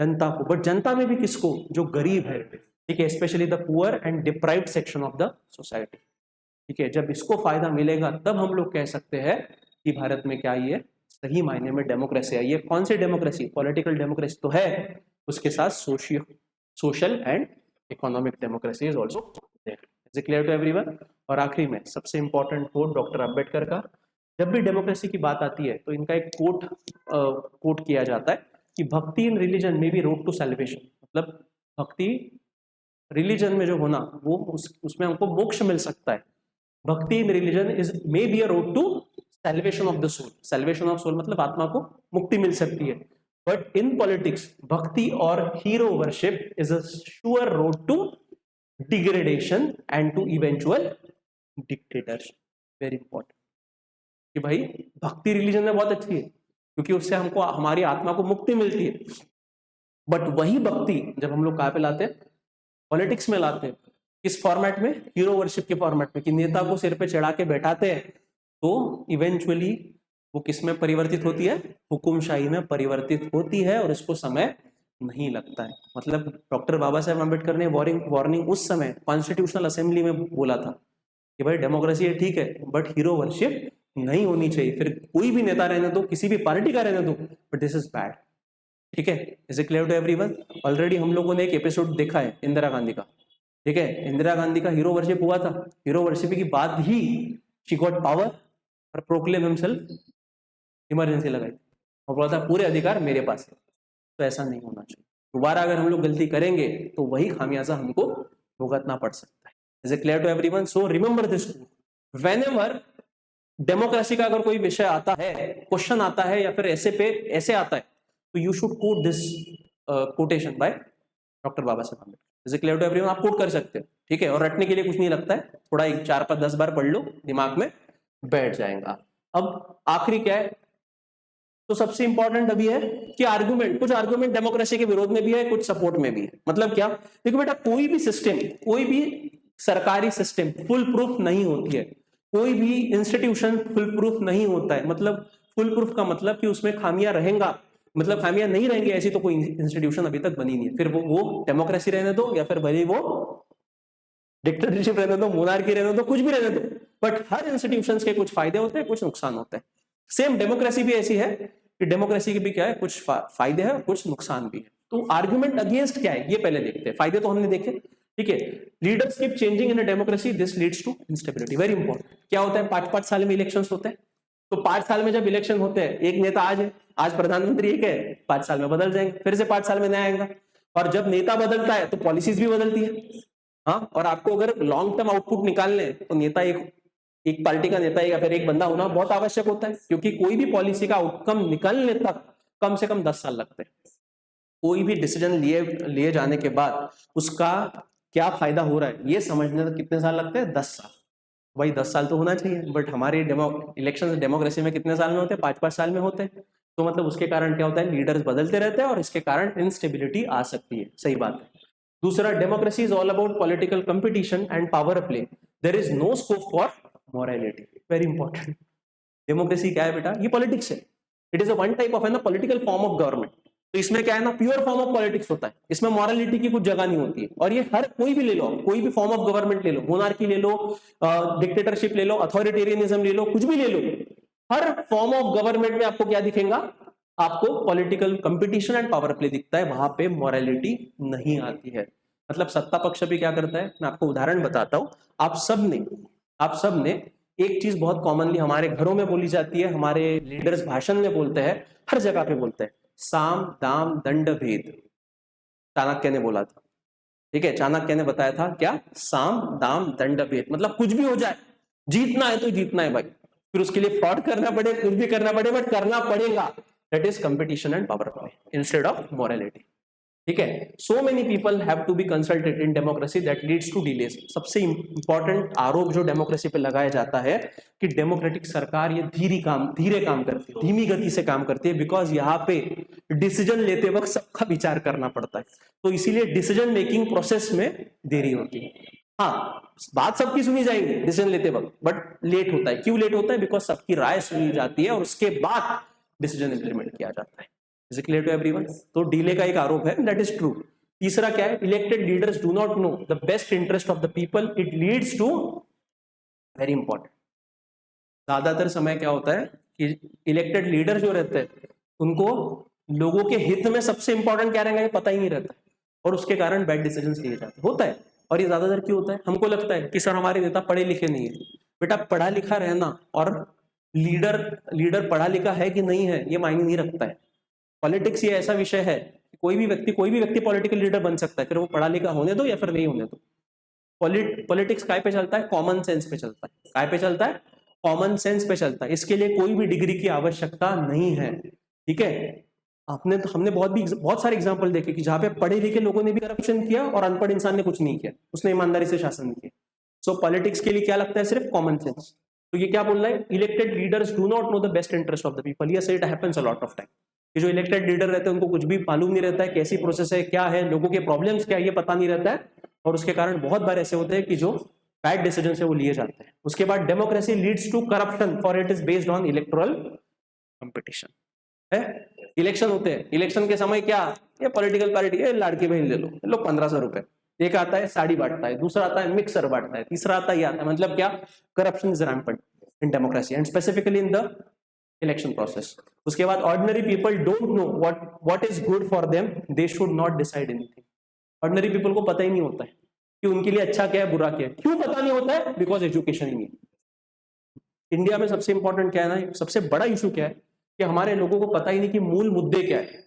जनता को, बट जनता में भी किसको, जो गरीब है, ठीक है, specially the poor and deprived section of the society, ठीक है। जब इसको फायदा मिलेगा तब हम लोग कह सकते हैं कि भारत में क्या ये सही मायने में डेमोक्रेसी आई है। कौन सी डेमोक्रेसी, पॉलिटिकल डेमोक्रेसी तो है, उसके साथ social and economic democracy is also there. Is it clear to everyone? और आखिरी में सबसे इंपॉर्टेंट कोट डॉक्टर अम्बेडकर का, जब भी डेमोक्रेसी की बात आती है तो इनका एक कोट किया जाता है कि भक्ति इन रिलीजन में भी रोड टू सेलिब्रेशन, मतलब भक्ति रिलीजन में जो होना वो उसमें हमको मोक्ष मिल सकता है। Bhakti in religion is may be a road to celebration of the soul, celebration of soul मतलब आत्मा को मुक्ति मिल सकती है। बट इन पॉलिटिक्स भक्ति और hero worship is a sure road to degradation and to eventual dictatorship. Very important कि भाई भक्ति रिलीजन में बहुत अच्छी है क्योंकि उससे हमको हमारी आत्मा को मुक्ति मिलती है, बट वही भक्ति जब हम लोग कहाँ पे लाते हैं, पॉलिटिक्स में लाते हैं, किस फॉर्मेट में, हीरो वर्शिप के फॉर्मेट में, कि नेता को सिर पे चढ़ा के बैठाते हैं, तो इवेंचुअली वो किस में परिवर्तित होती है, हुकुमशाही में परिवर्तित होती है, और इसको समय नहीं लगता है। मतलब डॉक्टर बाबा साहेब अम्बेडकर ने वार्निंग उस समय कॉन्स्टिट्यूशनल असेंबली में बोला था कि भाई डेमोक्रेसी है ठीक है, बट हीरो वर्शिप नहीं होनी चाहिए, फिर कोई भी नेता रहने दो, किसी भी पार्टी का रहने दो, बट दिस इज बैड। ठीक है, is it clear to everyone? Already हम लोगों ने एक एपिसोड देखा है इंदिरा गांधी का, ठीक है, इंदिरा गांधी का हीरो वर्शिप हुआ था, हीरो वर्शिप के बाद ही शी गॉट पावर और प्रोक्लेम हिमसेल्फ, इमरजेंसी लगाई और बोला था पूरे अधिकार मेरे पास है। तो ऐसा नहीं होना चाहिए। दोबारा अगर हम लोग गलती करेंगे तो वही खामियाजा हमको भुगतना पड़ सकता है। Is it clear to everyone? So remember this, whenever democracy का अगर कोई विषय आता है, क्वेश्चन आता है या फिर ऐसे आता है, तो you should quote this quotation by doctor Baba Saheb Ambedkar. Is it clear to everyone? आप कोट कर सकते हो, ठीक है, और रटने के लिए कुछ नहीं लगता है, थोड़ा 4, 5, 10 बार पढ़ लो, दिमाग में बैठ जाएगा। अब आखिरी क्या है, तो सबसे इंपॉर्टेंट अभी है कि आर्गुमेंट, कुछ आर्गुमेंट डेमोक्रेसी के विरोध में भी है, कुछ सपोर्ट में भी है। मतलब क्या, देखो बेटा, कोई भी सिस्टम, कोई भी सरकारी सिस्टम फुल प्रूफ नहीं होती है, कोई भी इंस्टीट्यूशन फुल प्रूफ नहीं होता है। मतलब फुल प्रूफ का मतलब कि उसमें खामियां रहेगा, मतलब खामियां नहीं रहेंगे ऐसी तो कोई इंस्टीट्यूशन अभी तक बनी नहीं है। फिर वो डेमोक्रेसी रहने दो या फिर भले वो डिक्टेटरशिप रहने दो, मोनार्की रहने दो, कुछ भी रहने दो, बट हर इंस्टीट्यूशन के कुछ फायदे होते हैं, कुछ नुकसान होते हैं। सेम डेमोक्रेसी भी ऐसी है कि डेमोक्रेसी के भी क्या है, कुछ फायदे हैं, कुछ नुकसान भी है। तो आर्गुमेंट अगेंस्ट क्या है ये पहले देखते हैं। फायदे तो हमने देखे, ठीक है, leaders keep changing in a democracy, this leads to instability. Very important. क्या होता है, 5-5 साल में इलेक्शंस होते हैं, तो 5 साल में जब इलेक्शन होते हैं, एक नेता आज प्रधानमंत्री एक है, 5 साल में बदल जाएंगे, फिर से 5 साल में नया आएगा, और जब नेता बदलता है तो पॉलिसीज भी बदलती है। हाँ, और आपको अगर लॉन्ग टर्म आउटपुट निकालने हैं तो नेता एक पार्टी का नेता या फिर एक बंदा होना बहुत आवश्यक होता है, क्योंकि कोई भी पॉलिसी का आउटकम निकलने तक कम से कम 10 साल लगते हैं। कोई भी डिसीजन लिए जाने के बाद उसका क्या फायदा हो रहा है ये समझने तक कितने साल लगते हैं, 10 साल। भाई 10 साल तो होना चाहिए, बट हमारे इलेक्शन डेमोक्रेसी में कितने साल में होते हैं, 5-5 साल में होते हैं। तो मतलब उसके कारण क्या होता है, लीडर्स बदलते रहते हैं और इसके कारण इंस्टेबिलिटी आ सकती है। सही बात है। दूसरा, democracy is all about political competition and power play, there is no scope for morality. Very important. Democracy क्या है बेटा, ये पॉलिटिक्स है, it is a one type of है ना पॉलिटिकल फॉर्म ऑफ गवर्नमेंट। तो इसमें क्या है ना, प्योर फॉर्म ऑफ पॉलिटिक्स होता है, इसमें मॉरलिटी की कुछ जगह नहीं होती है। और ये हर कोई भी ले लो, कोई भी फॉर्म ऑफ गवर्नमेंट ले लो, मोनार्की ले लो, डिक्टेटरशिप ले लो, अथॉरिटेरियनिज्म ले लो, कुछ भी ले लो, हर फॉर्म ऑफ गवर्नमेंट में आपको क्या दिखेगा, आपको political competition and power play दिखता है, वहां पे मॉरलिटी नहीं आती है। मतलब सत्ता पक्ष भी क्या करता है, मैं आपको उदाहरण बताता हूं। आप सब ने एक चीज बहुत कॉमनली हमारे घरों में बोली जाती है, हमारे लीडर्स भाषण में बोलते हैं, हर जगह पे बोलते हैं, साम दाम दंड भेद। चाणक्य ने बोला था, ठीक है, चाणक्य ने बताया था क्या, साम दाम दंड भेद, मतलब कुछ भी हो जाए, जीतना है तो जीतना है भाई, फिर उसके लिए फ्रॉड करना पड़े, कुछ भी करना पड़े, बट करना पड़ेगा। That is competition and power play instead of morality. ठीक है, so many people have to be consulted in democracy that leads to delays. सबसे इंपॉर्टेंट आरोप जो डेमोक्रेसी पे लगाया जाता है कि डेमोक्रेटिक सरकार ये धीरे काम करती है, धीमी गति से काम करती है, बिकॉज यहाँ पे डिसीजन लेते वक्त सबका विचार करना पड़ता है, तो इसीलिए डिसीजन मेकिंग प्रोसेस में देरी होती है। हाँ, बात सबकी सुनी जाएगी डिसीजन लेते वक्त, बट लेट होता है। क्यों लेट होता है, बिकॉज सबकी राय सुनी जाती है और उसके बाद डिसीजन इंप्लीमेंट किया जाता है। Is it clear to everyone? तो डीले का एक आरोप है, दैट इज ट्रू। तीसरा क्या है? Elected leaders do not know the best interest of the people, it leads to, very important, ज्यादातर समय क्या होता है कि इलेक्टेड लीडर जो रहते हैं उनको लोगों के हित में सबसे इंपॉर्टेंट क्या रहेगा ये पता ही नहीं रहता, और उसके कारण बैड डिसीजंस लिए जाते होता है। और ये ज्यादातर क्यों होता है? हमको लगता है कि सर हमारे नेता पढ़े लिखे नहीं है। बेटा पढ़ा लिखा रहना और लीडर पढ़ा लिखा है कि नहीं है ये मायने नहीं रखता है। पॉलिटिक्स ये ऐसा विषय है, कोई भी व्यक्ति पॉलिटिकल लीडर बन सकता है, फिर वो पढ़ा लिखा होने दो या फिर नहीं होने दो। पॉलिटिक्स काय पे चलता है? कॉमन सेंस पे चलता है। काय पे चलता है? कॉमन सेंस पे चलता है। इसके लिए कोई भी डिग्री की आवश्यकता नहीं है, ठीक है। हमने बहुत सारे एग्जांपल देखे कि जहां पे पढ़े लिखे लोगों ने भी करप्शन किया और अनपढ़ इंसान ने कुछ नहीं किया, उसने ईमानदारी से शासन नहीं किया। सो पॉलिटिक्स के लिए क्या लगता है? सिर्फ कॉमन सेंस। तो ये क्या बोल रहा है? Elected leaders do not know the best interest of the people. Yes, it happens a lot of time कि जो इलेक्टेड लीडर रहते हैं उनको कुछ भी मालूम नहीं रहता है, कैसी प्रोसेस है, क्या है, लोगों के प्रॉब्लम्स क्या है, ये पता नहीं रहता है, और उसके कारण बहुत बार ऐसे होते हैं कि जो बैड डिसीजन है वो लिए जाते हैं। उसके बाद democracy leads to corruption for it is based on electoral competition है। इलेक्शन होते हैं, इलेक्शन के समय क्या, ये पॉलिटिकल पार्टी है, लाड़की बहन ले लो 1500 रुपए, एक आता है साड़ी बांटता है, दूसरा आता है मिक्सर बांटता है, तीसरा आता है आता है, मतलब क्या, corruption is rampant in democracy and specifically in the election process. उसके बाद ordinary people don't know what is good for them, they should not decide anything. Ordinary people को पता ही नहीं होता है कि उनके लिए अच्छा क्या है बुरा क्या है। क्यों पता नहीं होता है? बिकॉज एजुकेशन ही नहीं। इंडिया में सबसे इंपॉर्टेंट क्या है ना, सबसे बड़ा इशू क्या है कि हमारे लोगों को पता ही नहीं कि मूल मुद्दे क्या है,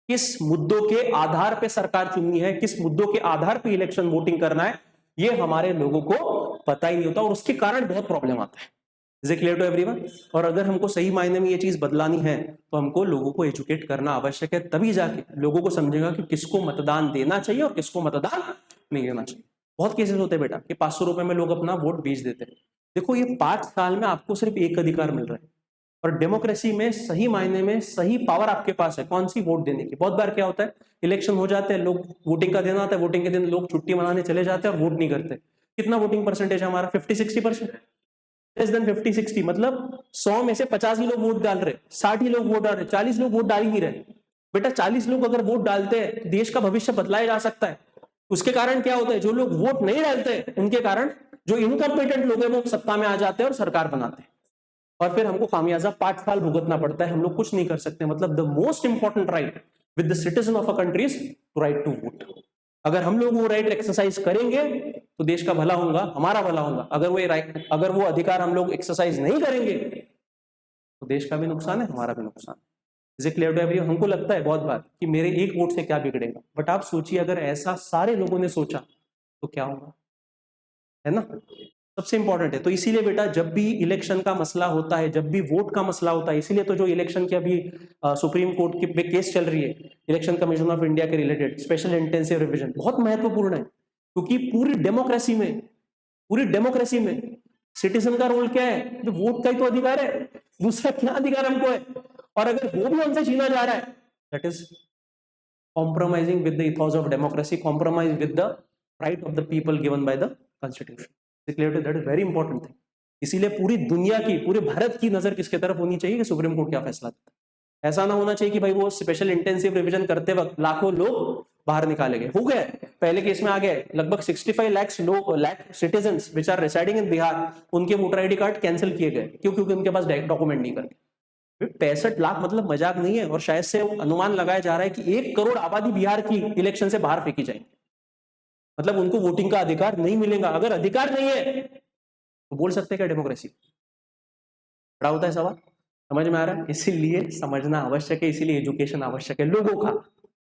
किस मुद्दों के आधार पे सरकार चुननी है, किस मुद्दों के आधार पे इलेक्शन वोटिंग करना है, ये हमारे लोगों को पता ही नहीं होता, और उसके कारण बहुत प्रॉब्लम आता है। Is it clear to everyone? और अगर हमको सही मायने में ये चीज बदलानी है तो हमको लोगों को एजुकेट करना आवश्यक है, तभी जाके लोगों को समझेगा कि किसको मतदान देना चाहिए और किसको मतदान नहीं देना चाहिए। बहुत केसेस होते हैं बेटा कि 500 रुपए में लोग अपना वोट बेच देते हैं। देखो ये 5 साल में आपको सिर्फ एक अधिकार मिल रहा है, और डेमोक्रेसी में सही मायने में सही पावर आपके पास है, कौन सी? वोट देने की। बहुत बार क्या होता है, इलेक्शन हो जाते हैं, लोग वोटिंग का दिन आता है, वोटिंग के दिन लोग छुट्टी मनाने चले जाते हैं और वोट नहीं करते। कितना वोटिंग परसेंटेज है हमारा? 50-60%, लेस देन 50-60, मतलब 100 में से 50 ही लोग वोट डाल रहे, 60 ही लोग वोट डाल रहे, 40 लोग वोट डाल ही नहीं रहे। बेटा 40 लोग अगर वोट डालते हैं तो देश का भविष्य बदलाया जा सकता है। उसके कारण क्या होता है, जो लोग वोट नहीं डालते उनके कारण जो इनकम्पिटेंट लोग हैं वो सत्ता में आ जाते हैं और सरकार बनाते हैं, और फिर हमको खामियाजा 5 साल भुगतना पड़ता है, हम लोग कुछ नहीं कर सकते। मतलब the most important right with the citizen of a country is right to vote. अगर हम लोग वो राइट एक्सरसाइज करेंगे तो देश का भला होगा, हमारा भला होगा। अगर वो अधिकार हम लोग एक्सरसाइज नहीं करेंगे तो देश का भी नुकसान है, हमारा भी नुकसान है। Is it clear to everyone? हमको लगता है बहुत बार कि मेरे एक वोट से क्या बिगड़ेगा, बट आप सोचिए अगर ऐसा सारे लोगों ने सोचा तो क्या होगा, है ना? सबसे इंपॉर्टेंट है। तो इसीलिए बेटा जब भी इलेक्शन का मसला होता है, जब भी वोट का मसला होता है, इसीलिए तो जो इलेक्शन की अभी सुप्रीम कोर्ट की पे केस चल रही है इलेक्शन कमीशन ऑफ इंडिया के रिलेटेड, स्पेशल इंटेंसिव रिवीजन, बहुत महत्वपूर्ण है, क्योंकि पूरी डेमोक्रेसी में सिटीजन का रोल क्या है? जो वोट का ही तो अधिकार है, दूसरा क्या अधिकार हमको है? और अगर वो भी हमसे छीना जा रहा है, that is compromising with the ethos of democracy, compromise with the right of the people given by the constitution. That is very important thing. इसीलिए पूरी दुनिया की, पूरे भारत की नजर किसके तरफ होनी चाहिए कि सुप्रीम कोर्ट क्या फैसला देता है। ऐसा ना होना चाहिए कि भाई वो स्पेशल इंटेंसिव रिवीजन करते वक्त लाखों लोग बाहर निकाले गए। हो गए, पहले केस में आ गए, लगभग 65 lakh citizens which are residing in Bihar, उनके वोटर आईडी कार्ड कैंसिल किए गए। क्यों? क्योंकि उनके पास डॉक्यूमेंट नहीं करके। 65 लाख मतलब मजाक नहीं है, और शायद से अनुमान लगाया जा रहा है कि 1 करोड़ आबादी बिहार की इलेक्शन से बाहर फेंकी जाएगी। मतलब उनको वोटिंग का अधिकार नहीं मिलेगा। अगर अधिकार नहीं है तो बोल सकते हैं क्या डेमोक्रेसी? बड़ा होता है सवाल, समझ में आ रहा है? इसीलिए समझना आवश्यक है, इसीलिए एजुकेशन आवश्यक है लोगों का।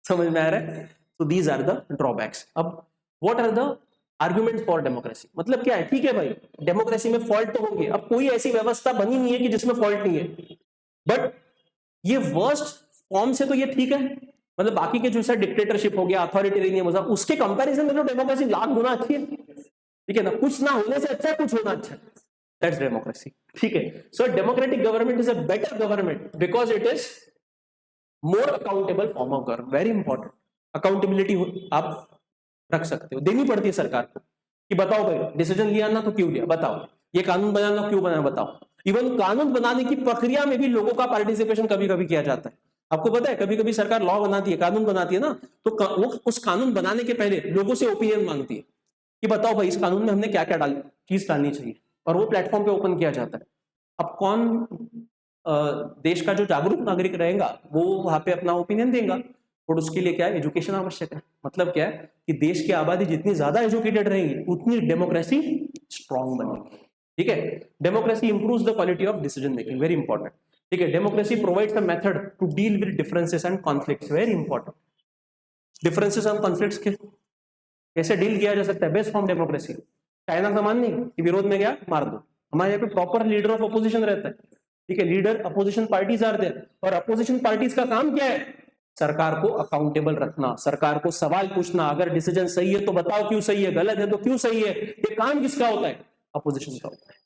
समझ में आ रहा है? तो दीज आर द ड्रॉबैक्स। अब what are the arguments for democracy? मतलब क्या है? ठीक है भाई, डेमोक्रेसी में फॉल्ट तो होंगे, अब कोई ऐसी व्यवस्था बनी नहीं है कि जिसमें फॉल्ट नहीं है, बट ये वर्स्ट फॉर्म से तो ये ठीक है। मतलब बाकी के जो सर डिक्टेटरशिप हो गया, अथॉरिटेरियन हो गया, उसके कंपैरिजन में तो डेमोक्रेसी लाख गुना अच्छी है, ठीक है ना? कुछ ना होने से अच्छा है, कुछ होना अच्छा है, दैट्स डेमोक्रेसी, ठीक है? So democratic government is a better government because it is more accountable form of government. Very important, accountability आप रख सकते हो, देनी पड़ती है सरकार को कि बताओ भाई डिसीजन लिया ना तो क्यों लिया, बताओ ये कानून बनाना क्यों बनाया, बताओ। इवन कानून बनाने की प्रक्रिया में भी लोगों का पार्टिसिपेशन कभी कभी किया जाता है। आपको पता है कभी कभी सरकार लॉ बनाती है, कानून बनाती है ना, तो वो उस कानून बनाने के पहले लोगों से ओपिनियन मांगती है कि बताओ भाई इस कानून में हमने क्या क्या चीज डालनी चाहिए, और वो प्लेटफॉर्म पे ओपन किया जाता है। अब कौन देश का जो जागरूक नागरिक रहेगा वो वहां पे अपना ओपिनियन देगा, और उसके लिए क्या है, एजुकेशन आवश्यक है। मतलब क्या है कि देश की आबादी जितनी ज्यादा एजुकेटेड रहेगी उतनी डेमोक्रेसी स्ट्रांग बनेगी। ठीक है, democracy improves the quality of decision making, very important. ठीक है, democracy provides a method to deal with differences and conflicts, very important. Differences and conflicts कैसे डील किया जा सकता है, बेस्ट फॉर्म डेमोक्रेसी। चाइना का मान नहीं कि विरोध में गया मार दो, हमारे यहाँ पे प्रॉपर लीडर ऑफ अपोजिशन रहता है। ठीक है, leader opposition parties are there, और अपोजिशन पार्टीज का काम क्या है, सरकार को अकाउंटेबल रखना, सरकार को सवाल पूछना, अगर डिसीजन सही है तो बताओ क्यों सही है, गलत है तो क्यों सही है। ये काम किसका होता है, अपोजिशन का होता है।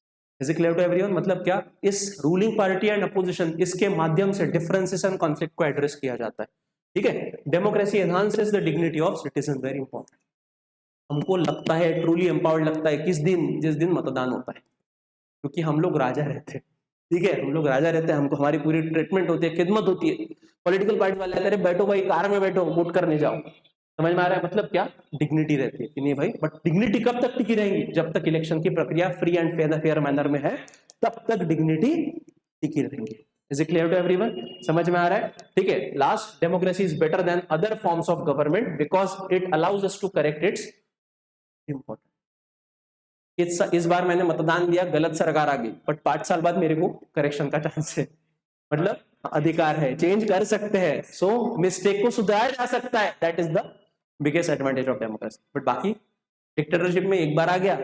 Is it clear to everyone? मतलब क्या, इस रूलिंग पार्टी एंड अपोजिशन, इसके माध्यम से डिफरेंसेस एंड कॉन्फ्लिक्ट को एड्रेस किया जाता है। ठीक है, democracy enhances the dignity of citizen, very important. हमको लगता है ट्रूली एम्पावर्ड लगता है किस दिन, जिस दिन मतदान होता है, क्योंकि हम लोग राजा रहते हैं। ठीक है, हम लोग राजा रहते हैं, हमको हमारी पूरी ट्रीटमेंट होती है, खिदमत होती है। पॉलिटिकल पार्टी वाले कहते हैं बैठो भाई कार में बैठो वोट करने जाओ, समझ में आ रहा है? मतलब क्या, डिग्निटी रहती है कि नहीं भाई, बट डिग्निटी कब तक टिकी रहेंगी, जब तक इलेक्शन की प्रक्रिया फ्री एंड फेयर मैनर में है, तब तक डिग्निटी टिकी रहेंगी। Is it clear to everyone? समझ में आ रहा है? ठीक है, last, democracy is better than other forms of government because it allows us to correct its important. इस बार मैंने मतदान दिया, गलत सरकार आ गई, बट 5 साल बाद मेरे को करेक्शन का चांस है, मतलब अधिकार है, चेंज कर सकते हैं। सो मिस्टेक को सुधारा जा सकता है, that is the biggest advantage of democracy. But बाकी डिक्टेटरशिप में एक बार आ गया,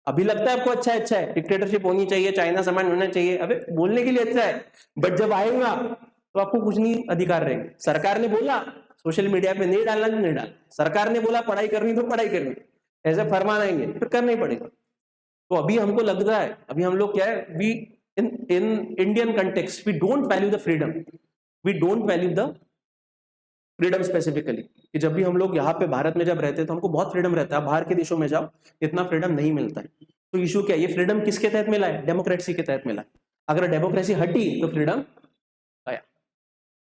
अभी लगता है आपको अच्छा है, अच्छा है, डिक्टेटरशिप होनी चाहिए, चाइना समान होना चाहिए, अबे बोलने के लिए अच्छा है, बट जब आएगा तो आपको कुछ नहीं अधिकार रहेंगे। सरकार ने बोला सोशल मीडिया पे नहीं डालना तो नहीं डालना, सरकार ने बोला पढ़ाई करनी तो पढ़ाई करनी, ऐसे फरमान आएंगे फिर करना ही पड़ेगा। तो अभी हमको लग रहा है, अभी हम लोग क्या है, we in Indian context we don't value the freedom, we don't value the freedom specifically, कि जब भी हम लोग यहाँ पे भारत में जब रहते हैं तो हमको बहुत फ्रीडम रहता है, बाहर के देशों में जाओ इतना फ्रीडम नहीं मिलता है। तो इशू क्या है, ये फ्रीडम किसके तहत मिला है, डेमोक्रेसी के तहत मिला है। अगर डेमोक्रेसी हटी तो फ्रीडम आया,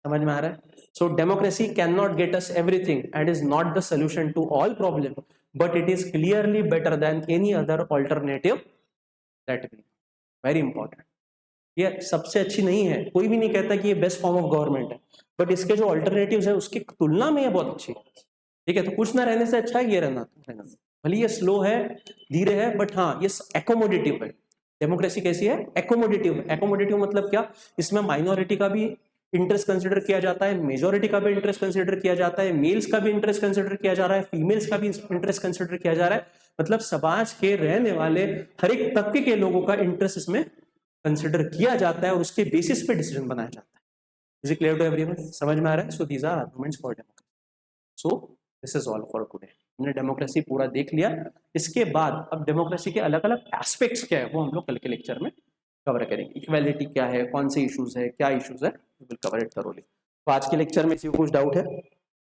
समझ में आ रहा है? So democracy can not get us everything and is not the solution to all problem, but it is clearly better than any other alternative, that भी वेरी इंपॉर्टेंट। ये सबसे अच्छी नहीं है, कोई भी नहीं कहता कि ये बेस्ट फॉर्म ऑफ गवर्नमेंट है, बट इसके जो ऑल्टरनेटिव्स है उसकी तुलना में ये बहुत अच्छी है। ठीक है, तो कुछ ना रहने से अच्छा है ये रहना, भले ये स्लो है, धीरे है, बट हाँ ये एकोमोडेटिव है। डेमोक्रेसी कैसी है, एकोमोडेटिव है। एकोमोडेटिव मतलब क्या, इसमें माइनॉरिटी का भी इंटरेस्ट कंसिडर किया जाता है, मेजोरिटी का भी इंटरेस्ट कंसिडर किया जाता है, मेल्स का भी इंटरेस्ट कंसिडर किया जा रहा है, फीमेल्स का भी इंटरेस्ट कंसिडर किया जा रहा है। मतलब समाज के रहने वाले हर एक तबके के लोगों का इंटरेस्ट इसमें कंसिडर किया जाता है और उसके बेसिस पे डिसीजन बनाया जाता है। Is it clear to everyone? समझ में आ रहा है? So these are arguments for democracy. So this is all for today. हमने डेमोक्रेसी पूरा देख लिया। इसके बाद अब डेमोक्रेसी के अलग अलग एस्पेक्ट्स क्या है वो हम लोग कल के लेक्चर में कवर करेंगे। इक्वालिटी क्या है, कौन से इश्यूज है, क्या इश्यूज है, we will cover it thoroughly. तो आज के लेक्चर में किसी को कुछ डाउट है?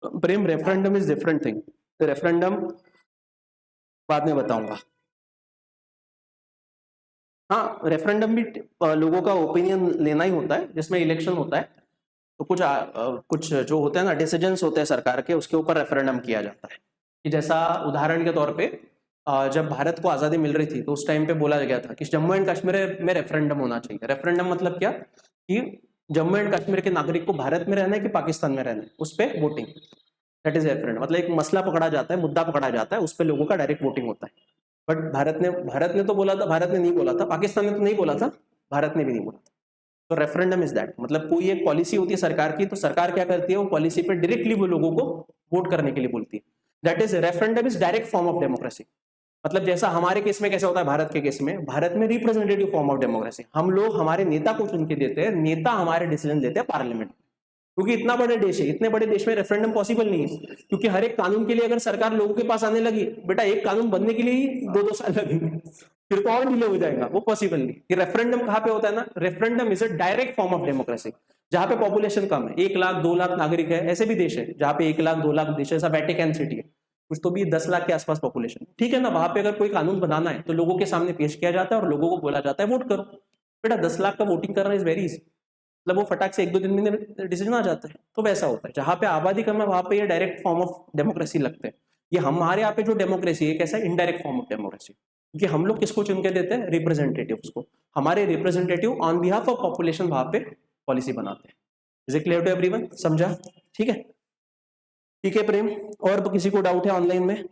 Prem, referendum is different thing, referendum बाद में बताऊंगा। हाँ, रेफरेंडम भी लोगों का ओपिनियन लेना ही होता है, जिसमें इलेक्शन होता है तो कुछ जो होते हैं ना डिसीजंस होते हैं सरकार के, उसके ऊपर रेफरेंडम किया जाता है। कि जैसा उदाहरण के तौर पे जब भारत को आज़ादी मिल रही थी तो उस टाइम पे बोला गया था कि जम्मू एंड कश्मीर में रेफरेंडम होना चाहिए। रेफरेंडम मतलब क्या, कि जम्मू एंड कश्मीर के नागरिक को भारत में रहना है कि पाकिस्तान में रहना है, उस पर वोटिंग, दैट इज रेफरेंडम। मतलब एक मसला पकड़ा जाता है, मुद्दा पकड़ा जाता है, उस पर लोगों का डायरेक्ट वोटिंग होता है। बट भारत ने तो बोला था, भारत ने नहीं बोला था, पाकिस्तान ने तो नहीं बोला था, भारत ने भी नहीं बोला था। तो रेफरेंडम इज दैट, मतलब कोई एक पॉलिसी होती है सरकार की, तो सरकार क्या करती है, वो पॉलिसी पे डायरेक्टली वो लोगों को वोट करने के लिए बोलती है। That is referendum is direct form of democracy. मतलब जैसा हमारे केस में कैसे होता है, भारत के केस में, भारत में रिप्रेजेंटेटिव फॉर्म ऑफ डेमोक्रेसी, हम लोग हमारे नेता को चुन के देते हैं, नेता हमारे डिसीजन लेते हैं पार्लियामेंट। क्योंकि इतना बड़ा देश है, इतने बड़े देश में रेफरेंडम पॉसिबल नहीं है, क्योंकि हर एक कानून के लिए अगर सरकार लोगों के पास आने लगी, बेटा एक कानून बनने के लिए ही 2-2 साल लगेंगे, फिर तो और डिले हो जाएगा, वो पॉसिबल नहीं। ये रेफरेंडम कहाँ पे होता है ना, referendum is a direct form of democracy, जहां पे पॉपुलेशन कम है, 1 लाख 2 लाख नागरिक है। ऐसे भी देश है जहाँ पे 1 लाख 2 लाख देश है, ऐसा वेटिकन सिटी है, कुछ तो भी 10 लाख के आसपास पॉपुलेशन, ठीक है ना। वहां पे अगर कोई कानून बनाना है तो लोगों के सामने पेश किया जाता है और लोगों को बोला जाता है वोट करो। बेटा 10 लाख का वोटिंग करना इज वेरी इजी, मतलब वो फटाक से 1-2 दिन में डिसीजन आ जाता है। तो वैसा होता है, जहां पे आबादी कम है वहां पे ये डायरेक्ट फॉर्म ऑफ डेमोक्रेसी लगते हैं। ये हमारे यहाँ पे जो डेमोक्रेसी है कैसा इनडायरेक्ट फॉर्म ऑफ डेमोक्रेसी, क्योंकि हम लोग किसको चुन के देते हैं, रिप्रेजेंटेटिव्स को। हमारे representative on behalf of population वहां पे पॉलिसी बनाते हैं। Is it clear to everyone? समझा? ठीक है, ठीक है प्रेम। और किसी को डाउट है ऑनलाइन में?